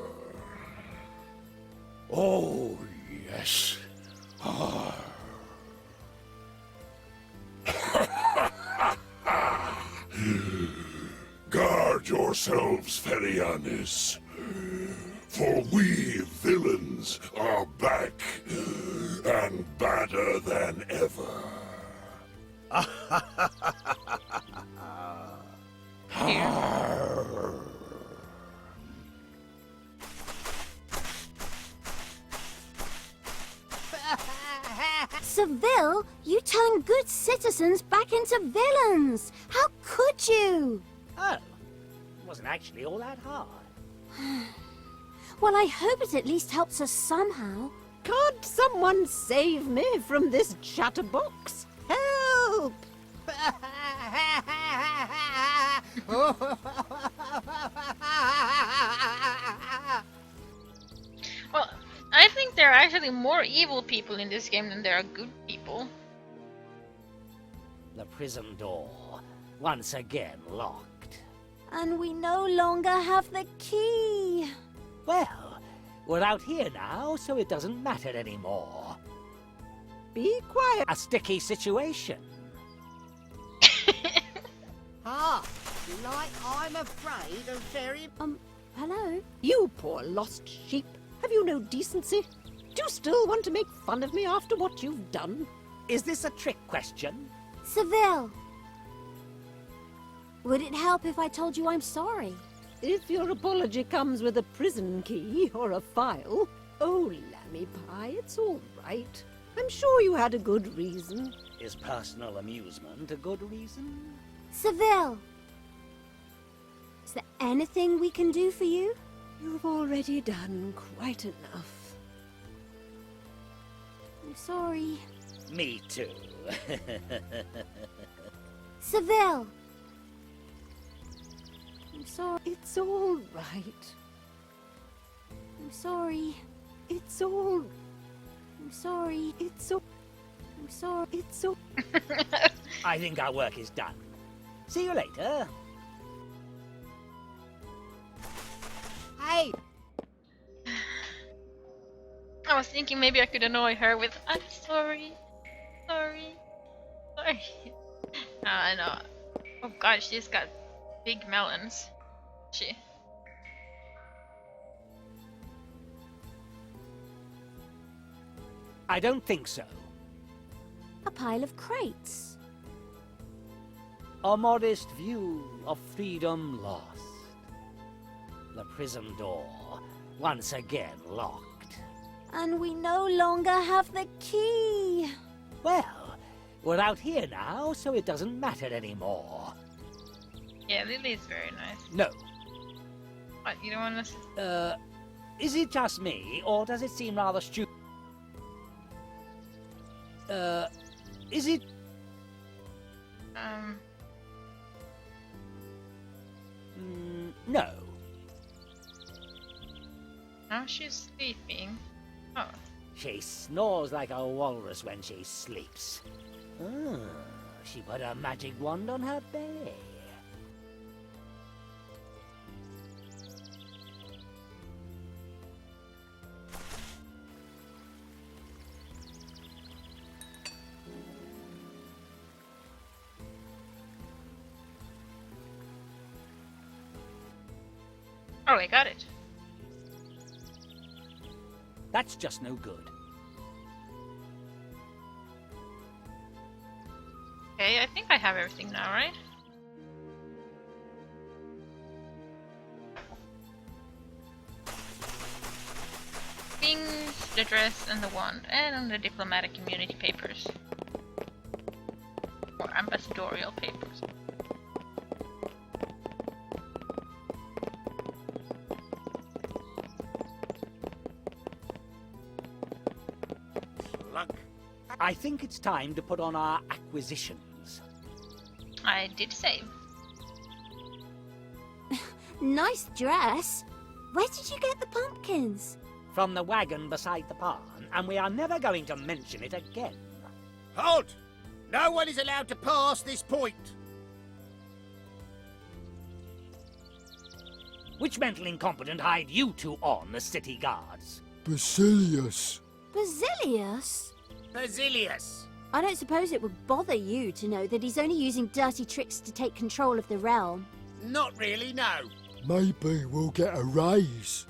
[SPEAKER 11] Oh, yes.
[SPEAKER 10] Guard yourselves, Ferianis, for we villains are back, and badder than ever.
[SPEAKER 8] Ceville, you turn good citizens back into villains. How could you?
[SPEAKER 3] Oh, it wasn't actually all that hard.
[SPEAKER 8] Well, I hope it at least helps us somehow.
[SPEAKER 9] Can't someone save me from this chatterbox? Help!
[SPEAKER 1] Well, I think there are actually more evil people in this game than there are good people.
[SPEAKER 3] The prison door, once again locked.
[SPEAKER 8] And we no longer have the key.
[SPEAKER 3] Well, we're out here now, so it doesn't matter anymore.
[SPEAKER 9] Be quiet.
[SPEAKER 3] A sticky situation.
[SPEAKER 7] Like I'm afraid of very...
[SPEAKER 8] Hello?
[SPEAKER 9] You poor lost sheep. Have you no decency? Do you still want to make fun of me after what you've done?
[SPEAKER 3] Is this a trick question?
[SPEAKER 8] Ceville. Would it help if I told you I'm sorry?
[SPEAKER 9] If your apology comes with a prison key or a file, oh, lammy pie, it's all right. I'm sure you had a good reason.
[SPEAKER 3] Is personal amusement a good reason?
[SPEAKER 8] Ceville. Is there anything we can do for you?
[SPEAKER 9] You've already done quite enough.
[SPEAKER 8] I'm sorry.
[SPEAKER 3] Me too.
[SPEAKER 8] Ceville. I'm sorry.
[SPEAKER 9] It's all right.
[SPEAKER 8] I'm sorry.
[SPEAKER 9] It's all...
[SPEAKER 8] I'm sorry.
[SPEAKER 9] It's all...
[SPEAKER 8] I'm sorry.
[SPEAKER 9] It's all...
[SPEAKER 3] I think our work is done. See you later.
[SPEAKER 7] Hey!
[SPEAKER 1] I was thinking maybe I could annoy her with I'm sorry. Sorry. Sorry. I know. Oh god, she's got big melons. She.
[SPEAKER 3] I don't think so.
[SPEAKER 8] A pile of crates.
[SPEAKER 3] A modest view of freedom lost. The prison door, once again locked.
[SPEAKER 8] And we no longer have the key.
[SPEAKER 3] Well, we're out here now, so it doesn't matter anymore.
[SPEAKER 1] Yeah, Lily is very nice.
[SPEAKER 3] No.
[SPEAKER 1] What, you don't want to...
[SPEAKER 3] Is it just me, or does it seem rather stupid? Is it... No.
[SPEAKER 1] Now she's sleeping. Oh.
[SPEAKER 3] She snores like a walrus when she sleeps. Ah, she put a magic wand on her belly.
[SPEAKER 1] Oh, I got it.
[SPEAKER 3] That's just no good.
[SPEAKER 1] Okay, I think I have everything now, right? Things, the dress, and the wand, and the diplomatic immunity papers. Or ambassadorial papers.
[SPEAKER 3] I think it's time to put on our acquisitions.
[SPEAKER 1] I did save.
[SPEAKER 8] Nice dress. Where did you get the pumpkins?
[SPEAKER 3] From the wagon beside the barn, and we are never going to mention it again.
[SPEAKER 4] Halt! No one is allowed to pass this point.
[SPEAKER 3] Which mental incompetent hired you two on the city guards?
[SPEAKER 12] Basilius.
[SPEAKER 8] Basilius?
[SPEAKER 4] Basilius.
[SPEAKER 8] I don't suppose it would bother you to know that he's only using dirty tricks to take control of the realm.
[SPEAKER 4] Not really, no.
[SPEAKER 12] Maybe we'll get a raise.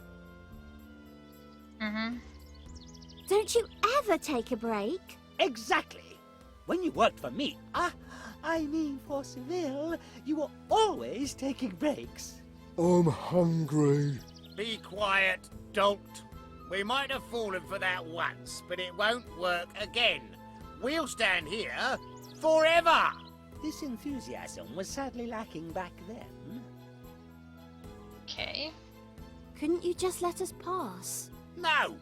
[SPEAKER 8] Don't you ever take a break?
[SPEAKER 3] Exactly. When you worked for me, I mean for Ceville, you were always taking breaks.
[SPEAKER 12] I'm hungry.
[SPEAKER 4] Be quiet, dolt. We might have fallen for that once, but it won't work again. We'll stand here forever.
[SPEAKER 3] This enthusiasm was sadly lacking back then.
[SPEAKER 1] Okay.
[SPEAKER 8] Couldn't you just let us pass?
[SPEAKER 4] No.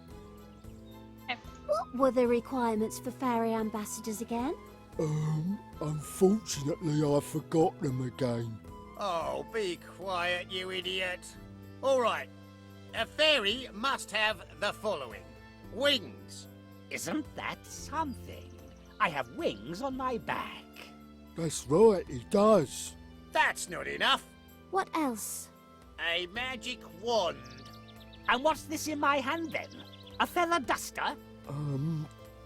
[SPEAKER 8] What were the requirements for fairy ambassadors again?
[SPEAKER 12] Unfortunately I forgot them again.
[SPEAKER 4] Oh, be quiet, you idiot. All right. A fairy must have the following. Wings.
[SPEAKER 3] Isn't that something? I have wings on my back.
[SPEAKER 12] That's right, he does.
[SPEAKER 4] That's not enough.
[SPEAKER 8] What else?
[SPEAKER 4] A magic wand.
[SPEAKER 3] And what's this in my hand then? A feather duster?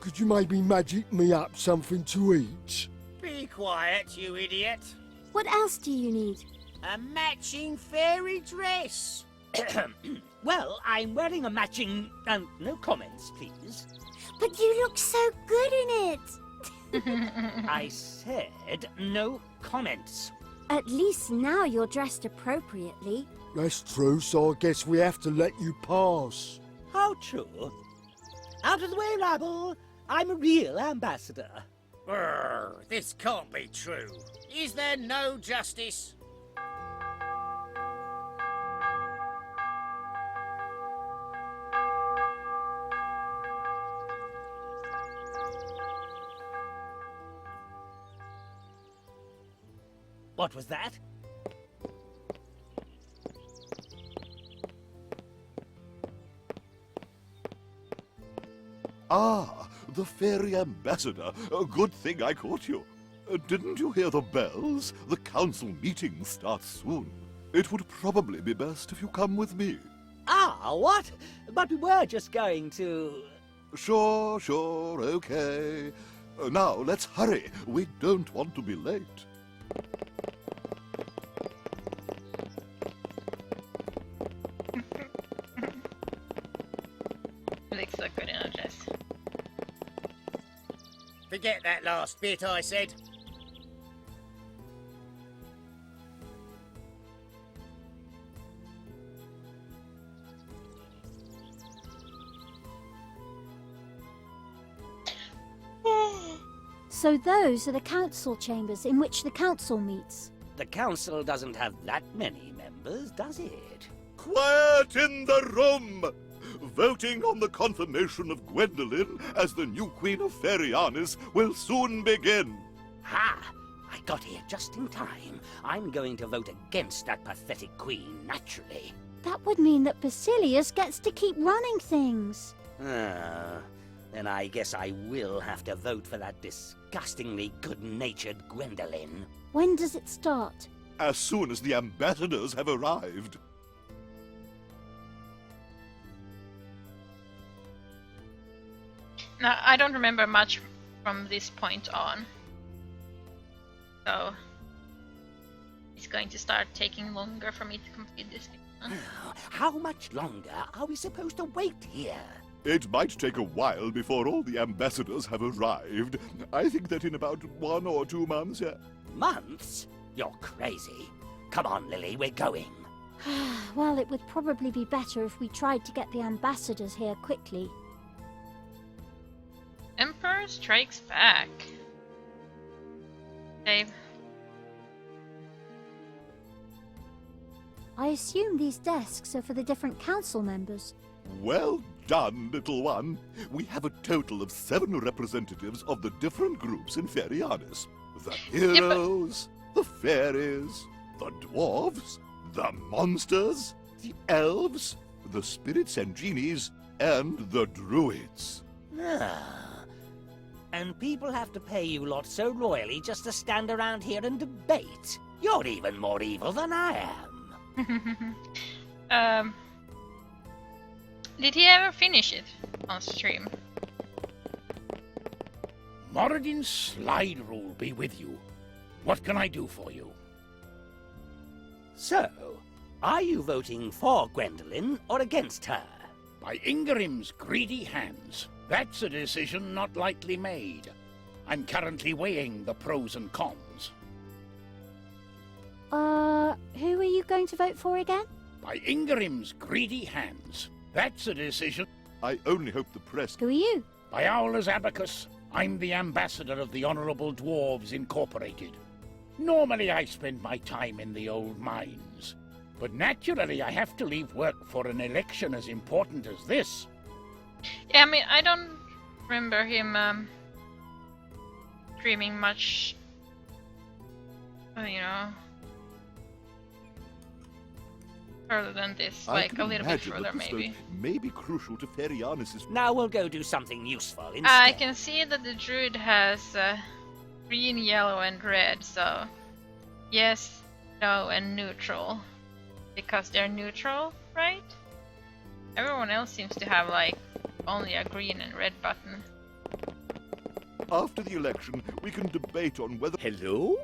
[SPEAKER 12] Could you maybe magic me up something to eat?
[SPEAKER 4] Be quiet, you idiot.
[SPEAKER 8] What else do you need?
[SPEAKER 4] A matching fairy dress.
[SPEAKER 3] Well, I'm wearing a matching... no comments, please.
[SPEAKER 8] But you look so good in it.
[SPEAKER 3] I said no comments.
[SPEAKER 8] At least now you're dressed appropriately.
[SPEAKER 12] That's true, so I guess we have to let you pass.
[SPEAKER 3] How true. Out of the way, rabble. I'm a real ambassador.
[SPEAKER 4] This can't be true. Is there no justice?
[SPEAKER 3] What was that?
[SPEAKER 10] Ah, the fairy ambassador. A good thing I caught you. Didn't you hear the bells? The council meeting starts soon. It would probably be best if you come with me.
[SPEAKER 3] Ah, what? But we were just going to...
[SPEAKER 10] Sure, okay. Now, let's hurry. We don't want to be late.
[SPEAKER 1] Looks so good in a dress.
[SPEAKER 4] Forget that last bit I said.
[SPEAKER 8] So those are the council chambers in which the council meets.
[SPEAKER 3] The council doesn't have that many members, does it?
[SPEAKER 10] Quiet in the room! Voting on the confirmation of Gwendolen as the new Queen of Ferianis will soon begin.
[SPEAKER 3] Ha! I got here just in time. I'm going to vote against that pathetic queen, naturally.
[SPEAKER 8] That would mean that Basilius gets to keep running things.
[SPEAKER 3] Then I guess I will have to vote for that disgustingly good-natured Gwendolen.
[SPEAKER 8] When does it start?
[SPEAKER 10] As soon as the ambassadors have arrived.
[SPEAKER 1] Now, I don't remember much from this point on. So, it's going to start taking longer for me to complete this game.
[SPEAKER 3] How much longer are we supposed to wait here?
[SPEAKER 10] It might take a while before all the ambassadors have arrived. I think that in about 1 or 2 months.
[SPEAKER 3] Months? You're crazy. Come on, Lily, we're going.
[SPEAKER 8] Well, it would probably be better if we tried to get the ambassadors here quickly.
[SPEAKER 1] Emperor Strikes Back. Dave.
[SPEAKER 8] I assume these desks are for the different council members.
[SPEAKER 10] Well done, little one. We have a total of 7 representatives of the different groups in Ferianis. The heroes, the fairies, the dwarves, the monsters, the elves, the spirits and genies, and the druids.
[SPEAKER 3] And people have to pay you lot so royally just to stand around here and debate. You're even more evil than I am.
[SPEAKER 1] Did he ever finish it on stream?
[SPEAKER 11] Moradin's slide rule be with you. What can I do for you?
[SPEAKER 3] So, are you voting for Gwendolen or against her?
[SPEAKER 11] By Ingrim's greedy hands. That's a decision not lightly made. I'm currently weighing the pros and cons.
[SPEAKER 8] Who are you going to vote for again?
[SPEAKER 11] By Ingrim's greedy hands. That's a decision.
[SPEAKER 10] I only hope the press...
[SPEAKER 8] Who are you?
[SPEAKER 11] By Aula's Abacus, I'm the ambassador of the Honorable Dwarves Incorporated. Normally I spend my time in the old mines, but naturally I have to leave work for an election as important as this.
[SPEAKER 1] Yeah, I mean, I don't remember him streaming much, you know, further than this, like a little bit further maybe.
[SPEAKER 10] May be crucial to Ferianis'...
[SPEAKER 3] Now we'll go do something useful instead.
[SPEAKER 1] I can see that the druid has green, yellow, and red, so yes, no, and neutral. Because they're neutral, right? Everyone else seems to have like only a green and red button.
[SPEAKER 10] After the election, we can debate on whether...
[SPEAKER 7] Hello?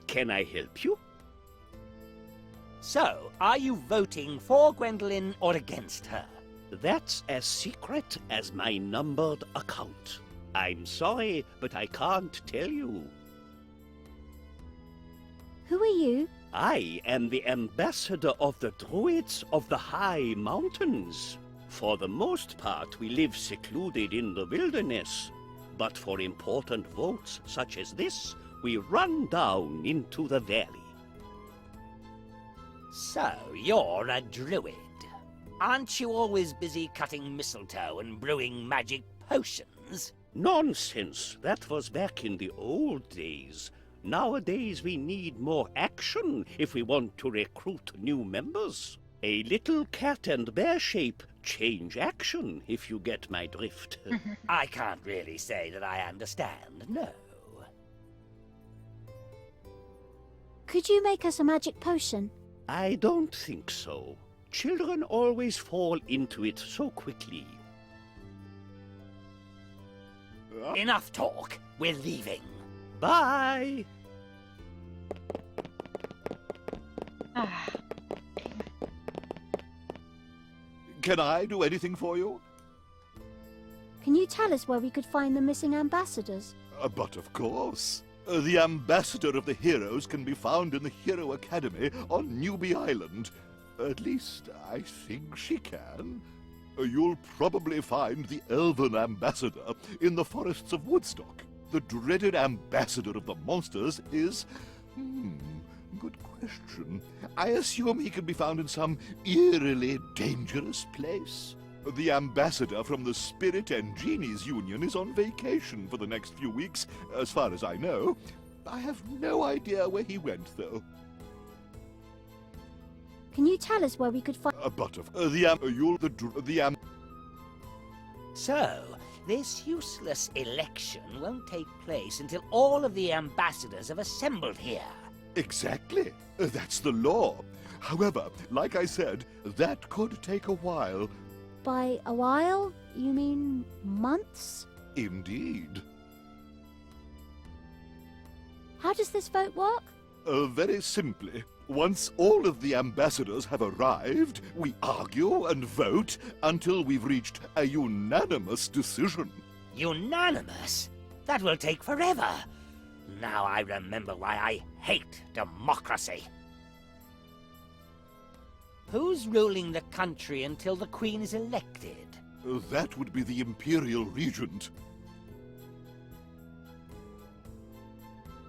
[SPEAKER 7] Can I help you?
[SPEAKER 3] So, are you voting for Gwendolen or against her?
[SPEAKER 7] That's as secret as my numbered account. I'm sorry, but I can't tell you.
[SPEAKER 8] Who are you?
[SPEAKER 7] I am the ambassador of the Druids of the High Mountains. For the most part, we live secluded in the wilderness. But for important votes such as this, we run down into the valley.
[SPEAKER 3] So, you're a druid. Aren't you always busy cutting mistletoe and brewing magic potions?
[SPEAKER 7] Nonsense. That was back in the old days. Nowadays we need more action if we want to recruit new members. A little cat and bear shape change action, if you get my drift.
[SPEAKER 3] I can't really say that I understand, no.
[SPEAKER 8] Could you make us a magic potion?
[SPEAKER 7] I don't think so. Children always fall into it so quickly.
[SPEAKER 3] Enough talk. We're leaving.
[SPEAKER 7] Bye!
[SPEAKER 10] Can I do anything for you?
[SPEAKER 8] Can you tell us where we could find the missing ambassadors?
[SPEAKER 10] But of course. The ambassador of the heroes can be found in the Hero Academy on Newbie Island. At least, I think she can. You'll probably find the elven ambassador in the forests of Woodstock. The dreaded ambassador of the monsters is... good question. I assume he can be found in some eerily dangerous place. The ambassador from the Spirit and Genies Union is on vacation for the next few weeks, as far as I know. I have no idea where he went, though.
[SPEAKER 8] Can you tell us where we could find...
[SPEAKER 3] So, this useless election won't take place until all of the ambassadors have assembled here.
[SPEAKER 10] Exactly. That's the law. However, like I said, that could take a while.
[SPEAKER 8] By a while, you mean months?
[SPEAKER 10] Indeed.
[SPEAKER 8] How does this vote work?
[SPEAKER 10] Very simply. Once all of the ambassadors have arrived, we argue and vote until we've reached a unanimous decision.
[SPEAKER 3] Unanimous? That will take forever. Now I remember why I hate democracy. Who's ruling the country until the Queen is elected?
[SPEAKER 10] That would be the Imperial Regent.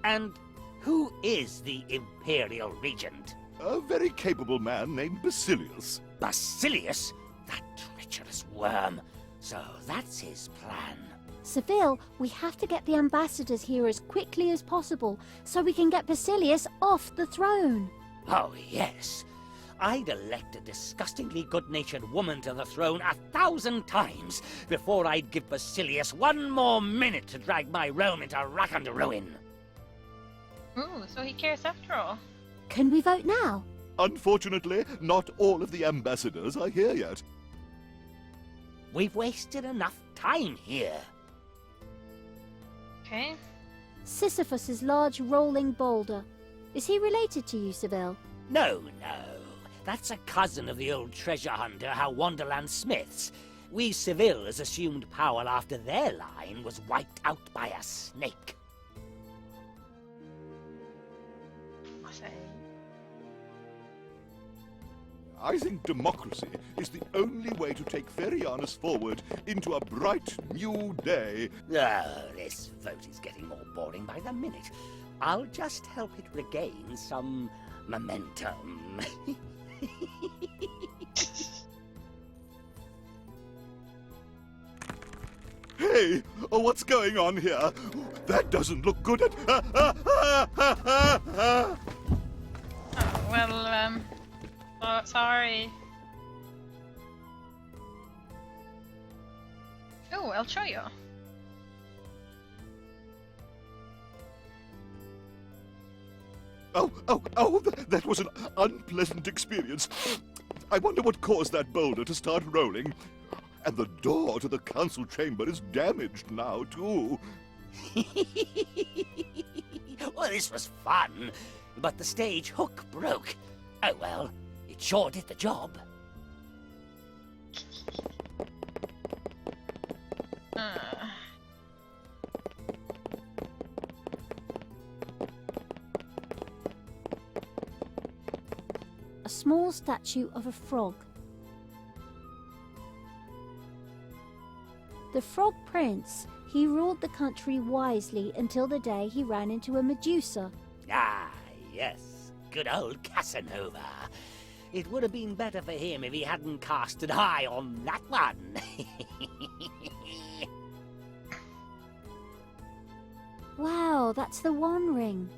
[SPEAKER 3] And who is the Imperial Regent?
[SPEAKER 10] A very capable man named Basilius.
[SPEAKER 3] Basilius? That treacherous worm. So that's his plan.
[SPEAKER 8] Ceville, we have to get the ambassadors here as quickly as possible so we can get Basilius off the throne.
[SPEAKER 3] Oh, yes. I'd elect a disgustingly good-natured woman to the throne 1,000 times before I'd give Basilius one more minute to drag my realm into rack and ruin.
[SPEAKER 1] Ooh, so he cares after all.
[SPEAKER 8] Can we vote now?
[SPEAKER 10] Unfortunately, not all of the ambassadors are here yet.
[SPEAKER 3] We've wasted enough time here.
[SPEAKER 1] Okay.
[SPEAKER 8] Sisyphus's large rolling boulder. Is he related to you, Ceville?
[SPEAKER 3] No, no. That's a cousin of the old treasure hunter, how Wonderland Smiths. We Ceville's assumed power after their line was wiped out by a snake.
[SPEAKER 10] I think democracy is the only way to take Ferianus forward into a bright new day.
[SPEAKER 3] Oh, this vote is getting more boring by the minute. I'll just help it regain some momentum.
[SPEAKER 10] Hey, what's going on here? That doesn't look good at...
[SPEAKER 1] Oh, well, oh, sorry. Oh, I'll show you.
[SPEAKER 10] Oh, that was an unpleasant experience. I wonder what caused that boulder to start rolling. And the door to the council chamber is damaged now, too.
[SPEAKER 3] Well, this was fun, but the stage hook broke. Oh well, it sure did the job.
[SPEAKER 8] A small statue of a frog. The Frog Prince, he ruled the country wisely until the day he ran into a Medusa.
[SPEAKER 3] Ah, yes, good old Casanova. It would have been better for him if he hadn't cast an eye on that one.
[SPEAKER 8] Wow, that's the One Ring.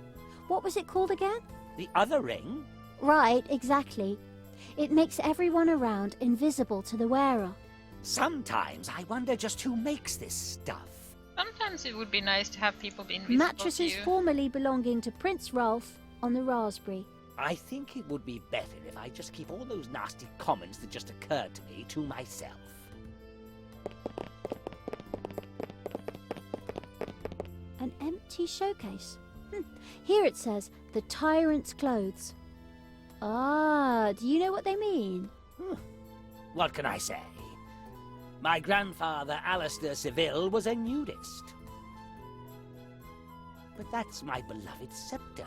[SPEAKER 8] What was it called again?
[SPEAKER 3] The other ring?
[SPEAKER 8] Right, exactly. It makes everyone around invisible to the wearer.
[SPEAKER 3] Sometimes I wonder just who makes this stuff.
[SPEAKER 1] Sometimes it would be nice to have people be invisible
[SPEAKER 8] Mattresses
[SPEAKER 1] to you.
[SPEAKER 8] formerly belonging to Prince Ralph on the Raspberry.
[SPEAKER 3] I think it would be better if I just keep all those nasty comments that just occurred to me to myself.
[SPEAKER 8] An empty showcase. Here it says, the Tyrant's Clothes. Ah, do you know what they mean?
[SPEAKER 3] What can I say? My grandfather, Alistair Ceville, was a nudist. But that's my beloved scepter.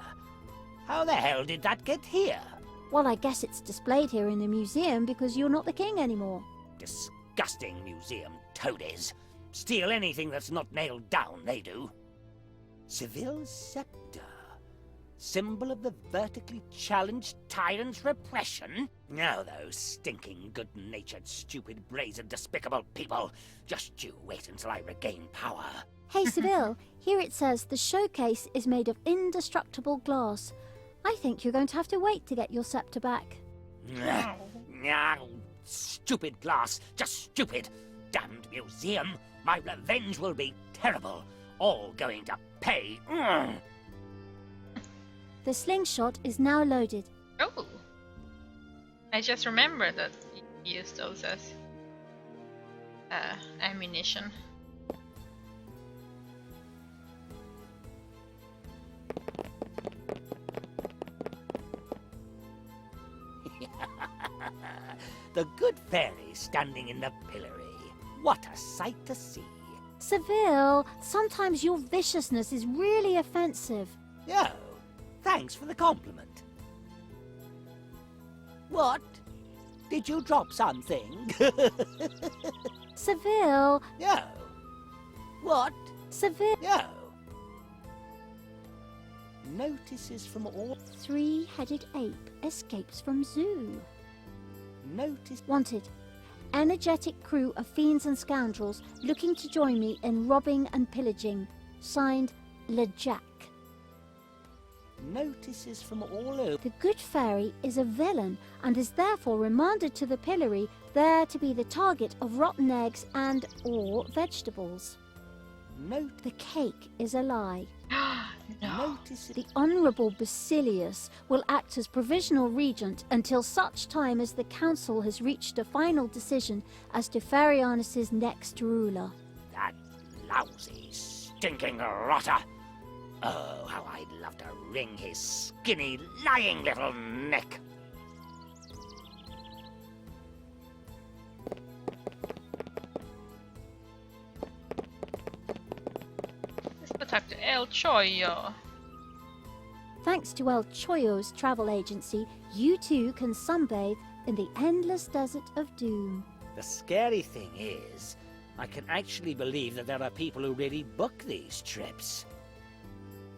[SPEAKER 3] How the hell did that get here?
[SPEAKER 8] Well, I guess it's displayed here in the museum because you're not the king anymore.
[SPEAKER 3] Disgusting museum toadies. Steal anything that's not nailed down, they do. Ceville's scepter. Symbol of the vertically challenged tyrant's repression? Now, those stinking, good-natured, stupid, brazen, despicable people. Just you wait until I regain power.
[SPEAKER 8] Hey, Ceville, here it says the showcase is made of indestructible glass. I think you're going to have to wait to get your scepter back.
[SPEAKER 3] Stupid glass, just stupid. Damned museum. My revenge will be terrible. All going to pay.
[SPEAKER 8] The slingshot is now loaded.
[SPEAKER 1] Oh! I just remembered that you used those as ammunition.
[SPEAKER 3] The good fairy standing in the pillory. What a sight to see.
[SPEAKER 8] Ceville, sometimes your viciousness is really offensive.
[SPEAKER 3] Oh, thanks for the compliment. What? Did you drop something?
[SPEAKER 8] Ceville,
[SPEAKER 3] No. What?
[SPEAKER 8] Ceville.
[SPEAKER 3] No. Notices from all...
[SPEAKER 8] Three-headed ape escapes from zoo.
[SPEAKER 3] Notice...
[SPEAKER 8] Wanted. Energetic crew of fiends and scoundrels looking to join me in robbing and pillaging. Signed, LeJack.
[SPEAKER 3] Notices from all over...
[SPEAKER 8] The good fairy is a villain and is therefore remanded to the pillory, there to be the target of rotten eggs and or vegetables.
[SPEAKER 3] Note...
[SPEAKER 8] The cake is a lie.
[SPEAKER 1] No.
[SPEAKER 3] Notices...
[SPEAKER 8] The Honourable Basilius will act as provisional regent until such time as the council has reached a final decision as to Ferianus' next ruler.
[SPEAKER 3] That lousy, stinking rotter. Oh, how I'd love to wring his skinny, lying little neck.
[SPEAKER 1] Let's talk to El Choyo.
[SPEAKER 8] Thanks to El Choyo's travel agency, you too can sunbathe in the endless desert of doom.
[SPEAKER 3] The scary thing is, I can actually believe that there are people who really book these trips.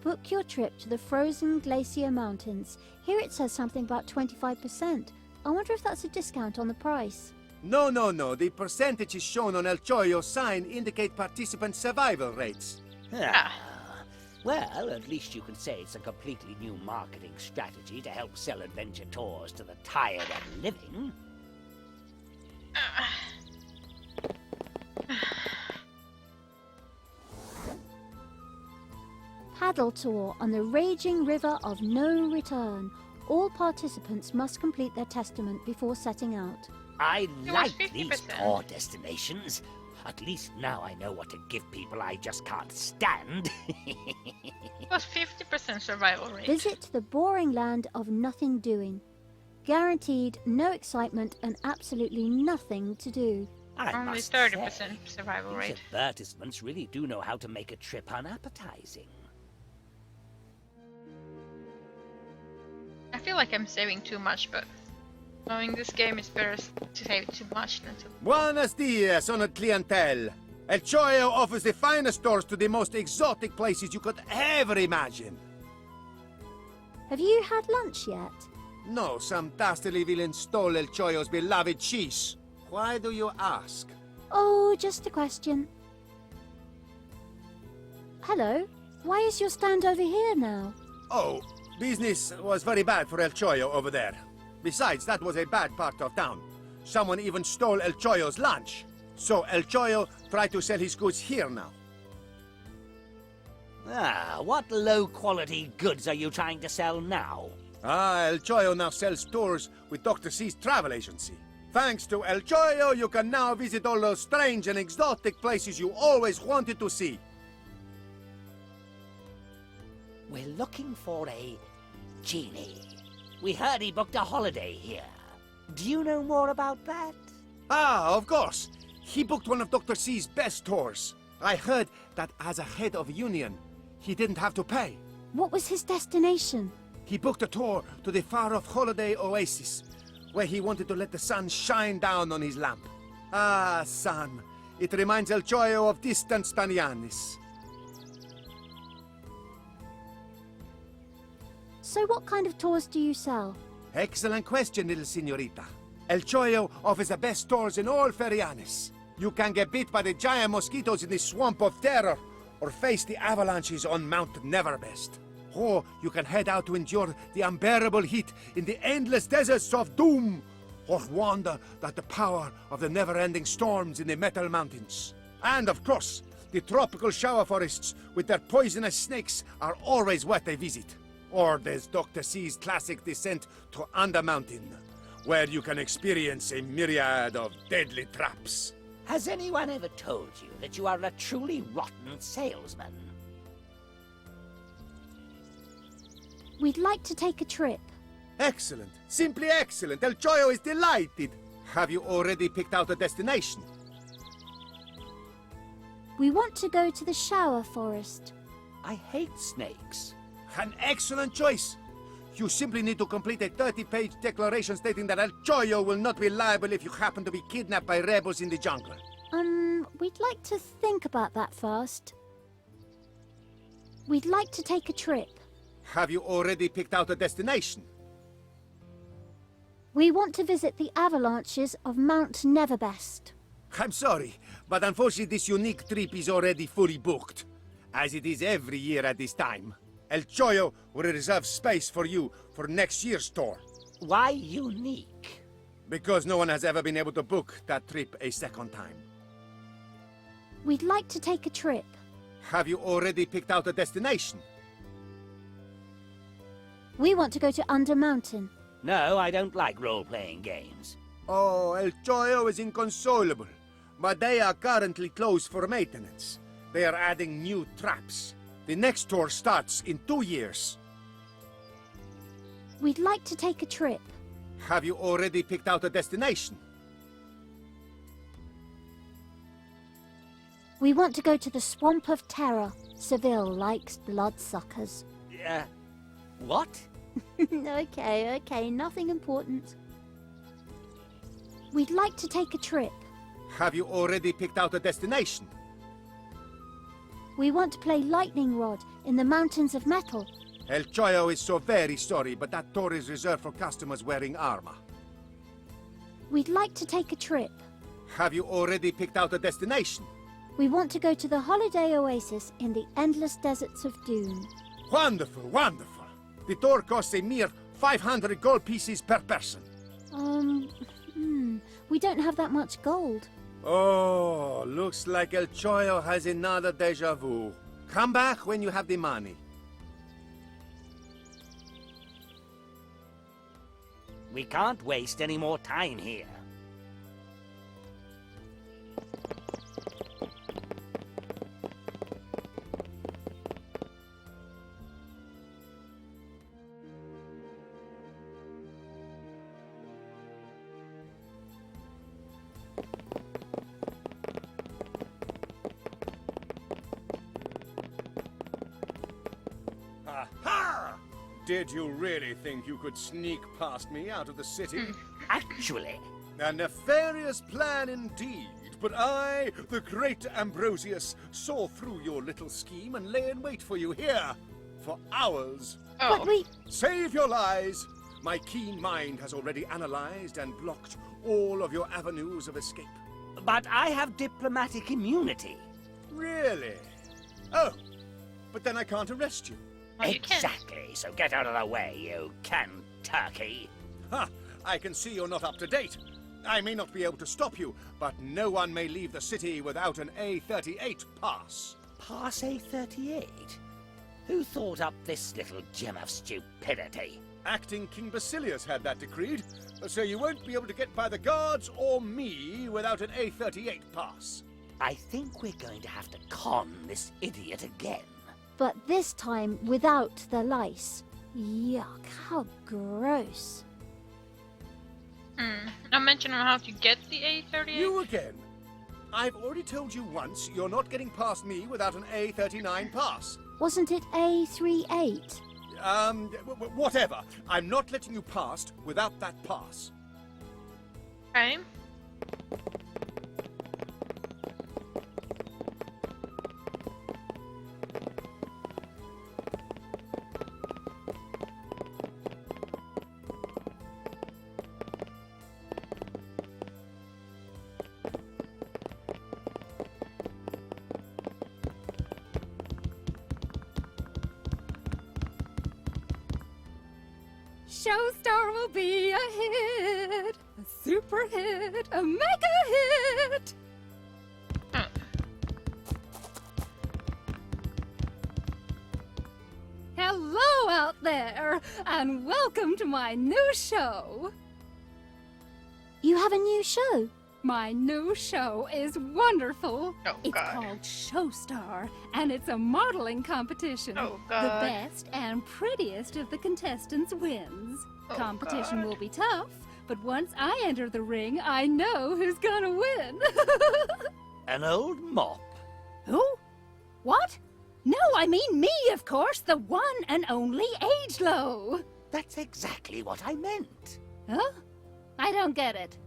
[SPEAKER 8] Book your trip to the frozen glacier mountains. Here it says something about 25%. I wonder if that's a discount on the price.
[SPEAKER 4] No. The percentages shown on El Choyo's sign indicate participant survival rates.
[SPEAKER 3] Well, at least you can say it's a completely new marketing strategy to help sell adventure tours to the tired and living.
[SPEAKER 8] Paddle tour on the raging river of no return. All participants must complete their testament before setting out.
[SPEAKER 3] I
[SPEAKER 1] It was
[SPEAKER 3] like these
[SPEAKER 1] 50%.
[SPEAKER 3] tour destinations. At least now I know what to give people I just can't stand.
[SPEAKER 1] It was 50% survival rate.
[SPEAKER 8] Visit the boring land of nothing doing. Guaranteed no excitement and absolutely nothing to do.
[SPEAKER 3] I
[SPEAKER 1] Only
[SPEAKER 3] must
[SPEAKER 1] 30%
[SPEAKER 3] say,
[SPEAKER 1] survival
[SPEAKER 3] these
[SPEAKER 1] rate.
[SPEAKER 3] advertisements really do know how to make a trip unappetizing.
[SPEAKER 1] I feel like I'm saving too much, but knowing this game is better to save too much than to...
[SPEAKER 4] Buenos dias, honored clientele. El Choyo offers the finest tours to the most exotic places you could ever imagine.
[SPEAKER 8] Have you had lunch yet?
[SPEAKER 4] No, some dastardly villain stole El Choyo's beloved cheese. Why do you ask?
[SPEAKER 8] Oh, just a question. Hello? Why is your stand over here now?
[SPEAKER 4] Oh, business was very bad for El Choyo over there. Besides, that was a bad part of town. Someone even stole El Choyo's lunch. So El Choyo tried to sell his goods here now.
[SPEAKER 3] What low-quality goods are you trying to sell now?
[SPEAKER 4] El Choyo now sells tours with Dr. C's travel agency. Thanks to El Choyo, you can now visit all those strange and exotic places you always wanted to see.
[SPEAKER 3] We're looking for a genie. We heard he booked a holiday here. Do you know more about that?
[SPEAKER 4] Of course. He booked one of Dr. C's best tours. I heard that as a head of a union, he didn't have to pay.
[SPEAKER 8] What was his destination?
[SPEAKER 4] He booked a tour to the far-off holiday oasis, where he wanted to let the sun shine down on his lamp. Sun. It reminds El Choyo of distant Stanianis.
[SPEAKER 8] So what kind of tours do you sell?
[SPEAKER 4] Excellent question, little señorita. El Chollo offers the best stores in all Ferianis. You can get bit by the giant mosquitoes in the Swamp of Terror, or face the avalanches on Mount Neverbest. Or you can head out to endure the unbearable heat in the endless deserts of Doom, or wander at the power of the never-ending storms in the Metal Mountains. And of course, the tropical shower forests with their poisonous snakes are always worth a visit. Or there's Dr. C's classic descent to Undermountain, where you can experience a myriad of deadly traps.
[SPEAKER 3] Has anyone ever told you that you are a truly rotten salesman?
[SPEAKER 8] We'd like to take a trip.
[SPEAKER 4] Excellent. Simply excellent. El Chollo is delighted. Have you already picked out a destination?
[SPEAKER 8] We want to go to the shower forest.
[SPEAKER 3] I hate snakes.
[SPEAKER 4] An excellent choice. You simply need to complete a 30-page declaration stating that El Chollo will not be liable if you happen to be kidnapped by rebels in the jungle.
[SPEAKER 8] We'd like to think about that first. We'd like to take a trip.
[SPEAKER 4] Have you already picked out a destination?
[SPEAKER 8] We want to visit the avalanches of Mount Neverbest.
[SPEAKER 4] I'm sorry, but unfortunately this unique trip is already fully booked, as it is every year at this time. El Chollo will reserve space for you for next year's tour.
[SPEAKER 3] Why unique?
[SPEAKER 4] Because no one has ever been able to book that trip a second time.
[SPEAKER 8] We'd like to take a trip.
[SPEAKER 4] Have you already picked out a destination?
[SPEAKER 8] We want to go to Undermountain.
[SPEAKER 3] No, I don't like role-playing games.
[SPEAKER 4] Oh, El Chollo is inconsolable, but they are currently closed for maintenance. They are adding new traps. The next tour starts in 2 years.
[SPEAKER 8] We'd like to take a trip.
[SPEAKER 4] Have you already picked out a destination?
[SPEAKER 8] We want to go to the Swamp of Terror. Ceville likes bloodsuckers.
[SPEAKER 3] What?
[SPEAKER 8] Okay, nothing important. We'd like to take a trip.
[SPEAKER 4] Have you already picked out a destination?
[SPEAKER 8] We want to play Lightning Rod in the Mountains of Metal.
[SPEAKER 4] El Chollo is so very sorry, but that tour is reserved for customers wearing armor.
[SPEAKER 8] We'd like to take a trip.
[SPEAKER 4] Have you already picked out a destination?
[SPEAKER 8] We want to go to the Holiday Oasis in the endless deserts of Doom.
[SPEAKER 4] Wonderful, wonderful. The tour costs a mere 500 gold pieces per person.
[SPEAKER 8] We don't have that much gold.
[SPEAKER 4] Oh, looks like El Chollo has another deja vu. Come back when you have the money.
[SPEAKER 3] We can't waste any more time here.
[SPEAKER 5] Aha! Did you really think you could sneak past me out of the city?
[SPEAKER 3] Actually,
[SPEAKER 5] A nefarious plan indeed, but I, the great Ambrosius, saw through your little scheme and lay in wait for you here for hours.
[SPEAKER 1] Oh.
[SPEAKER 8] But we...
[SPEAKER 5] Save your lies! My keen mind has already analyzed and blocked all of your avenues of escape.
[SPEAKER 3] but I have diplomatic immunity.
[SPEAKER 5] Really? Oh, but then I can't arrest you.
[SPEAKER 1] Well, you can.
[SPEAKER 3] Exactly, so get out of the way, you canned turkey.
[SPEAKER 5] Ha! I can see you're not up to date. I may not be able to stop you, but no one may leave the city without an A38 pass.
[SPEAKER 3] Pass A38? Who thought up this little gem of stupidity?
[SPEAKER 5] Acting King Basilius had that decreed, so you won't be able to get by the guards or me without an A38 pass.
[SPEAKER 3] I think we're going to have to con this idiot again.
[SPEAKER 8] But this time without the lice. Yuck, how gross.
[SPEAKER 1] Not mentioning how to get the A38.
[SPEAKER 5] You again? I've already told you once you're not getting past me without an A39 pass.
[SPEAKER 8] Wasn't it A38?
[SPEAKER 5] Whatever. I'm not letting you past without that pass.
[SPEAKER 1] Okay.
[SPEAKER 9] Showstar will be a hit, a super hit, a mega hit. Hello out there, and welcome to my new show.
[SPEAKER 8] You have a new show?
[SPEAKER 9] My new show is wonderful.
[SPEAKER 1] Oh,
[SPEAKER 9] it's
[SPEAKER 1] God.
[SPEAKER 9] called Showstar, and it's a modeling competition.
[SPEAKER 1] Oh,
[SPEAKER 9] The
[SPEAKER 1] God.
[SPEAKER 9] best and prettiest of the contestants wins.
[SPEAKER 1] Oh,
[SPEAKER 9] Competition
[SPEAKER 1] God.
[SPEAKER 9] will be tough, but once I enter the ring, I know who's gonna win.
[SPEAKER 3] An old mop.
[SPEAKER 9] Who? What? No, I mean me, of course, the one and only Agelow.
[SPEAKER 3] That's exactly what I meant.
[SPEAKER 9] Huh? I don't get it.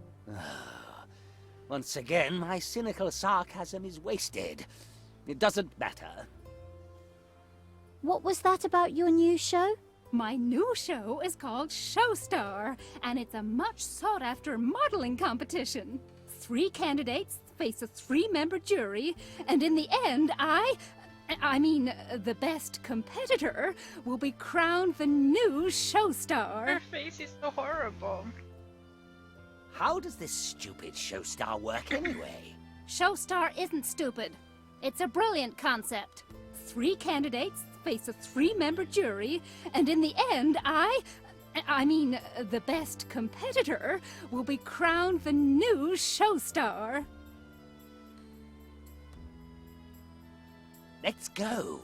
[SPEAKER 3] Once again, my cynical sarcasm is wasted. It doesn't matter.
[SPEAKER 8] What was that about your new show?
[SPEAKER 9] My new show is called Showstar, and it's a much sought-after modeling competition. 3 candidates face a 3-member jury, and in the end, the best competitor will be crowned the new Showstar.
[SPEAKER 1] Her face is so horrible.
[SPEAKER 3] How does this stupid Showstar work anyway?
[SPEAKER 9] Showstar isn't stupid. It's a brilliant concept. 3 candidates face a 3-member jury, and in the end, the best competitor will be crowned the new Showstar.
[SPEAKER 3] Let's go.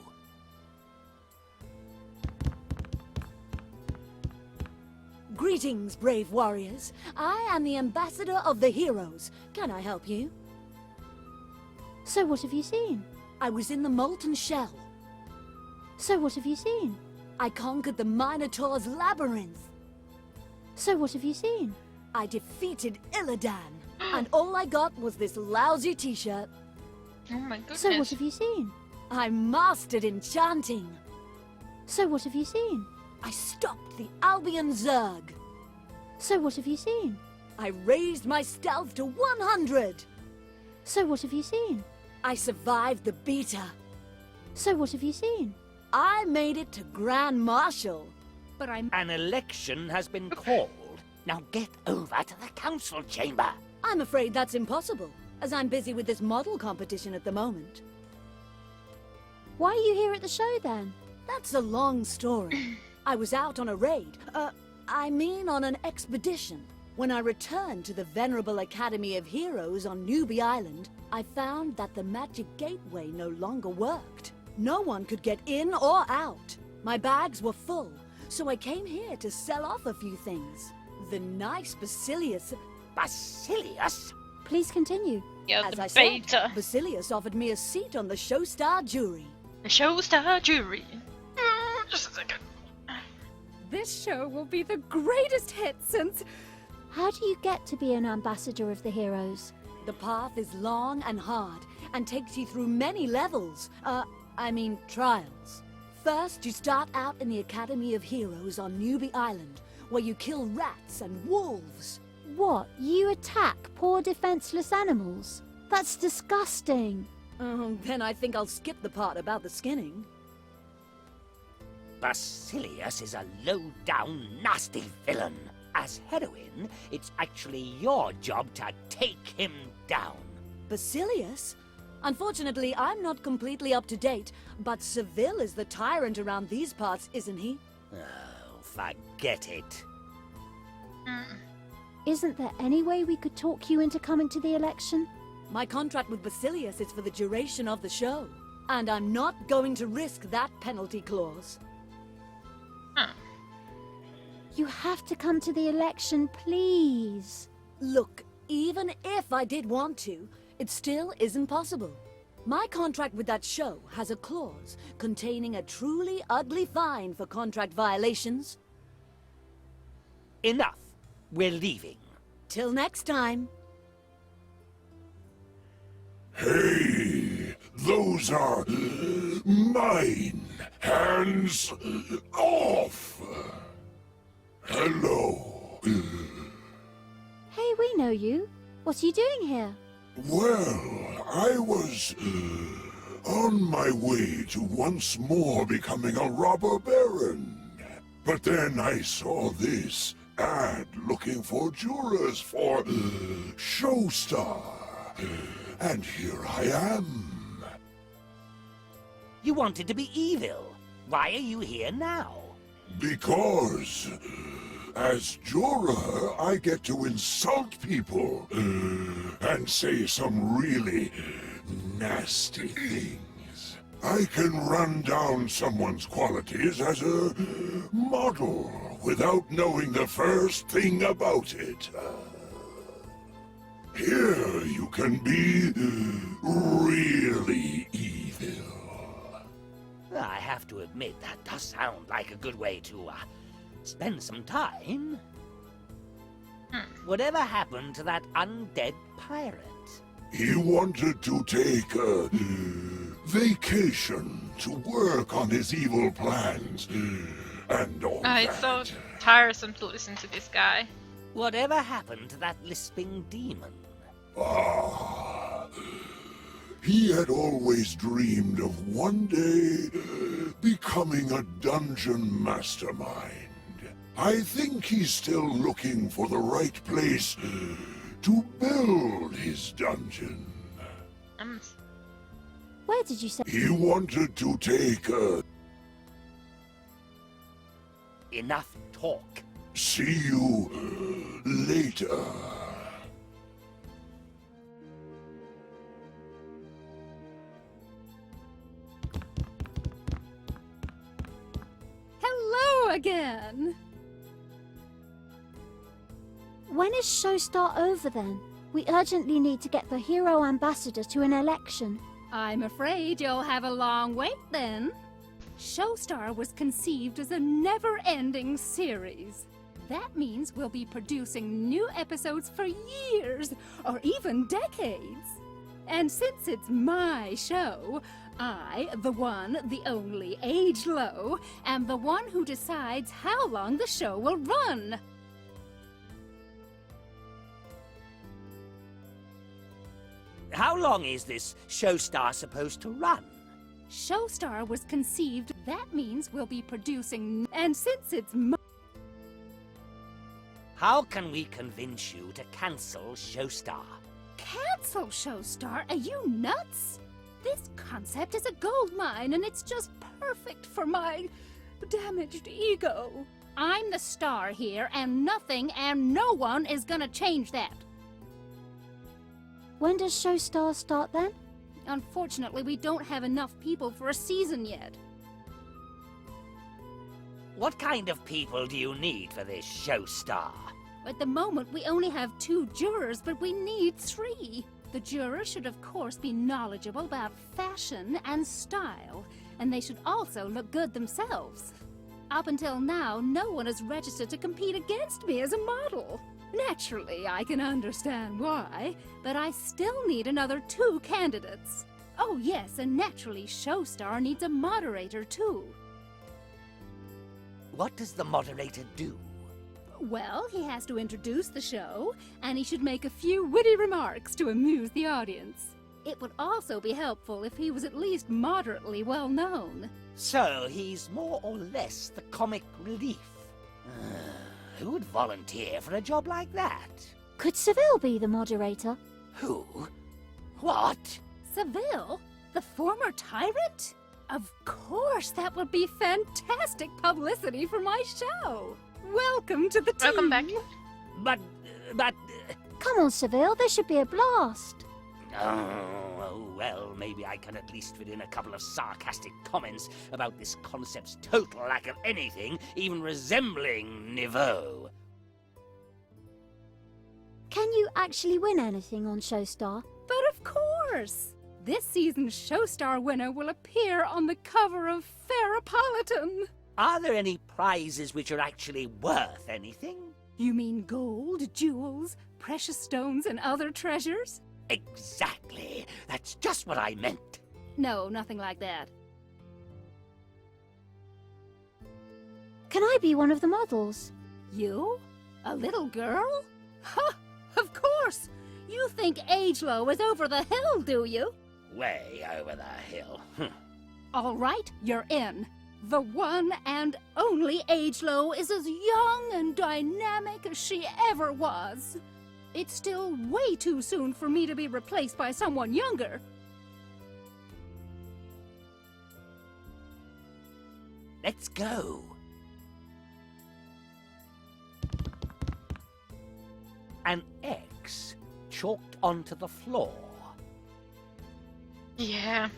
[SPEAKER 14] Greetings, brave warriors. I am the ambassador of the heroes. Can I help you?
[SPEAKER 8] So what have you seen?
[SPEAKER 14] I was in the molten shell.
[SPEAKER 8] So what have you seen?
[SPEAKER 14] I conquered the Minotaur's labyrinth.
[SPEAKER 8] So what have you seen?
[SPEAKER 14] I defeated Illidan. And all I got was this lousy t-shirt.
[SPEAKER 1] Oh my goodness.
[SPEAKER 8] So what have you seen?
[SPEAKER 14] I mastered enchanting.
[SPEAKER 8] So what have you seen?
[SPEAKER 14] I stopped the Albion Zerg.
[SPEAKER 8] So what have you seen?
[SPEAKER 14] I raised my stealth to 100.
[SPEAKER 8] So what have you seen?
[SPEAKER 14] I survived the beta.
[SPEAKER 8] So what have you seen?
[SPEAKER 14] I made it to Grand Marshal.
[SPEAKER 9] But
[SPEAKER 3] An election has been called. Now get over to the council chamber.
[SPEAKER 14] I'm afraid that's impossible, as I'm busy with this model competition at the moment.
[SPEAKER 8] Why are you here at the show then?
[SPEAKER 14] That's a long story. I was out on a raid. On an expedition. When I returned to the Venerable Academy of Heroes on Newbie Island, I found that the magic gateway no longer worked. No one could get in or out. My bags were full, so I came here to sell off a few things. The nice Basilius...
[SPEAKER 3] Basilius?
[SPEAKER 8] Please continue.
[SPEAKER 1] Yeah,
[SPEAKER 14] As
[SPEAKER 1] the
[SPEAKER 14] I
[SPEAKER 1] beta.
[SPEAKER 14] said, Basilius offered me a seat on the Showstar jury.
[SPEAKER 1] The Showstar jury. Just a second.
[SPEAKER 9] this show will be the greatest hit since...
[SPEAKER 8] How do you get to be an ambassador of the heroes?
[SPEAKER 14] The path is long and hard, and takes you through many levels. Trials. First, you start out in the Academy of Heroes on Newbie Island, where you kill rats and wolves.
[SPEAKER 8] What? You attack poor defenseless animals? That's disgusting.
[SPEAKER 14] Then I think I'll skip the part about the skinning.
[SPEAKER 3] Basilius is a low-down, nasty villain. As heroine, it's actually your job to take him down.
[SPEAKER 14] Basilius? Unfortunately, I'm not completely up to date, but Ceville is the tyrant around these parts, isn't he?
[SPEAKER 3] Oh, forget it.
[SPEAKER 8] Isn't there any way we could talk you into coming to the election?
[SPEAKER 14] My contract with Basilius is for the duration of the show, and I'm not going to risk that penalty clause.
[SPEAKER 8] You have to come to the election, please.
[SPEAKER 14] Look, even if I did want to, it still isn't possible. My contract with that show has a clause containing a truly ugly fine for contract violations.
[SPEAKER 3] Enough. We're leaving.
[SPEAKER 14] Till next time.
[SPEAKER 10] Hey, those are mine. Hands off. Hello.
[SPEAKER 8] Hey, we know you. What are you doing here?
[SPEAKER 10] Well, I was on my way to once more becoming a robber baron. But then I saw this ad looking for jurors for Showstar. And here I am.
[SPEAKER 3] You wanted to be evil. Why are you here now?
[SPEAKER 10] Because as juror, I get to insult people and say some really nasty things. I can run down someone's qualities as a model without knowing the first thing about it. Here you can be really evil.
[SPEAKER 3] I have to admit, that does sound like a good way to, spend some time. Whatever happened to that undead pirate?
[SPEAKER 10] He wanted to take a vacation to work on his evil plans and all that.
[SPEAKER 1] It's so tiresome to listen to this guy.
[SPEAKER 3] Whatever happened to that lisping demon?
[SPEAKER 10] He had always dreamed of one day becoming a dungeon mastermind. I think he's still looking for the right place to build his dungeon.
[SPEAKER 8] Where did you say?
[SPEAKER 10] He wanted to take a...
[SPEAKER 3] Enough talk.
[SPEAKER 10] See you later.
[SPEAKER 9] Hello again!
[SPEAKER 8] When is Showstar over then? We urgently need to get the hero ambassador to an election.
[SPEAKER 9] I'm afraid you'll have a long wait then. Showstar was conceived as a never-ending series. That means we'll be producing new episodes for years, or even decades. And since it's my show, I, the one, the only, Age Low, am the one who decides how long the show will run.
[SPEAKER 3] How long is this Showstar supposed to run?
[SPEAKER 9] Showstar was conceived. That means we'll be producing. And since it's my.
[SPEAKER 3] How can we convince you to cancel Showstar?
[SPEAKER 9] Cancel Showstar? Are you nuts? This concept is a gold mine, and it's just perfect for my damaged ego. I'm the star here, and nothing and no one is gonna change that.
[SPEAKER 8] When does Showstar start then?
[SPEAKER 9] Unfortunately, we don't have enough people for a season yet.
[SPEAKER 3] What kind of people do you need for this Showstar?
[SPEAKER 9] At the moment, we only have 2 jurors, but we need 3. The jurors should, of course, be knowledgeable about fashion and style, and they should also look good themselves. Up until now, no one has registered to compete against me as a model. Naturally, I can understand why, but I still need another 2 candidates. Oh yes, and naturally, Showstar needs a moderator too.
[SPEAKER 3] What does the moderator do?
[SPEAKER 9] Well, he has to introduce the show, and he should make a few witty remarks to amuse the audience. It would also be helpful if he was at least moderately well known.
[SPEAKER 3] So, he's more or less the comic relief. Who would volunteer for a job like that?
[SPEAKER 8] Could Ceville be the moderator?
[SPEAKER 3] Who? What?
[SPEAKER 9] Ceville? The former tyrant? Of course, that would be fantastic publicity for my show. Welcome to the team.
[SPEAKER 1] Welcome back.
[SPEAKER 3] But...
[SPEAKER 8] Come on, Ceville, this should be a blast.
[SPEAKER 3] Oh, well, maybe I can at least fit in a couple of sarcastic comments about this concept's total lack of anything even resembling niveau.
[SPEAKER 8] Can you actually win anything on Showstar?
[SPEAKER 9] But of course! This season's Showstar winner will appear on the cover of Fairypolitan.
[SPEAKER 3] Are there any prizes which are actually worth anything?
[SPEAKER 9] You mean gold, jewels, precious stones, and other treasures?
[SPEAKER 3] Exactly. That's just what I meant.
[SPEAKER 9] No, nothing like that.
[SPEAKER 8] Can I be one of the models?
[SPEAKER 9] You? A little girl? Ha! Of course! You think Agelow is over the hill, do you?
[SPEAKER 3] Way over the hill.
[SPEAKER 9] All right, you're in.
[SPEAKER 15] The one and only Agelo is as young and dynamic as she ever was. It's still way too soon for me to be replaced by someone younger.
[SPEAKER 3] Let's go. An X chalked onto the floor.
[SPEAKER 1] Yeah.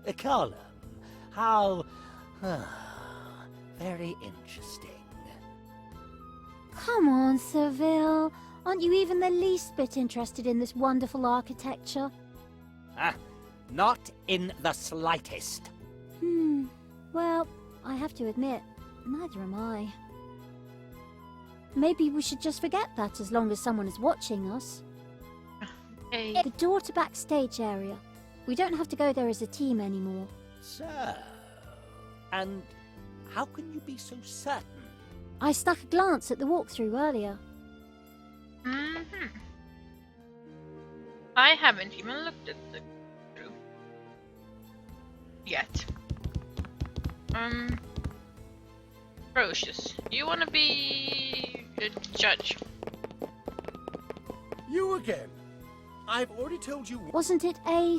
[SPEAKER 3] A column. How... very interesting.
[SPEAKER 8] Come on, Ceville. Aren't you even the least bit interested in this wonderful architecture?
[SPEAKER 3] Not in the slightest.
[SPEAKER 8] Well, I have to admit, neither am I. Maybe we should just forget that as long as someone is watching us.
[SPEAKER 1] Hey.
[SPEAKER 8] The door to backstage area. We don't have to go there as a team anymore.
[SPEAKER 3] So... and how can you be so certain?
[SPEAKER 8] I stuck a glance at the walkthrough earlier.
[SPEAKER 1] I haven't even looked at the group yet. Procious, you wanna be a judge?
[SPEAKER 5] You again? I've already told you...
[SPEAKER 8] Wasn't it a...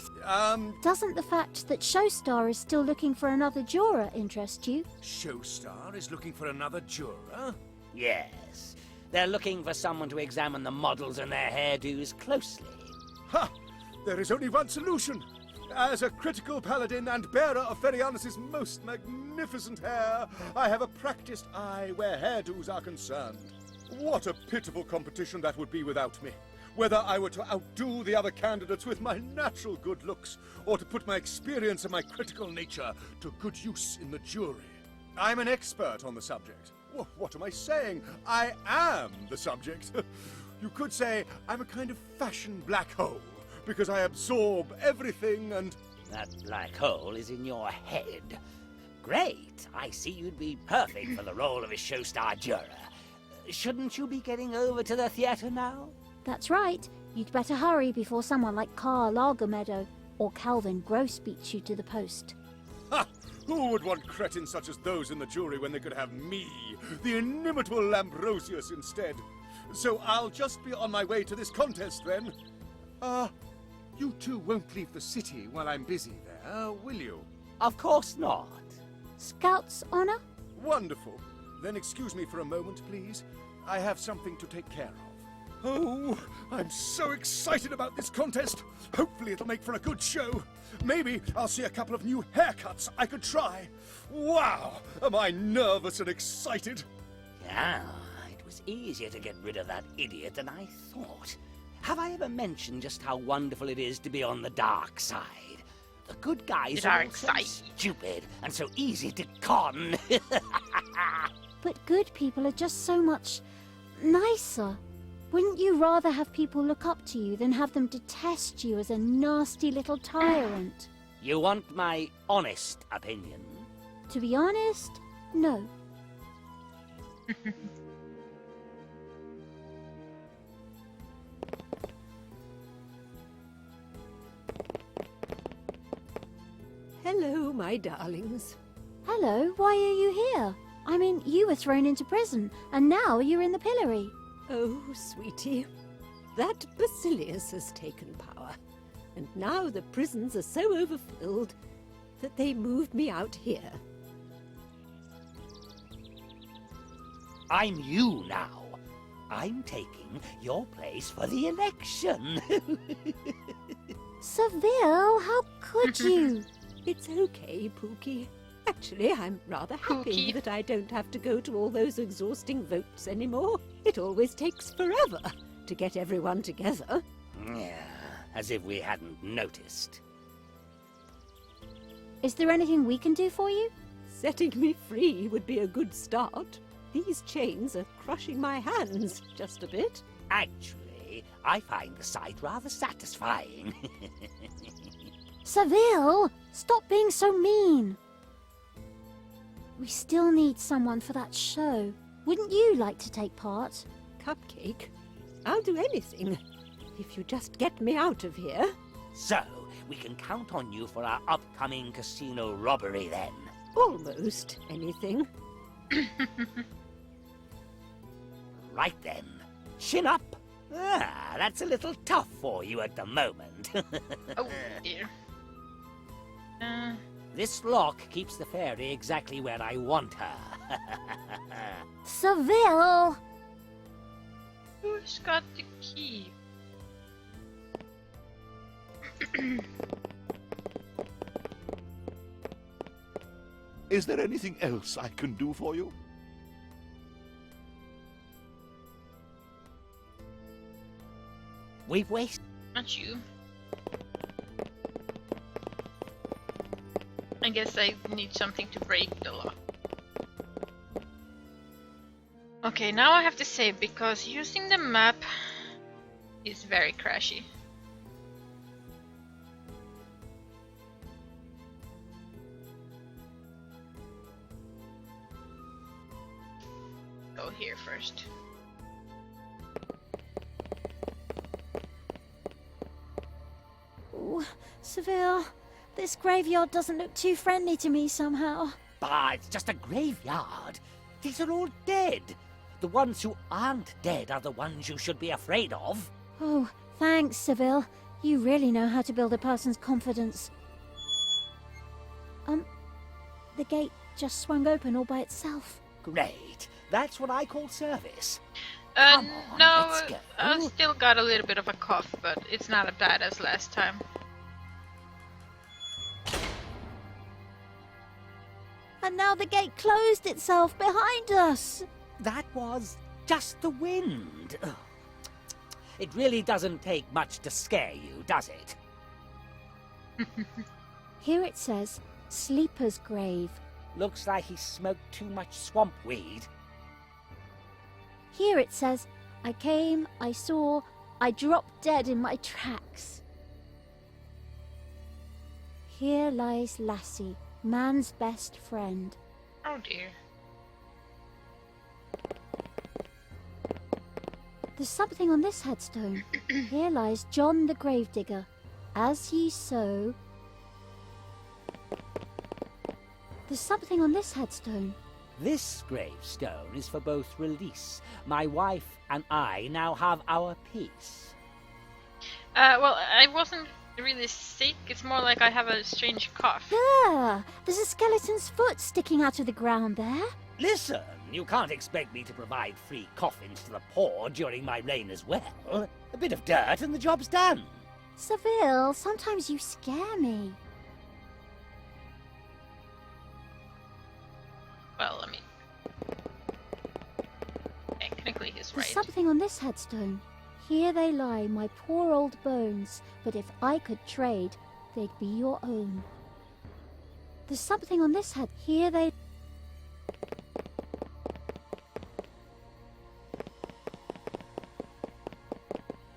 [SPEAKER 8] Doesn't the fact that Showstar is still looking for another juror interest you?
[SPEAKER 4] Showstar is looking for another juror?
[SPEAKER 3] Yes. They're looking for someone to examine the models and their hairdos closely.
[SPEAKER 5] Ha! There is only one solution. As a critical paladin and bearer of Ferianus' most magnificent hair, I have a practiced eye where hairdos are concerned. What a pitiful competition that would be without me. Whether I were to outdo the other candidates with my natural good looks, or to put my experience and my critical nature to good use in the jury. I'm an expert on the subject. What am I saying? I am the subject. You could say I'm a kind of fashion black hole, because I absorb everything and...
[SPEAKER 3] That black hole is in your head. Great! I see you'd be perfect for the role of a Showstar juror. Shouldn't you be getting over to the theatre now?
[SPEAKER 8] That's right. You'd better hurry before someone like Carl Lagermeadow or Calvin Gross beats you to the post.
[SPEAKER 5] Ha! Who would want cretins such as those in the jury when they could have me, the inimitable Lambrosius, instead? So I'll just be on my way to this contest, then. You two won't leave the city while I'm busy there, will you?
[SPEAKER 3] Of course not.
[SPEAKER 8] Scout's honor?
[SPEAKER 5] Wonderful. Then excuse me for a moment, please. I have something to take care of. Oh, I'm so excited about this contest. Hopefully it'll make for a good show. Maybe I'll see a couple of new haircuts I could try. Wow, am I nervous and excited?
[SPEAKER 3] Yeah, it was easier to get rid of that idiot than I thought. Have I ever mentioned just how wonderful it is to be on the dark side? The good guys are all so stupid and so easy to con.
[SPEAKER 8] But good people are just so much nicer. Wouldn't you rather have people look up to you than have them detest you as a nasty little tyrant?
[SPEAKER 3] You want my honest opinion?
[SPEAKER 8] To be honest, no.
[SPEAKER 9] Hello, my darlings.
[SPEAKER 8] Hello, why are you here? I mean, you were thrown into prison, and now you're in the pillory.
[SPEAKER 9] Oh, sweetie, that Basilius has taken power, and now the prisons are so overfilled that they moved me out here.
[SPEAKER 3] I'm you now. I'm taking your place for the election.
[SPEAKER 8] Ceville, how could you?
[SPEAKER 9] It's okay, Pookie. Actually, I'm rather happy that I don't have to go to all those exhausting votes anymore. It always takes forever to get everyone together.
[SPEAKER 3] Yeah, as if we hadn't noticed.
[SPEAKER 8] Is there anything we can do for you?
[SPEAKER 9] Setting me free would be a good start. These chains are crushing my hands just a bit.
[SPEAKER 3] Actually, I find the sight rather satisfying.
[SPEAKER 8] Ceville, stop being so mean. We still need someone for that show. Wouldn't you like to take part?
[SPEAKER 9] Cupcake? I'll do anything, if you just get me out of here.
[SPEAKER 3] So, we can count on you for our upcoming casino robbery then.
[SPEAKER 9] almost anything.
[SPEAKER 3] Right then. Chin up. Ah, that's a little tough for you at the moment.
[SPEAKER 1] Oh dear.
[SPEAKER 3] This lock keeps the fairy exactly where I want her.
[SPEAKER 8] Ceville!
[SPEAKER 1] Who's got the key?
[SPEAKER 10] Is there anything else I can do for you?
[SPEAKER 3] We've wasted...
[SPEAKER 1] Not you. I guess I need something to break the lock. Okay, now I have to save because using the map is very crashy. Go here first.
[SPEAKER 8] Ooh, Ceville, this graveyard doesn't look too friendly to me somehow.
[SPEAKER 3] Bah, it's just a graveyard. These are all dead. The ones who aren't dead are the ones you should be afraid of.
[SPEAKER 8] Oh, thanks, Ceville. You really know how to build a person's confidence. The gate just swung open all by itself.
[SPEAKER 3] Great. That's what I call service.
[SPEAKER 1] No,
[SPEAKER 3] let's go.
[SPEAKER 1] I still got a little bit of a cough, but it's not as bad as last time.
[SPEAKER 8] And now the gate closed itself behind us.
[SPEAKER 3] That was just the wind. Ugh. It really doesn't take much to scare you, does it?
[SPEAKER 8] Here it says, Sleeper's Grave.
[SPEAKER 3] Looks like he smoked too much swamp weed.
[SPEAKER 8] Here it says, I came, I saw, I dropped dead in my tracks. Here lies Lassie, man's best friend.
[SPEAKER 1] Oh dear.
[SPEAKER 8] There's something on this headstone. Here lies John the Gravedigger. As ye sow... There's something on this headstone.
[SPEAKER 3] This gravestone is for both release. My wife and I now have our peace.
[SPEAKER 1] Well, I wasn't really sick. It's more like I have a strange cough.
[SPEAKER 8] There! There's a skeleton's foot sticking out of the ground there.
[SPEAKER 3] Listen, you can't expect me to provide free coffins to the poor during my reign as well. A bit of dirt and the job's done.
[SPEAKER 8] Ceville, sometimes you scare me.
[SPEAKER 1] Well, I mean... technically he's
[SPEAKER 8] There's
[SPEAKER 1] right.
[SPEAKER 8] something on this headstone. Here they lie, my poor old bones, but if I could trade, they'd be your own. There's something on this head. Here they...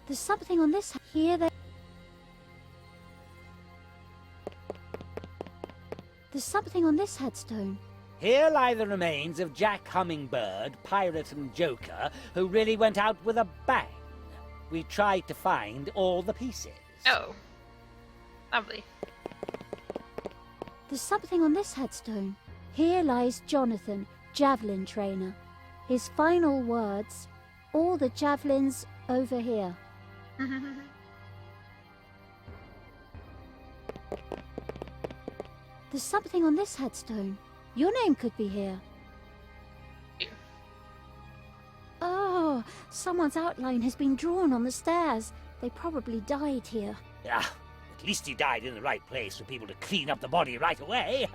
[SPEAKER 8] There's something on this... Here they... There's something on this headstone.
[SPEAKER 3] Here lie the remains of Jack Hummingbird, Pirate and Joker, who really went out with a bang. We tried to find all the pieces.
[SPEAKER 1] Oh. Lovely.
[SPEAKER 8] There's something on this headstone. Here lies Jonathan, javelin trainer. His final words, all the javelins over here. There's something on this headstone. Your name could be here. Oh, someone's outline has been drawn on the stairs. They probably died here.
[SPEAKER 3] Ah, at least he died in the right place for people to clean up the body right away.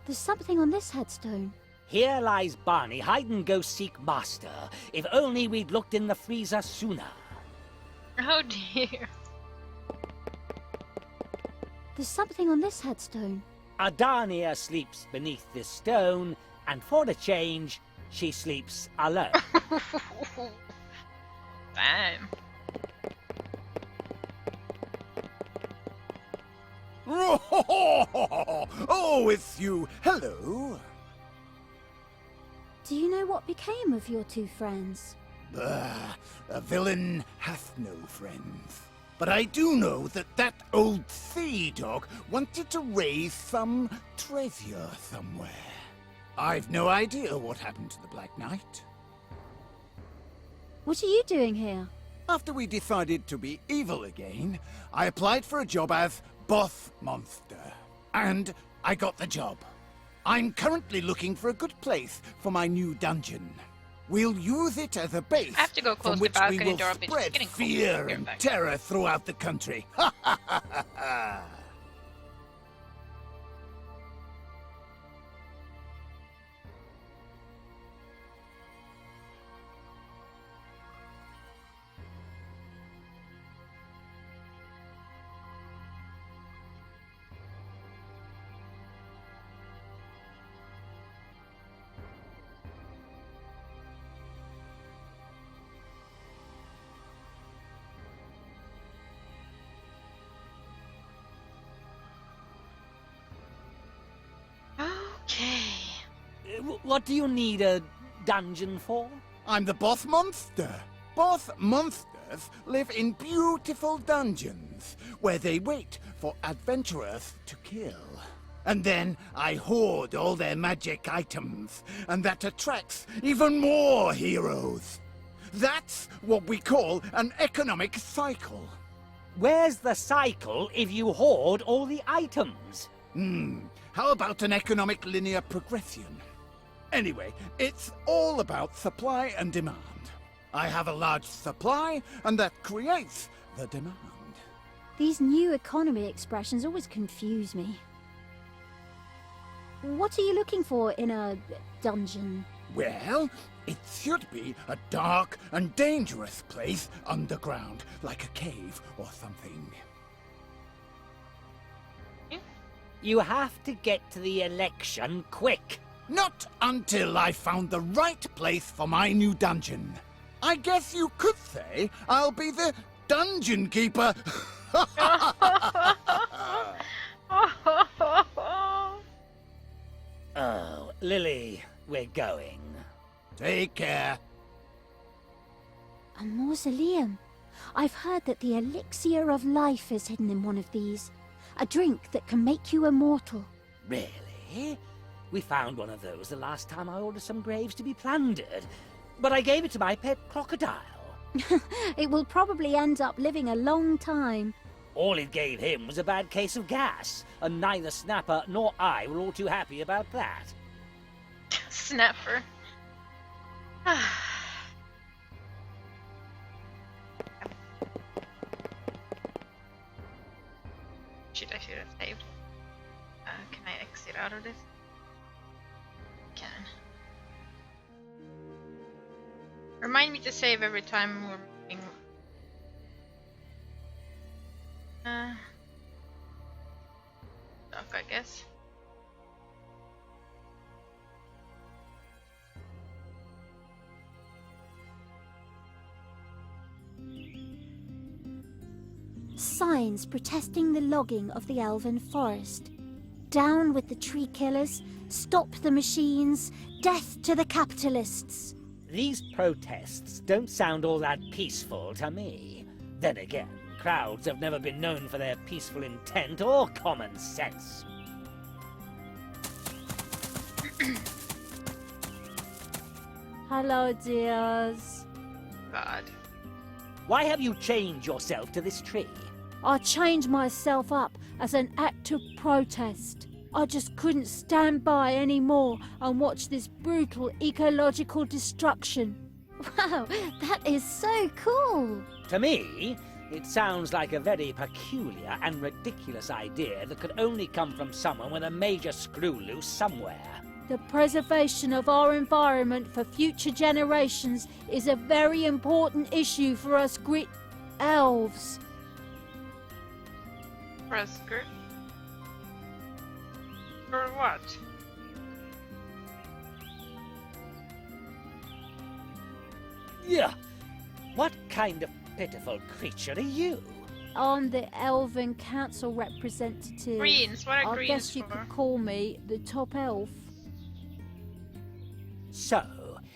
[SPEAKER 8] There's something on this headstone.
[SPEAKER 3] Here lies Barney, hide-and-go-seek master. If only we'd looked in the freezer sooner.
[SPEAKER 1] Oh dear.
[SPEAKER 8] There's something on this headstone.
[SPEAKER 3] Adania sleeps beneath this stone, and for a change, she sleeps alone.
[SPEAKER 1] Damn.
[SPEAKER 6] Oh, it's you. Hello.
[SPEAKER 8] Do you know what became of your two friends?
[SPEAKER 6] A villain hath no friends. But I do know that that old sea-dog wanted to raise some treasure somewhere. I've no idea what happened to the Black Knight.
[SPEAKER 8] What are you doing here?
[SPEAKER 6] After we decided to be evil again, I applied for a job as Boss Monster. And I got the job. I'm currently looking for a good place for my new dungeon. We'll use it as a base
[SPEAKER 1] I have to go close
[SPEAKER 6] from
[SPEAKER 1] the
[SPEAKER 6] which we
[SPEAKER 1] balcony
[SPEAKER 6] will
[SPEAKER 1] door. I'll be
[SPEAKER 6] spread
[SPEAKER 1] getting cold.
[SPEAKER 6] fear
[SPEAKER 1] Be
[SPEAKER 6] and
[SPEAKER 1] right back.
[SPEAKER 6] terror throughout the country. Ha ha ha ha ha!
[SPEAKER 1] Okay.
[SPEAKER 7] What do you need a dungeon for?
[SPEAKER 6] I'm the Boss Monster. Boss Monsters live in beautiful dungeons where they wait for adventurers to kill. And then I hoard all their magic items, and that attracts even more heroes. That's what we call an economic cycle.
[SPEAKER 7] Where's the cycle if you hoard all the items?
[SPEAKER 6] How about an economic linear progression? Anyway, it's all about supply and demand. I have a large supply, and that creates the demand.
[SPEAKER 8] These new economy expressions always confuse me. What are you looking for in a dungeon?
[SPEAKER 6] Well, it should be a dark and dangerous place underground, like a cave or something.
[SPEAKER 7] You have to get to the election quick.
[SPEAKER 6] Not until I found the right place for my new dungeon. I guess you could say I'll be the dungeon keeper.
[SPEAKER 7] Oh, Lily, we're going.
[SPEAKER 6] Take care.
[SPEAKER 8] A mausoleum. I've heard that the elixir of life is hidden in one of these. A drink that can make you immortal.
[SPEAKER 7] Really? We found one of those the last time I ordered some graves to be plundered. But I gave it to my pet crocodile.
[SPEAKER 8] It will probably end up living a long time.
[SPEAKER 7] All it gave him was a bad case of gas, and neither Snapper nor I were all too happy about that.
[SPEAKER 1] Snapper. Shit, I should have saved. Can I exit out of this? Can. Remind me to save every time we're moving. Stuff, I guess.
[SPEAKER 8] Signs protesting the logging of the elven forest. Down with the tree killers, stop the machines, death to the capitalists.
[SPEAKER 7] These protests don't sound all that peaceful to me. Then again, crowds have never been known for their peaceful intent or common sense.
[SPEAKER 8] Hello, dears.
[SPEAKER 1] God.
[SPEAKER 7] Why have you chained yourself to this tree?
[SPEAKER 8] I changed myself up as an act of protest. I just couldn't stand by anymore and watch this brutal ecological destruction. Wow, that is so cool!
[SPEAKER 7] To me, it sounds like a very peculiar and ridiculous idea that could only come from someone with a major screw loose somewhere.
[SPEAKER 8] The preservation of our environment for future generations is a very important issue for us grit elves.
[SPEAKER 1] Press skirt. For what?
[SPEAKER 7] Yeah. What kind of pitiful creature are you?
[SPEAKER 15] I'm the Elven Council representative.
[SPEAKER 1] Greens, what are
[SPEAKER 15] I
[SPEAKER 1] greens
[SPEAKER 15] guess you
[SPEAKER 1] for?
[SPEAKER 15] could call me the top elf.
[SPEAKER 3] So,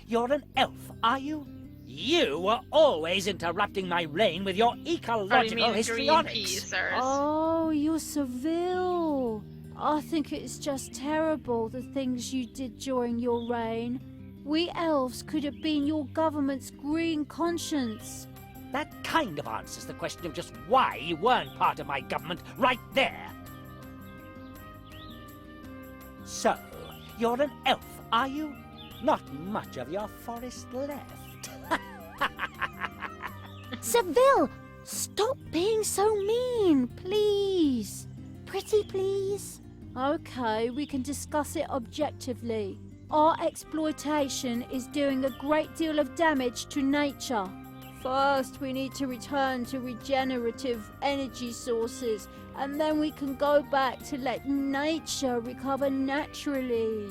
[SPEAKER 3] you're an elf, are you? You were always interrupting my reign with your ecological histrionics.
[SPEAKER 15] Oh, you're Ceville. I think it's just terrible, the things you did during your reign. We elves could have been your government's green conscience.
[SPEAKER 3] That kind of answers the question of just why you weren't part of my government right there. So, you're an elf, are you? Not much of your forest left.
[SPEAKER 8] Ceville, stop being so mean, please. Pretty please.
[SPEAKER 15] Okay, we can discuss it objectively. Our exploitation is doing a great deal of damage to nature. First, we need to return to regenerative energy sources, and then we can go back to let nature recover naturally.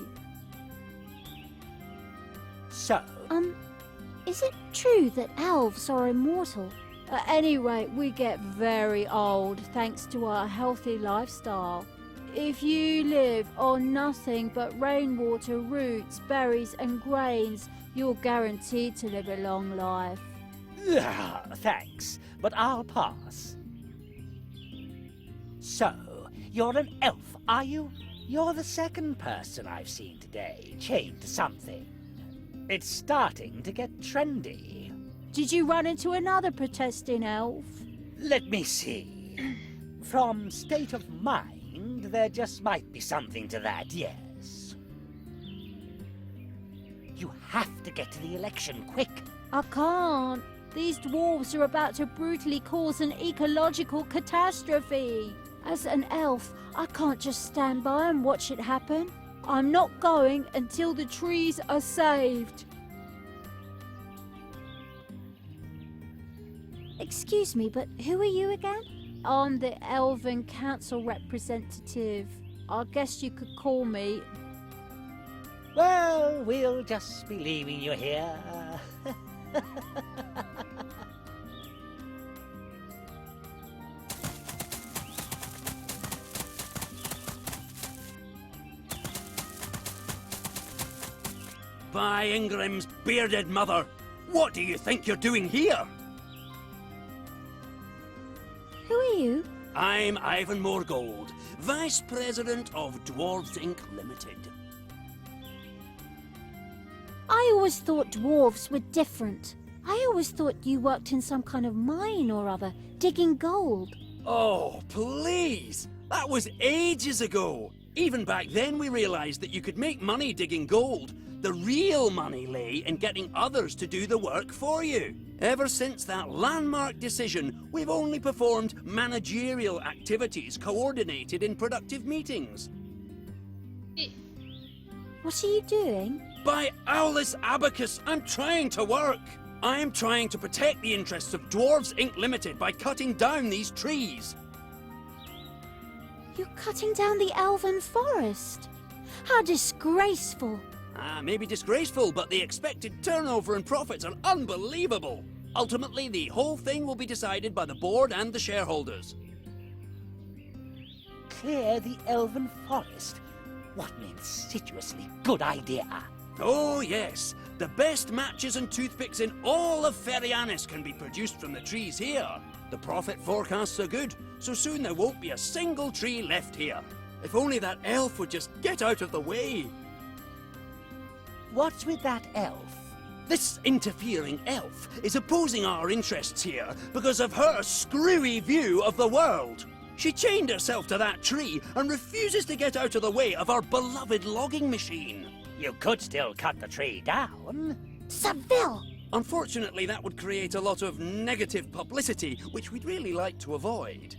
[SPEAKER 3] So?
[SPEAKER 8] Is it true that elves are immortal?
[SPEAKER 15] At any rate, we get very old thanks to our healthy lifestyle. If you live on nothing but rainwater, roots, berries and grains, you're guaranteed to live a long life.
[SPEAKER 3] Thanks, but I'll pass. So, you're an elf, are you? You're the second person I've seen today chained to something. It's starting to get trendy.
[SPEAKER 15] Did you run into another protesting elf?
[SPEAKER 3] Let me see. From state of mind, there just might be something to that, yes. You have to get to the election quick.
[SPEAKER 15] I can't. These dwarves are about to brutally cause an ecological catastrophe. As an elf, I can't just stand by and watch it happen. I'm not going until the trees are saved.
[SPEAKER 8] Excuse me, but who are you again?
[SPEAKER 15] I'm the Elven Council representative. I guess you could call me...
[SPEAKER 3] Well, we'll just be leaving you here.
[SPEAKER 16] By Ingrim's bearded mother, what do you think you're doing here?
[SPEAKER 8] Who are you?
[SPEAKER 16] I'm Ivan Morgold, Vice President of Dwarves Inc. Limited.
[SPEAKER 8] I always thought dwarves were different. I always thought you worked in some kind of mine or other, digging gold.
[SPEAKER 16] Oh, please! That was ages ago! Even back then we realized that you could make money digging gold. The real money lay in getting others to do the work for you. Ever since that landmark decision, we've only performed managerial activities coordinated in productive meetings.
[SPEAKER 8] What are you doing?
[SPEAKER 16] By Owlis Abacus, I'm trying to work. I'm trying to protect the interests of Dwarves Inc. Limited by cutting down these trees.
[SPEAKER 8] You're cutting down the elven forest. How disgraceful.
[SPEAKER 16] Maybe disgraceful, but the expected turnover and profits are unbelievable. Ultimately, the whole thing will be decided by the board and the shareholders.
[SPEAKER 3] Clear the elven forest? What an insidiously good idea.
[SPEAKER 16] Oh, yes. The best matches and toothpicks in all of Ferianis can be produced from the trees here. The profit forecasts are good, so soon there won't be a single tree left here. If only that elf would just get out of the way.
[SPEAKER 3] What's with that elf?
[SPEAKER 16] This interfering elf is opposing our interests here because of her screwy view of the world. She chained herself to that tree and refuses to get out of the way of our beloved logging machine.
[SPEAKER 3] You could still cut the tree down.
[SPEAKER 8] Ceville!
[SPEAKER 16] Unfortunately, that would create a lot of negative publicity, which we'd really like to avoid.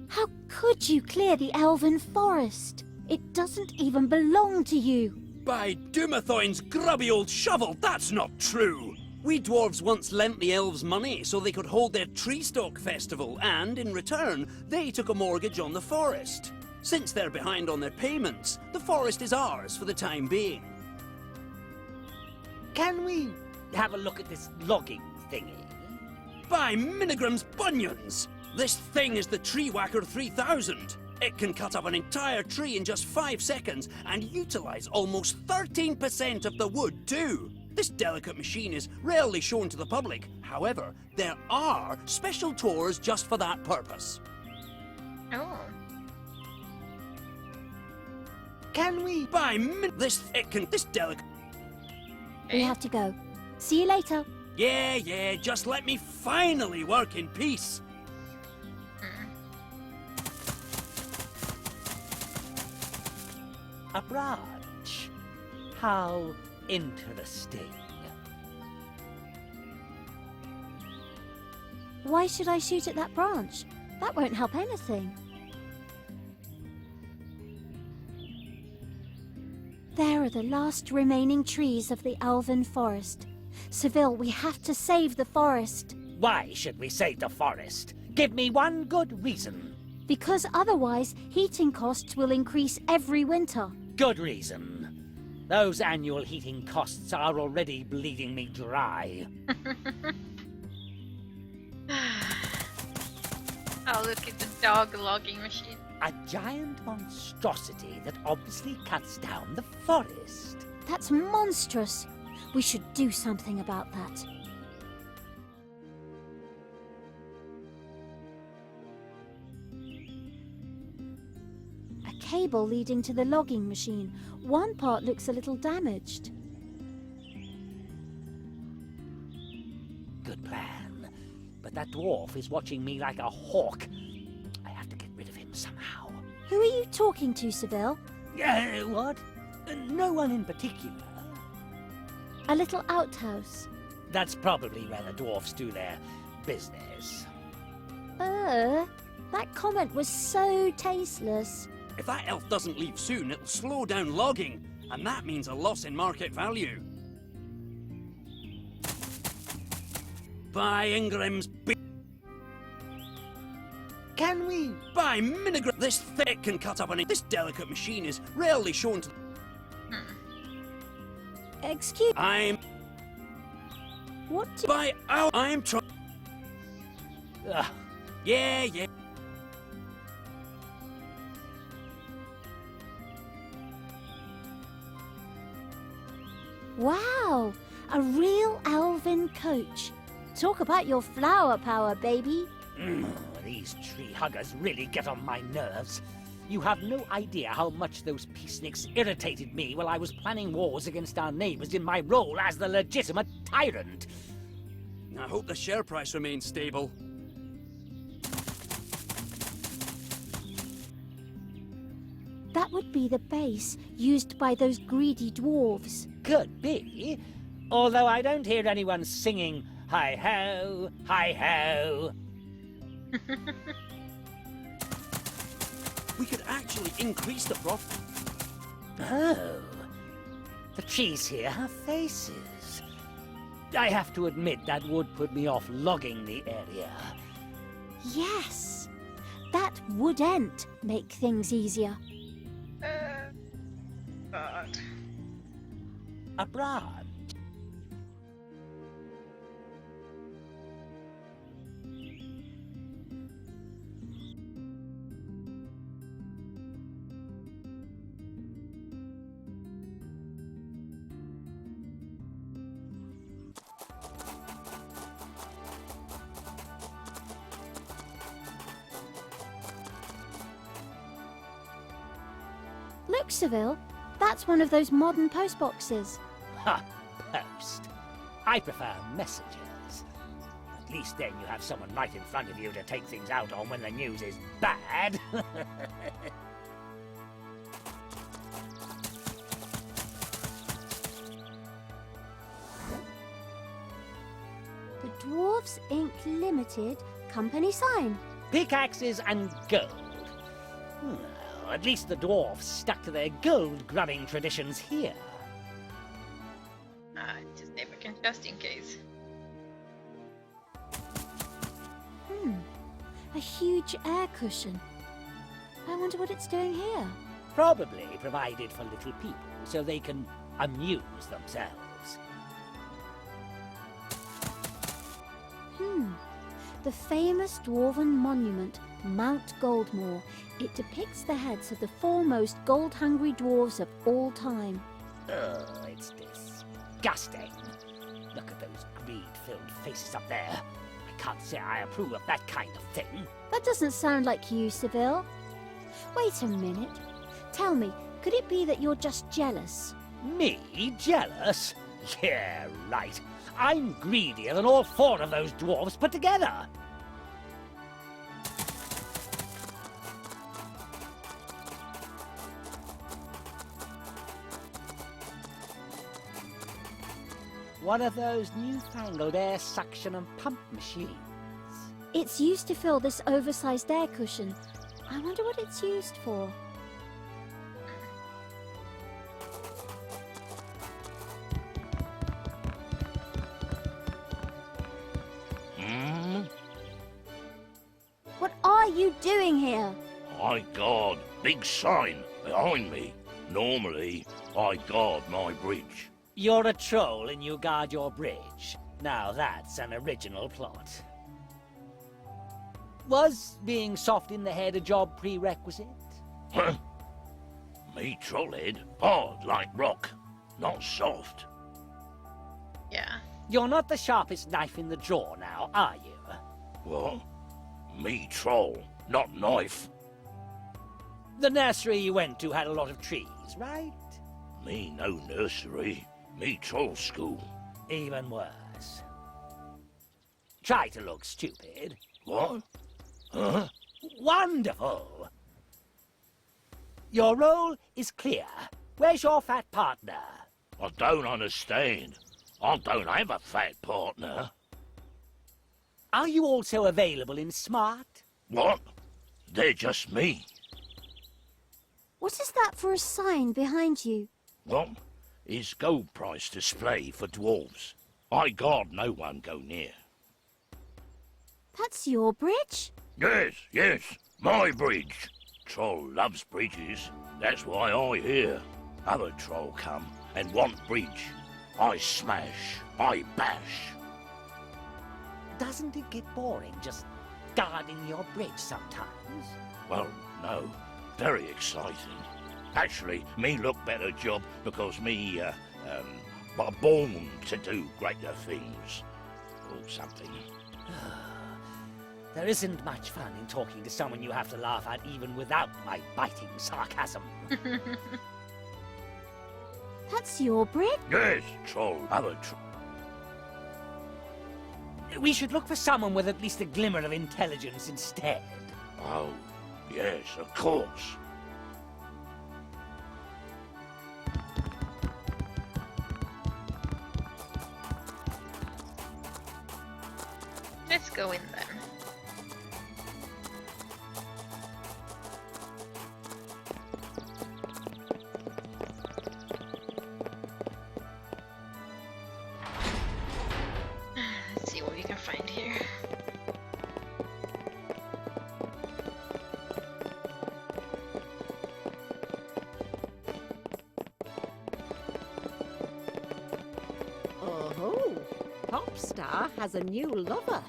[SPEAKER 8] How could you clear the elven forest? It doesn't even belong to you.
[SPEAKER 16] By Dumathoin's grubby old shovel, that's not true! We dwarves once lent the elves money so they could hold their tree stalk festival, and in return, they took a mortgage on the forest. Since they're behind on their payments, the forest is ours for the time being.
[SPEAKER 3] Can we have a look at this logging thingy?
[SPEAKER 16] By Minigram's bunions! This thing is the Tree Whacker 3000. It can cut up an entire tree in just 5 seconds and utilize almost 13% of the wood too. This delicate machine is rarely shown to the public. However, there are special tours just for that purpose.
[SPEAKER 1] Oh.
[SPEAKER 16] Can we buy this delicate?
[SPEAKER 15] We have to go. See you later.
[SPEAKER 16] Yeah, just let me finally work in peace.
[SPEAKER 3] A branch. How interesting.
[SPEAKER 15] Why should I shoot at that branch? That won't help anything. There are the last remaining trees of the Elven Forest. Ceville, we have to save the forest.
[SPEAKER 3] Why should we save the forest? Give me one good reason.
[SPEAKER 15] Because otherwise, heating costs will increase every winter.
[SPEAKER 3] Good reason. Those annual heating costs are already bleeding me dry.
[SPEAKER 1] Oh, look at the dog logging machine.
[SPEAKER 3] A giant monstrosity that obviously cuts down the forest.
[SPEAKER 15] That's monstrous. We should do something about that. A cable leading to the logging machine. One part looks a little damaged.
[SPEAKER 3] Good plan. But that dwarf is watching me like a hawk. I have to get rid of him somehow.
[SPEAKER 15] Who are you talking to, Ceville?
[SPEAKER 3] What? No one in particular.
[SPEAKER 15] A little outhouse.
[SPEAKER 3] That's probably where the dwarfs do their business.
[SPEAKER 15] That comment was so tasteless.
[SPEAKER 16] If that elf doesn't leave soon, it'll slow down logging, and that means a loss in market value. By Ingram's Can we buy Minigram? This thick can cut up this delicate machine is rarely shown to.
[SPEAKER 15] Excuse. What?
[SPEAKER 16] I'm trying. Yeah.
[SPEAKER 15] Wow, a real elven coach. Talk about your flower power, baby.
[SPEAKER 3] These tree huggers really get on my nerves. You have no idea how much those peaceniks irritated me while I was planning wars against our neighbors in my role as the legitimate tyrant.
[SPEAKER 16] I hope the share price remains stable.
[SPEAKER 15] That would be the base used by those greedy dwarves.
[SPEAKER 3] Could be. Although I don't hear anyone singing, hi-ho, hi-ho.
[SPEAKER 16] We could actually increase the profit.
[SPEAKER 3] Oh. The trees here have faces. I have to admit that would put me off logging the area.
[SPEAKER 15] Yes. That wouldn't make things easier.
[SPEAKER 1] God.
[SPEAKER 3] A branch.
[SPEAKER 15] Look, Ceville. That's one of those modern post boxes.
[SPEAKER 3] Ha! Post. I prefer messages. At least then you have someone right in front of you to take things out on when the news is bad.
[SPEAKER 15] The Dwarves Inc. Limited company sign.
[SPEAKER 3] Pickaxes and gold. Well, at least the dwarfs stuck to their gold-grubbing traditions here.
[SPEAKER 1] Just never can, just in case.
[SPEAKER 15] A huge air cushion. I wonder what it's doing here.
[SPEAKER 3] Probably provided for little people so they can amuse themselves.
[SPEAKER 8] The famous dwarven monument, Mount Goldmore. It depicts the heads of the foremost gold-hungry dwarves of all time.
[SPEAKER 3] Oh, it's disgusting. Look at those greed-filled faces up there. I can't say I approve of that kind of thing.
[SPEAKER 8] That doesn't sound like you, Ceville. Wait a minute. Tell me, could it be that you're just jealous?
[SPEAKER 3] Me? Jealous? Yeah, right. I'm greedier than all 4 of those dwarves put together. What are those newfangled air suction and pump machines?
[SPEAKER 8] It's used to fill this oversized air cushion. I wonder what it's used for. What are you doing here?
[SPEAKER 17] I guard big sign behind me. Normally, I guard my bridge.
[SPEAKER 3] You're a troll and you guard your bridge. Now that's an original plot. Was being soft in the head a job prerequisite?
[SPEAKER 17] Huh? Me trollhead, hard like rock, not soft.
[SPEAKER 1] Yeah.
[SPEAKER 3] You're not the sharpest knife in the drawer now, are you?
[SPEAKER 17] What? Me troll, not knife.
[SPEAKER 3] The nursery you went to had a lot of trees, right?
[SPEAKER 17] Me no nursery, me troll school.
[SPEAKER 3] Even worse. Try to look stupid.
[SPEAKER 17] What? Huh?
[SPEAKER 3] Wonderful! Your role is clear. Where's your fat partner?
[SPEAKER 17] I don't understand. I don't have a fat partner.
[SPEAKER 3] Are you also available in smart?
[SPEAKER 17] What? They're just me.
[SPEAKER 8] What is that for a sign behind you?
[SPEAKER 17] What? Is gold price display for dwarves. I guard no one go near.
[SPEAKER 8] That's your bridge?
[SPEAKER 17] Yes, my bridge. Troll loves bridges. That's why I hear. Other troll come and want bridge. I smash, I bash.
[SPEAKER 3] Doesn't it get boring just guarding your bridge sometimes?
[SPEAKER 17] Well, no. Very exciting. Actually, me look better job because me, born to do greater things. Or something.
[SPEAKER 3] There isn't much fun in talking to someone you have to laugh at even without my biting sarcasm.
[SPEAKER 8] That's your bridge?
[SPEAKER 17] Yes, troll, other troll.
[SPEAKER 3] We should look for someone with at least a glimmer of intelligence instead.
[SPEAKER 17] Oh, yes, of course.
[SPEAKER 1] Let's go in then. Let's see what we can find here.
[SPEAKER 9] Oh, Popstar has a new lover.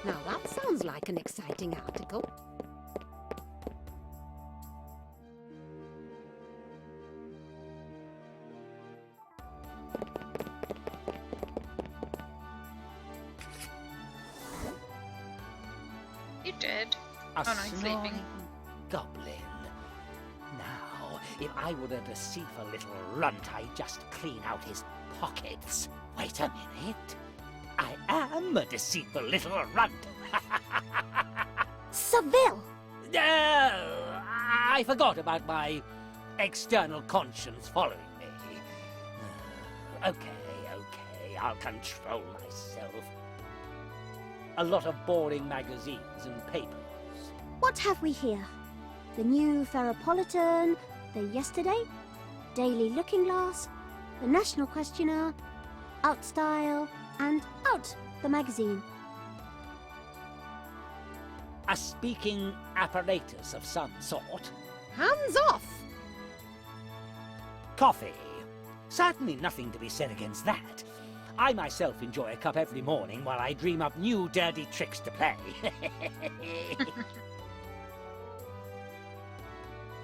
[SPEAKER 9] Now that sounds like an exciting article.
[SPEAKER 1] You dead?
[SPEAKER 3] A
[SPEAKER 1] Oh no, he's sleeping.
[SPEAKER 3] snoring goblin. Now, if I were a deceitful little runt, I'd just clean out his pockets. Wait a minute. I am a deceitful little runt.
[SPEAKER 8] Ceville!
[SPEAKER 3] I forgot about my external conscience following me. Okay, I'll control myself. A lot of boring magazines and papers.
[SPEAKER 8] What have we here? The New Ferropolitan, the Yesterday, Daily Looking Glass, the National Questioner, Outstyle, and Out, the magazine.
[SPEAKER 3] A speaking apparatus of some sort.
[SPEAKER 9] Hands off!
[SPEAKER 3] Coffee. Certainly nothing to be said against that. I myself enjoy a cup every morning while I dream up new dirty tricks to play.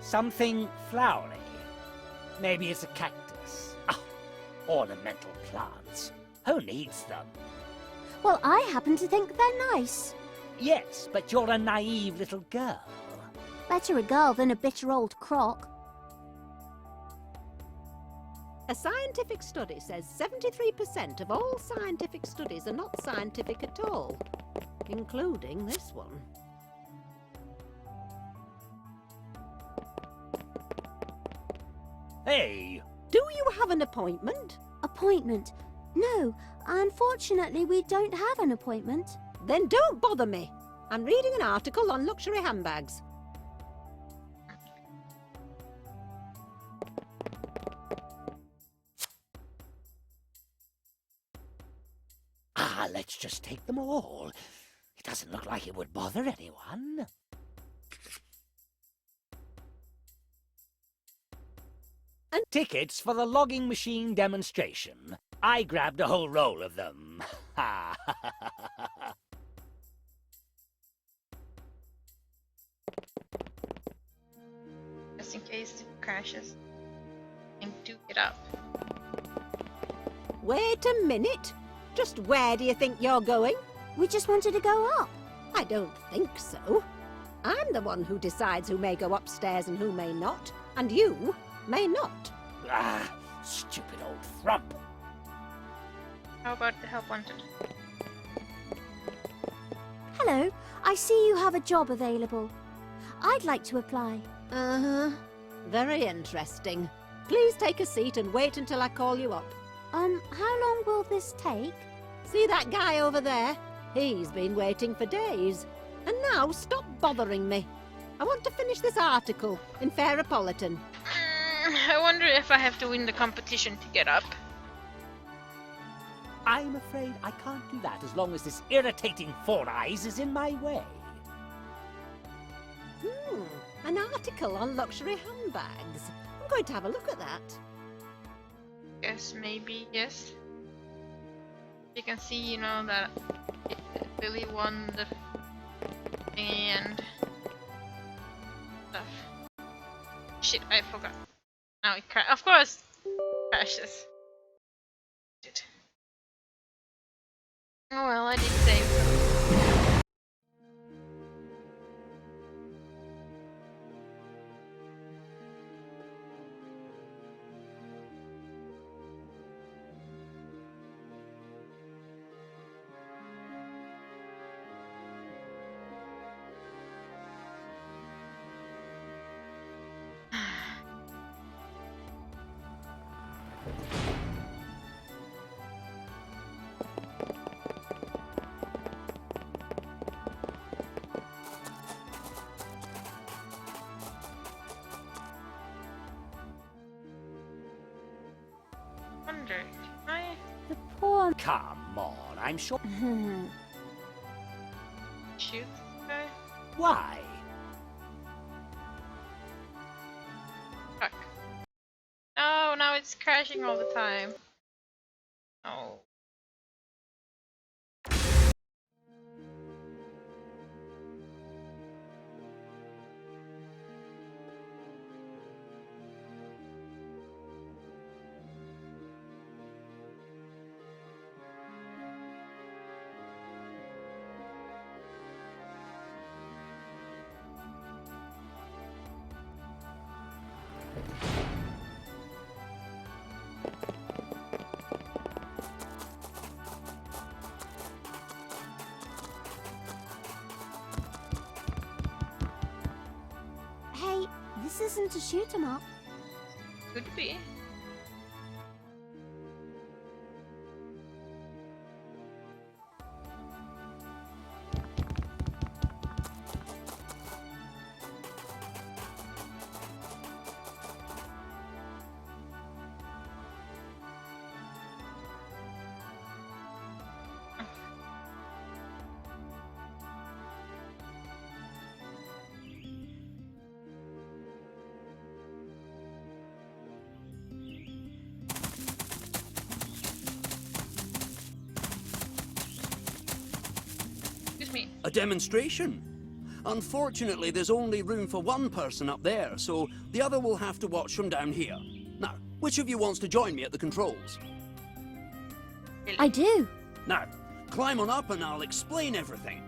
[SPEAKER 3] Something flowery. Maybe it's a cactus. Ah, ornamental plants. Who needs them?
[SPEAKER 8] Well, I happen to think they're nice.
[SPEAKER 3] Yes, but you're a naive little girl.
[SPEAKER 8] Better a girl than a bitter old crock.
[SPEAKER 9] A scientific study says 73% of all scientific studies are not scientific at all, including this one.
[SPEAKER 3] Hey!
[SPEAKER 9] Do you have an appointment?
[SPEAKER 8] Appointment? No, unfortunately we don't have an appointment.
[SPEAKER 9] Then don't bother me. I'm reading an article on luxury handbags.
[SPEAKER 3] Ah, let's just take them all. It doesn't look like it would bother anyone. And tickets for the logging machine demonstration. I grabbed a whole roll of them.
[SPEAKER 1] Just in case it crashes. And duke it up.
[SPEAKER 9] Wait a minute. Just where do you think you're going?
[SPEAKER 8] We just wanted to go up.
[SPEAKER 9] I don't think so. I'm the one who decides who may go upstairs and who may not, and you may not.
[SPEAKER 3] Ah, stupid old frump.
[SPEAKER 1] How about the help wanted?
[SPEAKER 8] Hello, I see you have a job available. I'd like to apply.
[SPEAKER 9] Uh-huh. Very interesting. Please take a seat and wait until I call you up.
[SPEAKER 8] How long will this take?
[SPEAKER 9] See that guy over there? He's been waiting for days. And now stop bothering me. I want to finish this article in Fairypolitan.
[SPEAKER 1] I wonder if I have to win the competition to get up.
[SPEAKER 3] I'm afraid I can't do that as long as this irritating Four Eyes is in my way.
[SPEAKER 9] An article on luxury handbags. I'm going to have a look at that.
[SPEAKER 1] Yes, maybe, yes. You can see, you know, that Billy won the thingy and stuff. Shit, I forgot. Now it of course crashes. Shit. Oh well, I did save.
[SPEAKER 15] The poor...
[SPEAKER 3] Come on, I'm sure...
[SPEAKER 1] Shoot guy?
[SPEAKER 3] Why?
[SPEAKER 1] Fuck. No, now it's crashing all the time. Oh.
[SPEAKER 8] Hey, this isn't a shoot 'em up.
[SPEAKER 1] Could be. me?
[SPEAKER 16] A demonstration. Unfortunately, there's only room for one person up there, so the other will have to watch from down here. Now, which of you wants to join me at the controls?
[SPEAKER 8] I do.
[SPEAKER 16] Now, climb on up and I'll explain everything.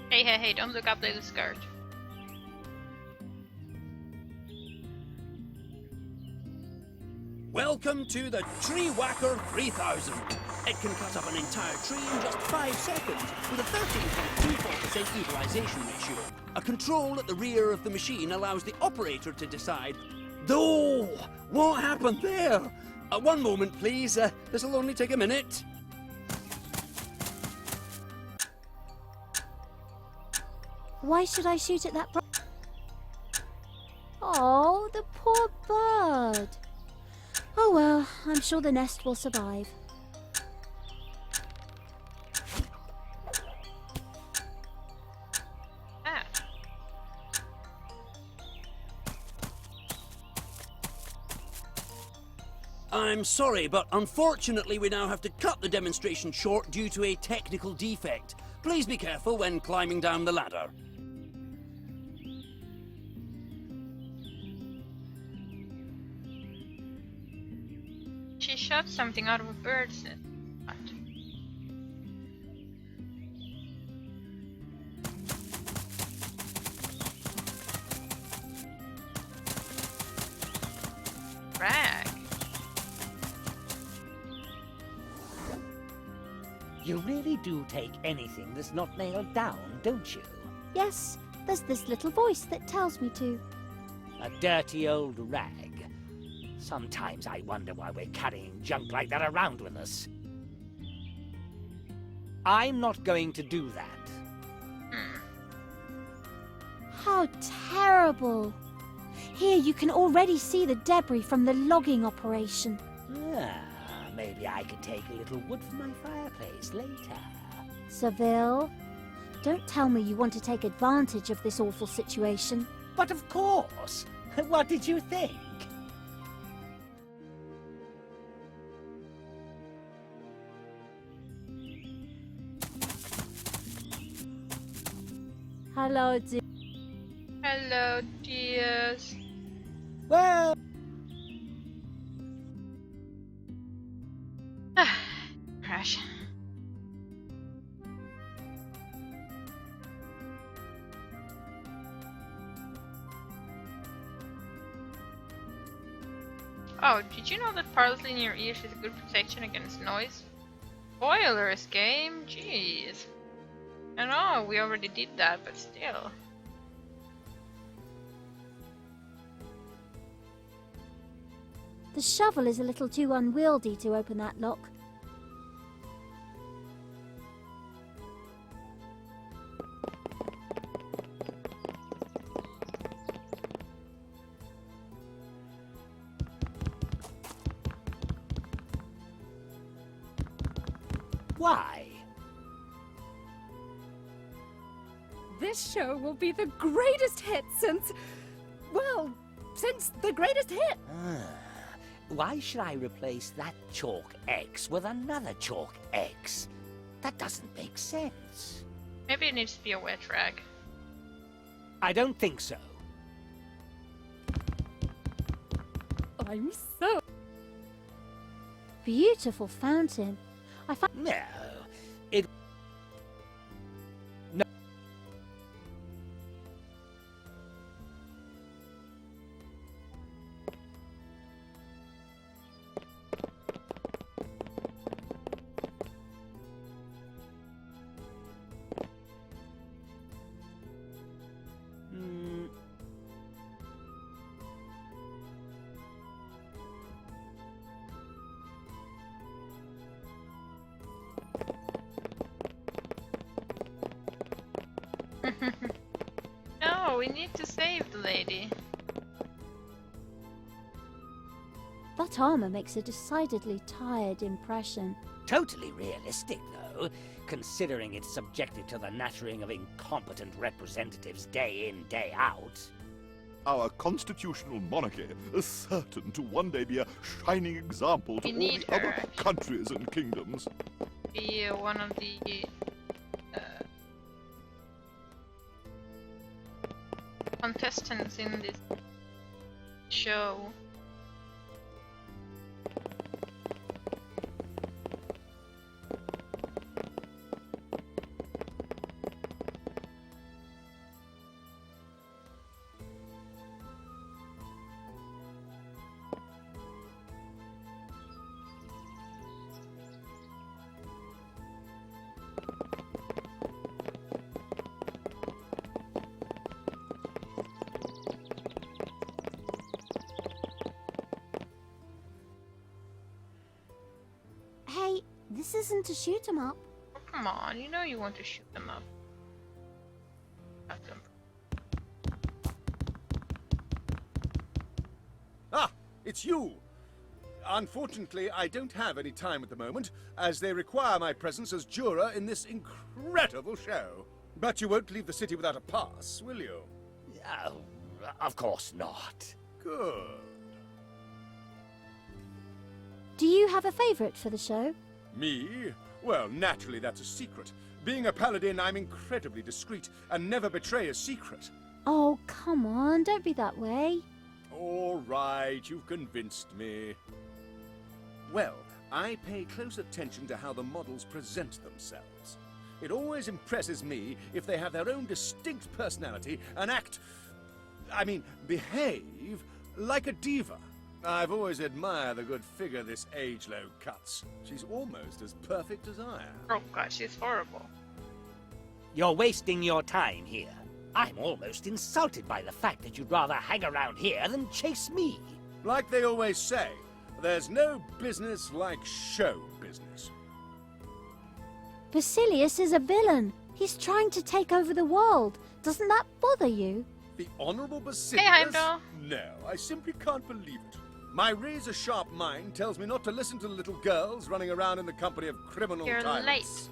[SPEAKER 1] Hey, don't look up, little skirt.
[SPEAKER 16] Welcome to the Tree Whacker 3000. It can cut up an entire tree in just 5 seconds with a 13.24% utilization ratio. A control at the rear of the machine allows the operator to decide. Oh, what happened there? One moment, please. This'll only take a minute.
[SPEAKER 8] Why should I shoot at that Oh, the poor bird. Oh well, I'm sure the nest will survive.
[SPEAKER 16] I'm sorry, but unfortunately we now have to cut the demonstration short due to a technical defect. Please be careful when climbing down the ladder.
[SPEAKER 1] She shot something out of a bird's nest. What? Rag.
[SPEAKER 3] You really do take anything that's not nailed down, don't you?
[SPEAKER 8] Yes, there's this little voice that tells me to.
[SPEAKER 3] A dirty old rag. Sometimes I wonder why we're carrying junk like that around with us. I'm not going to do that.
[SPEAKER 8] How terrible! Here you can already see the debris from the logging operation.
[SPEAKER 3] Maybe I could take a little wood from my fireplace later.
[SPEAKER 8] Ceville, don't tell me you want to take advantage of this awful situation.
[SPEAKER 3] But of course! What did you think?
[SPEAKER 15] Hello, dear.
[SPEAKER 1] Hello, dears.
[SPEAKER 3] Well...
[SPEAKER 1] Crash. Oh, did you know that parsley in your ears is a good protection against noise? Spoilers, game? Jeez. I know, we already did that, but still.
[SPEAKER 8] The shovel is a little too unwieldy to open that lock.
[SPEAKER 3] Why?
[SPEAKER 18] This show will be the greatest hit since... well, since the greatest hit.
[SPEAKER 3] Why should I replace that chalk X with another chalk X? That doesn't make sense.
[SPEAKER 1] Maybe it needs to be a wet rag.
[SPEAKER 3] I don't think so.
[SPEAKER 18] I'm so...
[SPEAKER 8] Beautiful fountain. I found...
[SPEAKER 3] No, it... No.
[SPEAKER 1] No, we need to save the lady.
[SPEAKER 8] That armor makes a decidedly tired impression.
[SPEAKER 3] Totally realistic, though, considering it's subjected to the nattering of incompetent representatives day in, day out.
[SPEAKER 10] Our constitutional monarchy is certain to one day be a shining example to
[SPEAKER 1] We
[SPEAKER 10] all
[SPEAKER 1] need
[SPEAKER 10] the other
[SPEAKER 1] her.
[SPEAKER 10] countries and kingdoms.
[SPEAKER 1] Be one of the contestants in this show.
[SPEAKER 8] Hey, this isn't a shoot 'em up.
[SPEAKER 1] Oh, come on, you know you want to shoot them up. At them.
[SPEAKER 5] Ah, it's you! Unfortunately, I don't have any time at the moment, as they require my presence as juror in this incredible show. But you won't leave the city without a pass, will you?
[SPEAKER 3] Oh, of course not.
[SPEAKER 5] Good.
[SPEAKER 8] Do you have a favourite for the show?
[SPEAKER 5] Me? Well, naturally that's a secret. Being a paladin, I'm incredibly discreet and never betray a secret.
[SPEAKER 15] Oh, come on, don't be that way.
[SPEAKER 5] All right, you've convinced me. Well, I pay close attention to how the models present themselves. It always impresses me if they have their own distinct personality and behave like a diva. I've always admired the good figure this age-low cuts. She's almost as perfect as I am.
[SPEAKER 1] Oh god, she's horrible.
[SPEAKER 3] You're wasting your time here. I'm almost insulted by the fact that you'd rather hang around here than chase me.
[SPEAKER 5] Like they always say, there's no business like show business.
[SPEAKER 15] Basilius is a villain. He's trying to take over the world. Doesn't that bother you?
[SPEAKER 5] The Honourable Basilius?
[SPEAKER 1] Hey, Heimdall.
[SPEAKER 5] No, I simply can't believe it. My razor-sharp mind tells me not to listen to little girls running around in the company of criminal
[SPEAKER 1] You're
[SPEAKER 5] tyrants.
[SPEAKER 1] late.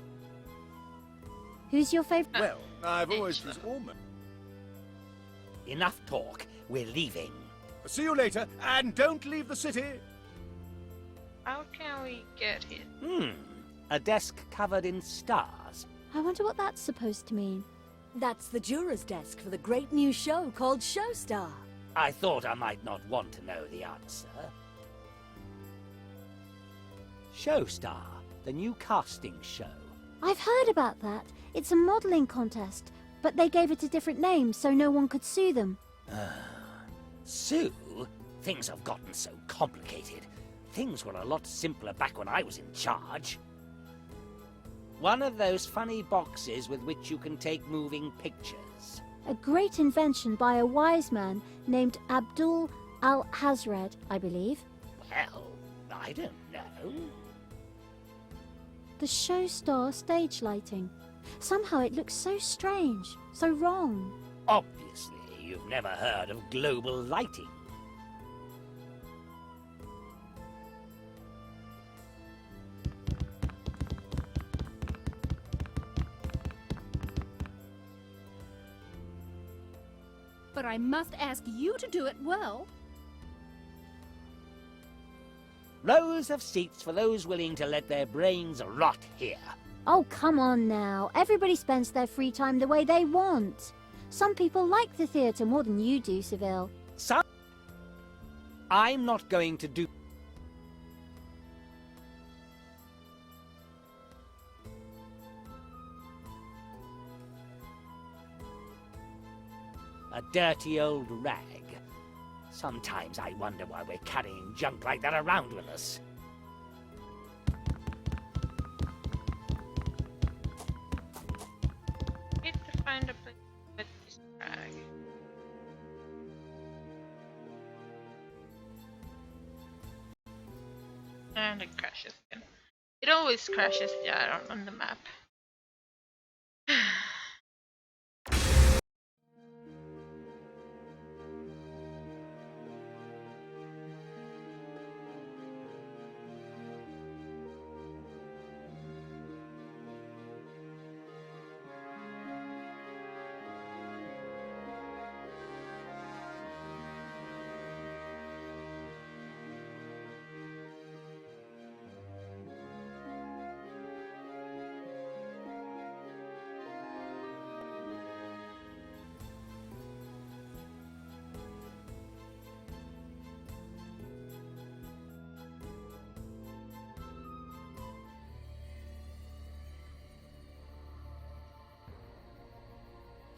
[SPEAKER 15] Who's your favourite?
[SPEAKER 5] Well, I've always been almost.
[SPEAKER 3] Enough talk. We're leaving.
[SPEAKER 5] See you later, and don't leave the city.
[SPEAKER 1] How can we get here?
[SPEAKER 3] A desk covered in stars.
[SPEAKER 15] I wonder what that's supposed to mean.
[SPEAKER 14] That's the juror's desk for the great new show called Showstar.
[SPEAKER 3] I thought I might not want to know the answer. Showstar, the new casting show.
[SPEAKER 15] I've heard about that. It's a modelling contest, but they gave it a different name so no one could sue them.
[SPEAKER 3] Sue? Things have gotten so complicated. Things were a lot simpler back when I was in charge. One of those funny boxes with which you can take moving pictures.
[SPEAKER 15] A great invention by a wise man named Abdul al-Hazred, I believe.
[SPEAKER 3] Well, I don't know.
[SPEAKER 15] The Showstar stage lighting. Somehow it looks so strange, so wrong.
[SPEAKER 3] Obviously, you've never heard of global lighting.
[SPEAKER 18] But I must ask you to do it well.
[SPEAKER 3] Rows of seats for those willing to let their brains rot here.
[SPEAKER 15] Oh, come on now. Everybody spends their free time the way they want. Some people like the theatre more than you do, Ceville.
[SPEAKER 3] Some... I'm not going to do... A dirty old rag. Sometimes I wonder why we're carrying junk like that around with us.
[SPEAKER 1] Need to find a place with this rag. And it crashes again. It always crashes, yeah, on the map.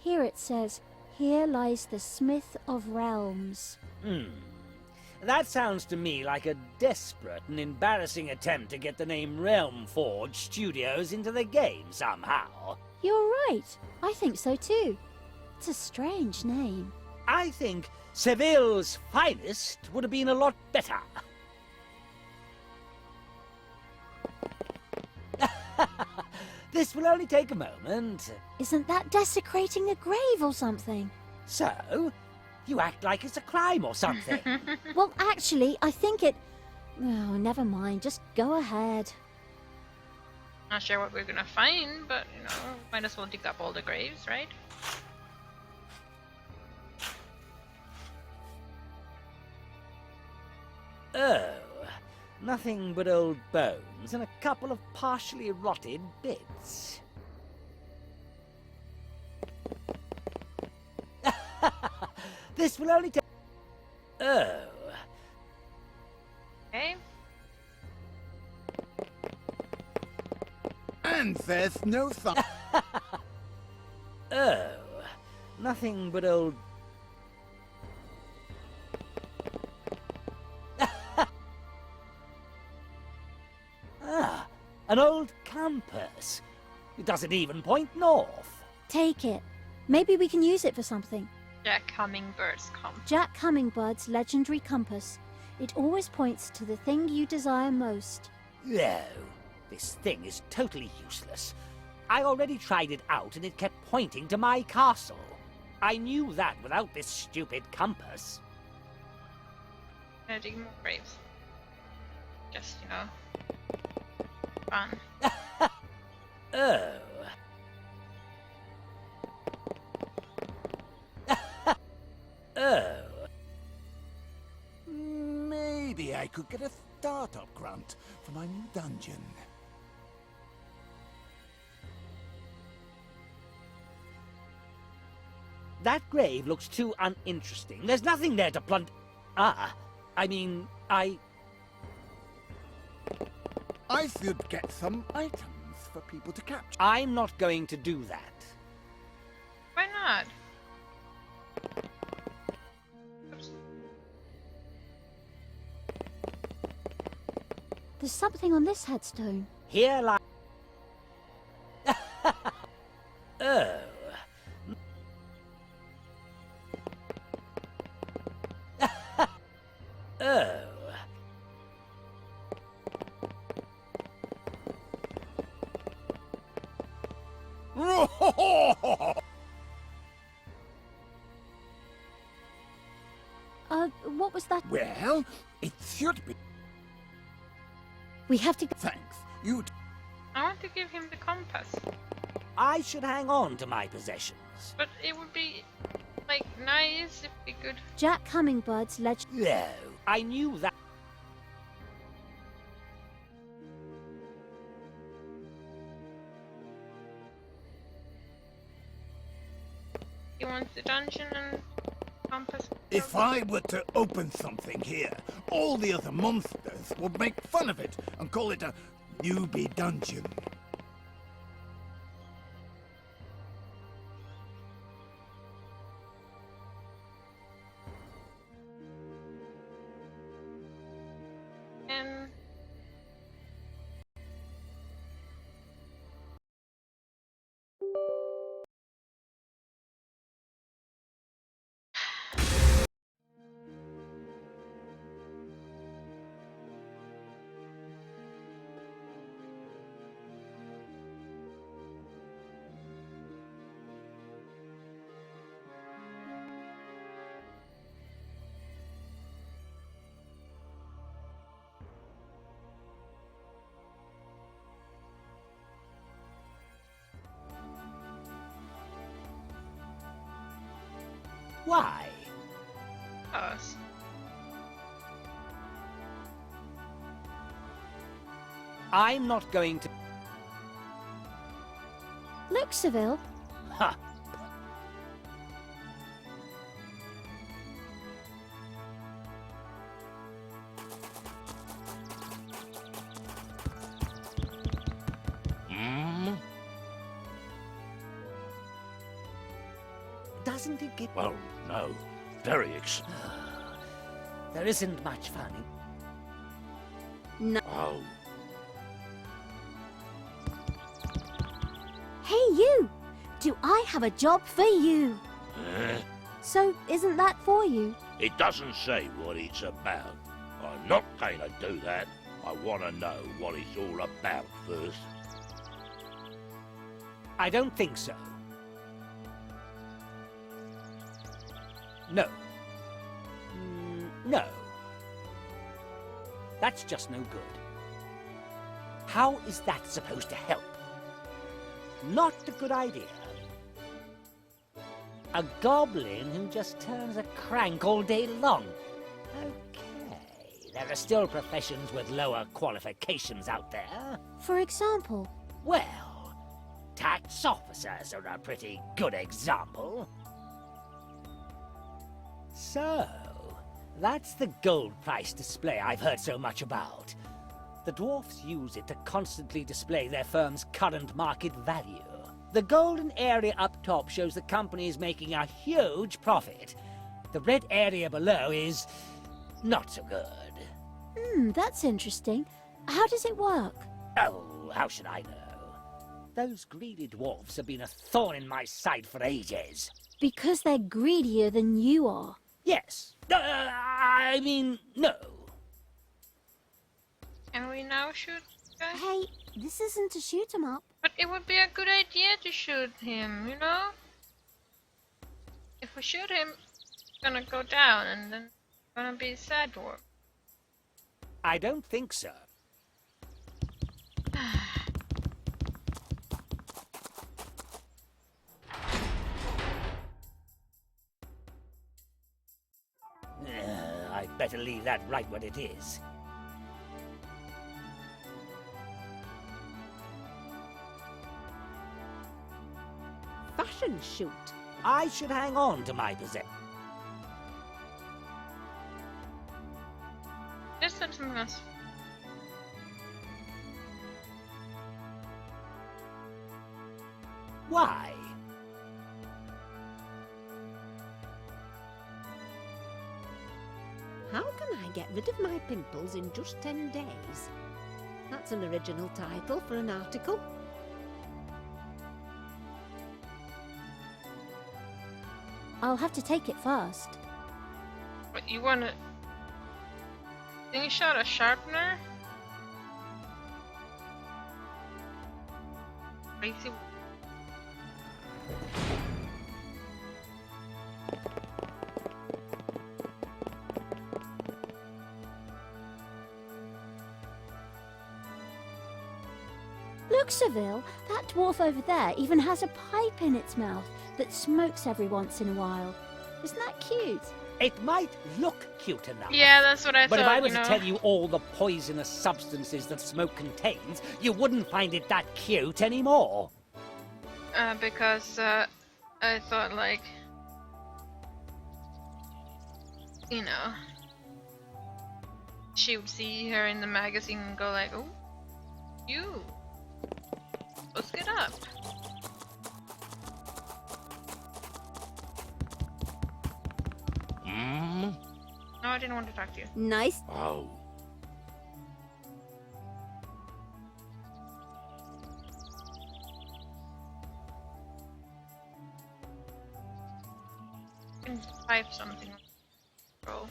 [SPEAKER 15] Here it says, "Here lies the Smith of Realms."
[SPEAKER 3] That sounds to me like a desperate and embarrassing attempt to get the name Realm Forge Studios into the game somehow.
[SPEAKER 15] You're right. I think so too. It's a strange name.
[SPEAKER 3] I think Ceville's finest would have been a lot better. This will only take a moment.
[SPEAKER 15] Isn't that desecrating a grave or something?
[SPEAKER 3] So, you act like it's a crime or something.
[SPEAKER 15] Well, actually, I think it... Oh, never mind. Just go ahead.
[SPEAKER 1] Not sure what we're gonna find, but, you know, might as well dig up all the graves, right?
[SPEAKER 3] Oh, nothing but old bones and a couple of partially rotted bits. This will only take... Oh.
[SPEAKER 1] Okay.
[SPEAKER 6] And there's no thumb.
[SPEAKER 3] Oh, nothing but old... An old compass. It doesn't even point north.
[SPEAKER 15] Take it. Maybe we can use it for something.
[SPEAKER 1] Jack Hummingbird's compass.
[SPEAKER 15] Jack Hummingbird's legendary compass. It always points to the thing you desire most.
[SPEAKER 3] No, this thing is totally useless. I already tried it out and it kept pointing to my castle. I knew that without this stupid compass.
[SPEAKER 1] Gonna dig more graves. Just, you know, fun.
[SPEAKER 3] Oh. Oh.
[SPEAKER 6] Maybe I could get a startup grant for my new dungeon.
[SPEAKER 3] That grave looks too uninteresting. There's nothing there to plunder. I
[SPEAKER 6] should get some items for people to capture.
[SPEAKER 3] I'm not going to do that.
[SPEAKER 1] Why not?
[SPEAKER 15] There's something on this headstone.
[SPEAKER 3] Here lies... Oh. Oh.
[SPEAKER 15] What was that?
[SPEAKER 6] Well, it should be.
[SPEAKER 15] We have to go.
[SPEAKER 6] Thanks. You.
[SPEAKER 1] I want to give him the compass.
[SPEAKER 3] I should hang on to my possessions.
[SPEAKER 1] But it would be, like, nice if we could...
[SPEAKER 15] Jack Hummingbird's legend.
[SPEAKER 3] No, I knew that.
[SPEAKER 1] He wants the dungeon and compass.
[SPEAKER 6] If I were to open something here, all the other monsters would make fun of it and call it a newbie dungeon.
[SPEAKER 1] And...
[SPEAKER 3] Why?
[SPEAKER 1] Us.
[SPEAKER 3] I'm not going to...
[SPEAKER 15] Look, Ceville.
[SPEAKER 3] Ha!
[SPEAKER 7] isn't it, Kitten?
[SPEAKER 17] Well, no. Very
[SPEAKER 7] There isn't much fun in...
[SPEAKER 8] No.
[SPEAKER 17] Oh.
[SPEAKER 8] Hey, you! Do I have a job for you?
[SPEAKER 17] Eh?
[SPEAKER 8] So, isn't that for you?
[SPEAKER 17] It doesn't say what it's about. I'm not going to do that. I want to know what it's all about first.
[SPEAKER 7] I don't think so. No. No. That's just no good. How is that supposed to help? Not a good idea. A goblin who just turns a crank all day long. Okay, there are still professions with lower qualifications out there.
[SPEAKER 8] For example?
[SPEAKER 7] Well, tax officers are a pretty good example. So, that's the gold price display I've heard so much about. The dwarfs use it to constantly display their firm's current market value. The golden area up top shows the company is making a huge profit. The red area below is not so good.
[SPEAKER 8] That's interesting. How does it work?
[SPEAKER 7] Oh, how should I know? Those greedy dwarfs have been a thorn in my side for ages.
[SPEAKER 8] Because they're greedier than you are.
[SPEAKER 7] Yes. I mean, no.
[SPEAKER 1] And we now shoot guys?
[SPEAKER 8] Hey, this isn't to shoot 'em up.
[SPEAKER 1] But it would be a good idea to shoot him, you know? If we shoot him, it's gonna go down and then it's gonna be sad dwarf.
[SPEAKER 7] I don't think so. I'd better leave that right where it is. Fashion shoot. I should hang on to my possession.
[SPEAKER 1] There's something else.
[SPEAKER 7] Why?
[SPEAKER 9] How can I get rid of my pimples in just 10 days? That's an original title for an article.
[SPEAKER 8] I'll have to take it first.
[SPEAKER 1] But you wanna... Slingshot a sharpener? Crazy.
[SPEAKER 8] Look, Ceville, that dwarf over there even has a pipe in its mouth that smokes every once in a while. Isn't that cute?
[SPEAKER 7] It might look cute enough.
[SPEAKER 1] Yeah, that's what I
[SPEAKER 7] but
[SPEAKER 1] thought,
[SPEAKER 7] if I were
[SPEAKER 1] you
[SPEAKER 7] to
[SPEAKER 1] know.
[SPEAKER 7] tell you all the poisonous substances that smoke contains, you wouldn't find it that cute anymore.
[SPEAKER 1] Because I thought like, you know, she would see her in the magazine and go like, oh, you, let's get up. No, I didn't want to talk to you.
[SPEAKER 8] Nice.
[SPEAKER 17] Oh.
[SPEAKER 1] I can type something. Roll.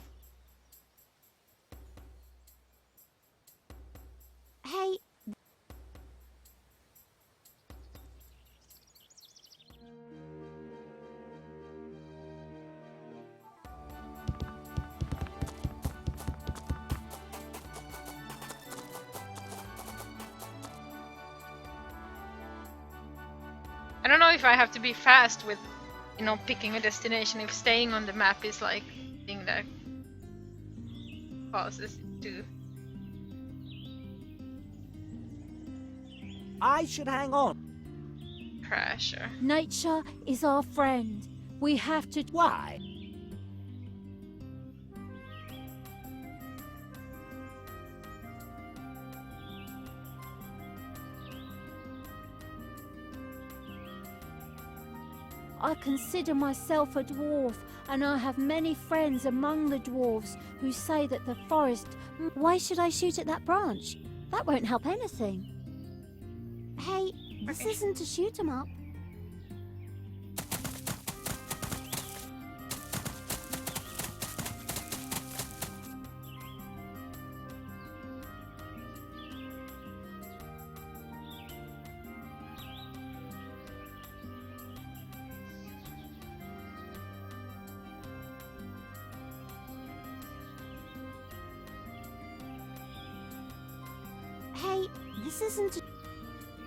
[SPEAKER 8] Hey,
[SPEAKER 1] I don't know if I have to be fast with, you know, picking a destination. If staying on the map is like the thing that causes it to.
[SPEAKER 7] I should hang on.
[SPEAKER 1] Crash or...
[SPEAKER 15] Nature is our friend. We have to...
[SPEAKER 7] Why?
[SPEAKER 15] I consider myself a dwarf, and I have many friends among the dwarves who say that the forest...
[SPEAKER 8] Why should I shoot at that branch? That won't help anything. Hey, this isn't to shoot 'em up. Hey, this isn't...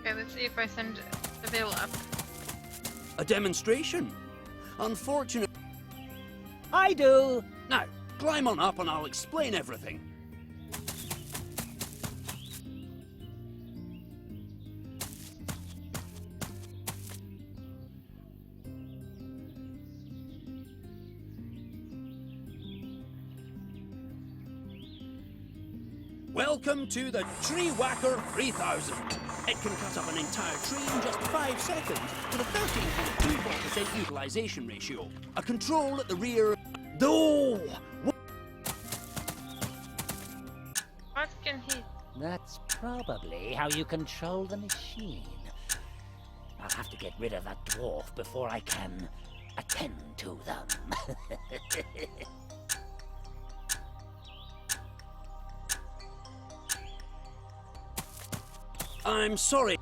[SPEAKER 1] Okay, let's see if I send Ceville up.
[SPEAKER 16] A demonstration? Unfortunate.
[SPEAKER 7] I do.
[SPEAKER 16] Now, climb on up and I'll explain everything. Welcome to the Tree Whacker 3000. It can cut up an entire tree in just 5 seconds with a 13.24% utilization ratio. A control at the rear...
[SPEAKER 1] What can he...
[SPEAKER 3] That's probably how you control the machine. I'll have to get rid of that dwarf before I can attend to them.
[SPEAKER 16] I'm sorry.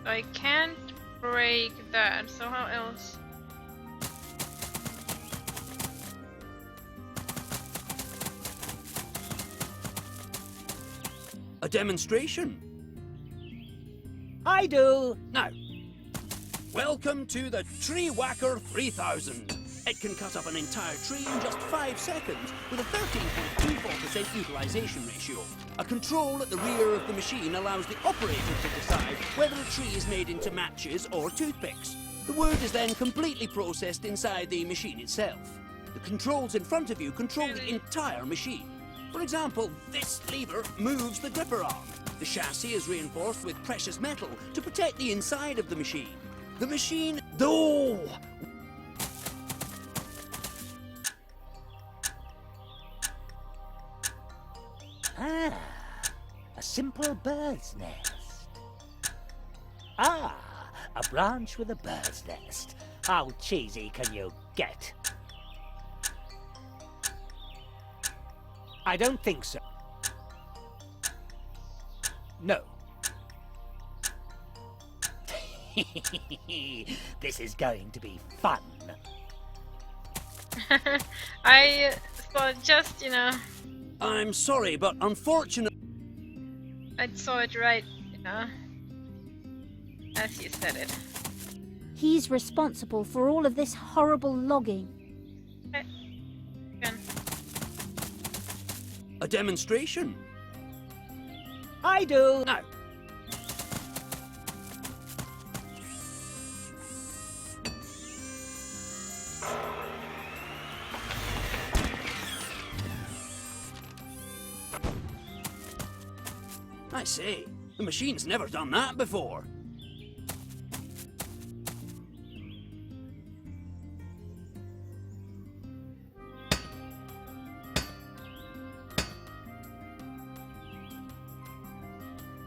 [SPEAKER 1] I can't break that, so how else?
[SPEAKER 16] A demonstration?
[SPEAKER 7] I do.
[SPEAKER 16] Now, welcome to the Tree Whacker 3000. It can cut up an entire tree in just 5 seconds with a 13.24% utilization ratio. A control at the rear of the machine allows the operator to decide whether a tree is made into matches or toothpicks. The wood is then completely processed inside the machine itself. The controls in front of you control the entire machine. For example, this lever moves the gripper arm. The chassis is reinforced with precious metal to protect the inside of the machine. The machine...
[SPEAKER 3] Ah, a simple bird's nest. Ah, a branch with a bird's nest. How cheesy can you get? I don't think so. No. This is going to be fun.
[SPEAKER 1] I thought just, you know...
[SPEAKER 16] I'm sorry, but unfortunately...
[SPEAKER 1] I saw it right, you know, as you said it.
[SPEAKER 15] He's responsible for all of this horrible logging.
[SPEAKER 16] A demonstration?
[SPEAKER 7] I do.
[SPEAKER 16] Now. I say, the machine's never done that before.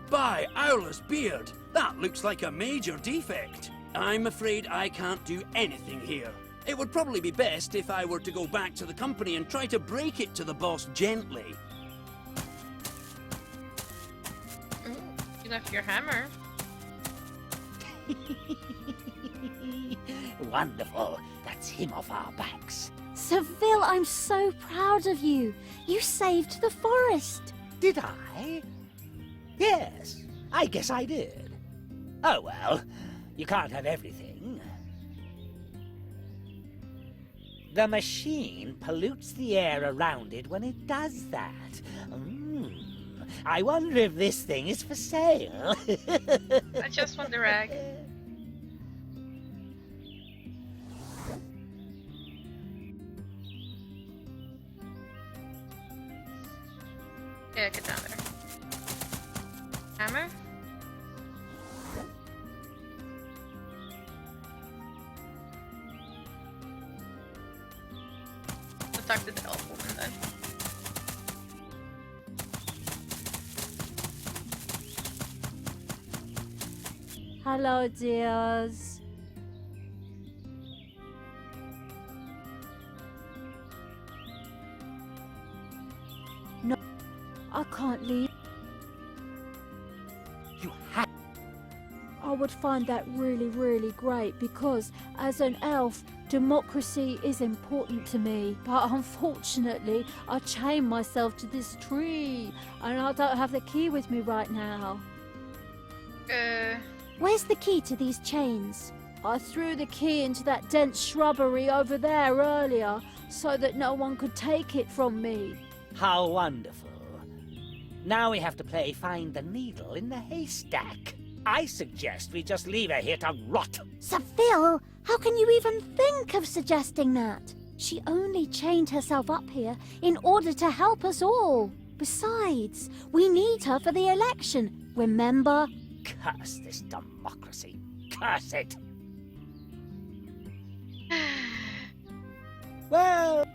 [SPEAKER 16] By Owler's beard, that looks like a major defect. I'm afraid I can't do anything here. It would probably be best if I were to go back to the company and try to break it to the boss gently.
[SPEAKER 1] You left your hammer.
[SPEAKER 3] Wonderful. That's him off our backs.
[SPEAKER 8] Ceville, I'm so proud of you. You saved the forest.
[SPEAKER 3] Did I? Yes, I guess I did. Oh well, you can't have everything. The machine pollutes the air around it when it does that. I wonder if this thing is for sale.
[SPEAKER 1] I just want the rag. Yeah, get down there. Hammer?
[SPEAKER 15] Hello, dears. No, I can't leave.
[SPEAKER 3] You have.
[SPEAKER 15] I would find that really, really great because, as an elf, democracy is important to me. But unfortunately, I chained myself to this tree, and I don't have the key with me right now.
[SPEAKER 8] Where's the key to these chains?
[SPEAKER 15] I threw the key into that dense shrubbery over there earlier, so that no one could take it from me.
[SPEAKER 3] How wonderful. Now we have to play find the needle in the haystack. I suggest we just leave her here to rot.
[SPEAKER 8] Ceville, how can you even think of suggesting that? She only chained herself up here in order to help us all. Besides, we need her for the election, remember?
[SPEAKER 3] Curse this democracy. Curse it. Well...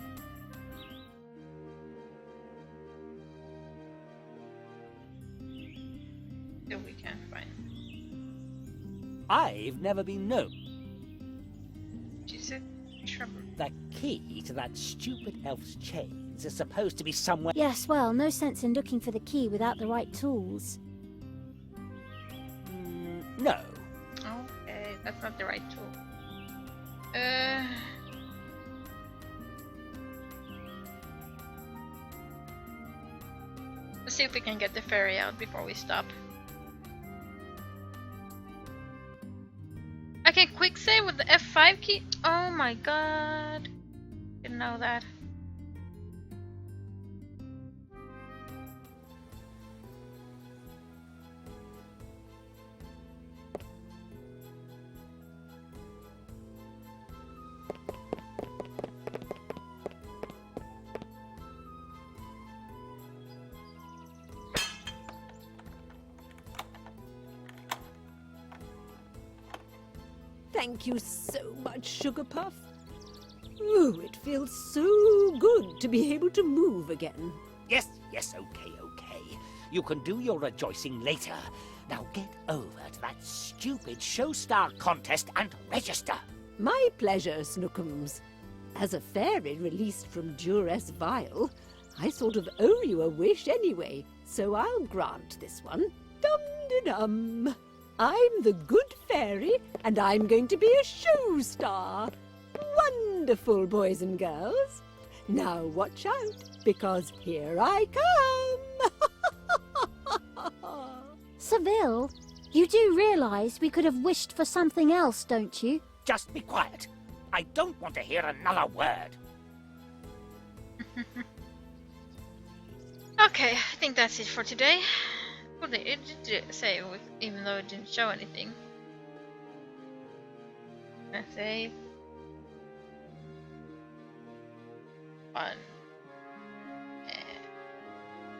[SPEAKER 1] That we can find.
[SPEAKER 3] I've never been known.
[SPEAKER 1] She's a shrubbery.
[SPEAKER 3] The key to that stupid elf's chains is supposed to be somewhere...
[SPEAKER 8] Yes, well, no sense in looking for the key without the right tools.
[SPEAKER 3] No.
[SPEAKER 1] Okay, that's not the right tool. Let's see if we can get the ferry out before we stop. I can quick save with the F5 key? Oh my god. Didn't know that.
[SPEAKER 9] Thank you so much, Sugar Puff. Ooh, it feels so good to be able to move again.
[SPEAKER 3] Yes, okay. You can do your rejoicing later. Now get over to that stupid Showstar contest and register.
[SPEAKER 9] My pleasure, Snookums. As a fairy released from Duress Vile, I sort of owe you a wish anyway, so I'll grant this one. Dum-de-dum. I'm the good fairy, and I'm going to be a show star. Wonderful, boys and girls. Now watch out, because here I come.
[SPEAKER 8] Ceville, you do realise we could have wished for something else, don't you?
[SPEAKER 3] Just be quiet. I don't want to hear another word.
[SPEAKER 1] Okay, I think that's it for today. Well, it did say, even though it didn't show anything. Let's save. One.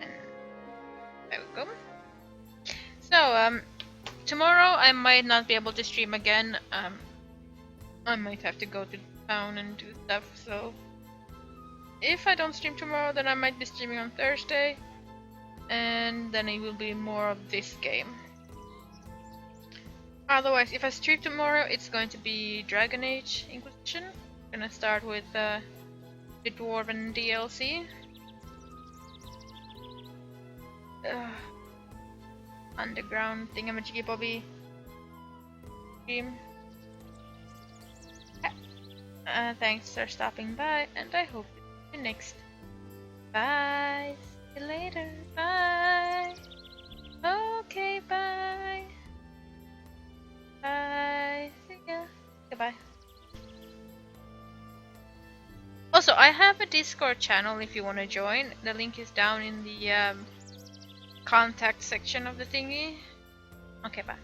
[SPEAKER 1] And there we go. So, tomorrow I might not be able to stream again. I might have to go to town and do stuff, so if I don't stream tomorrow, then I might be streaming on Thursday, and then it will be more of this game. Otherwise, if I stream tomorrow, it's going to be Dragon Age Inquisition. I'm gonna start with the Dwarven DLC. Underground thingamajiggy bobby game. Thanks for stopping by, and I hope to see you next. Bye. See you later. Bye. Okay, bye. Bye. See ya. Goodbye. Also, I have a Discord channel if you want to join. The link is down in the contact section of the thingy. Okay, bye.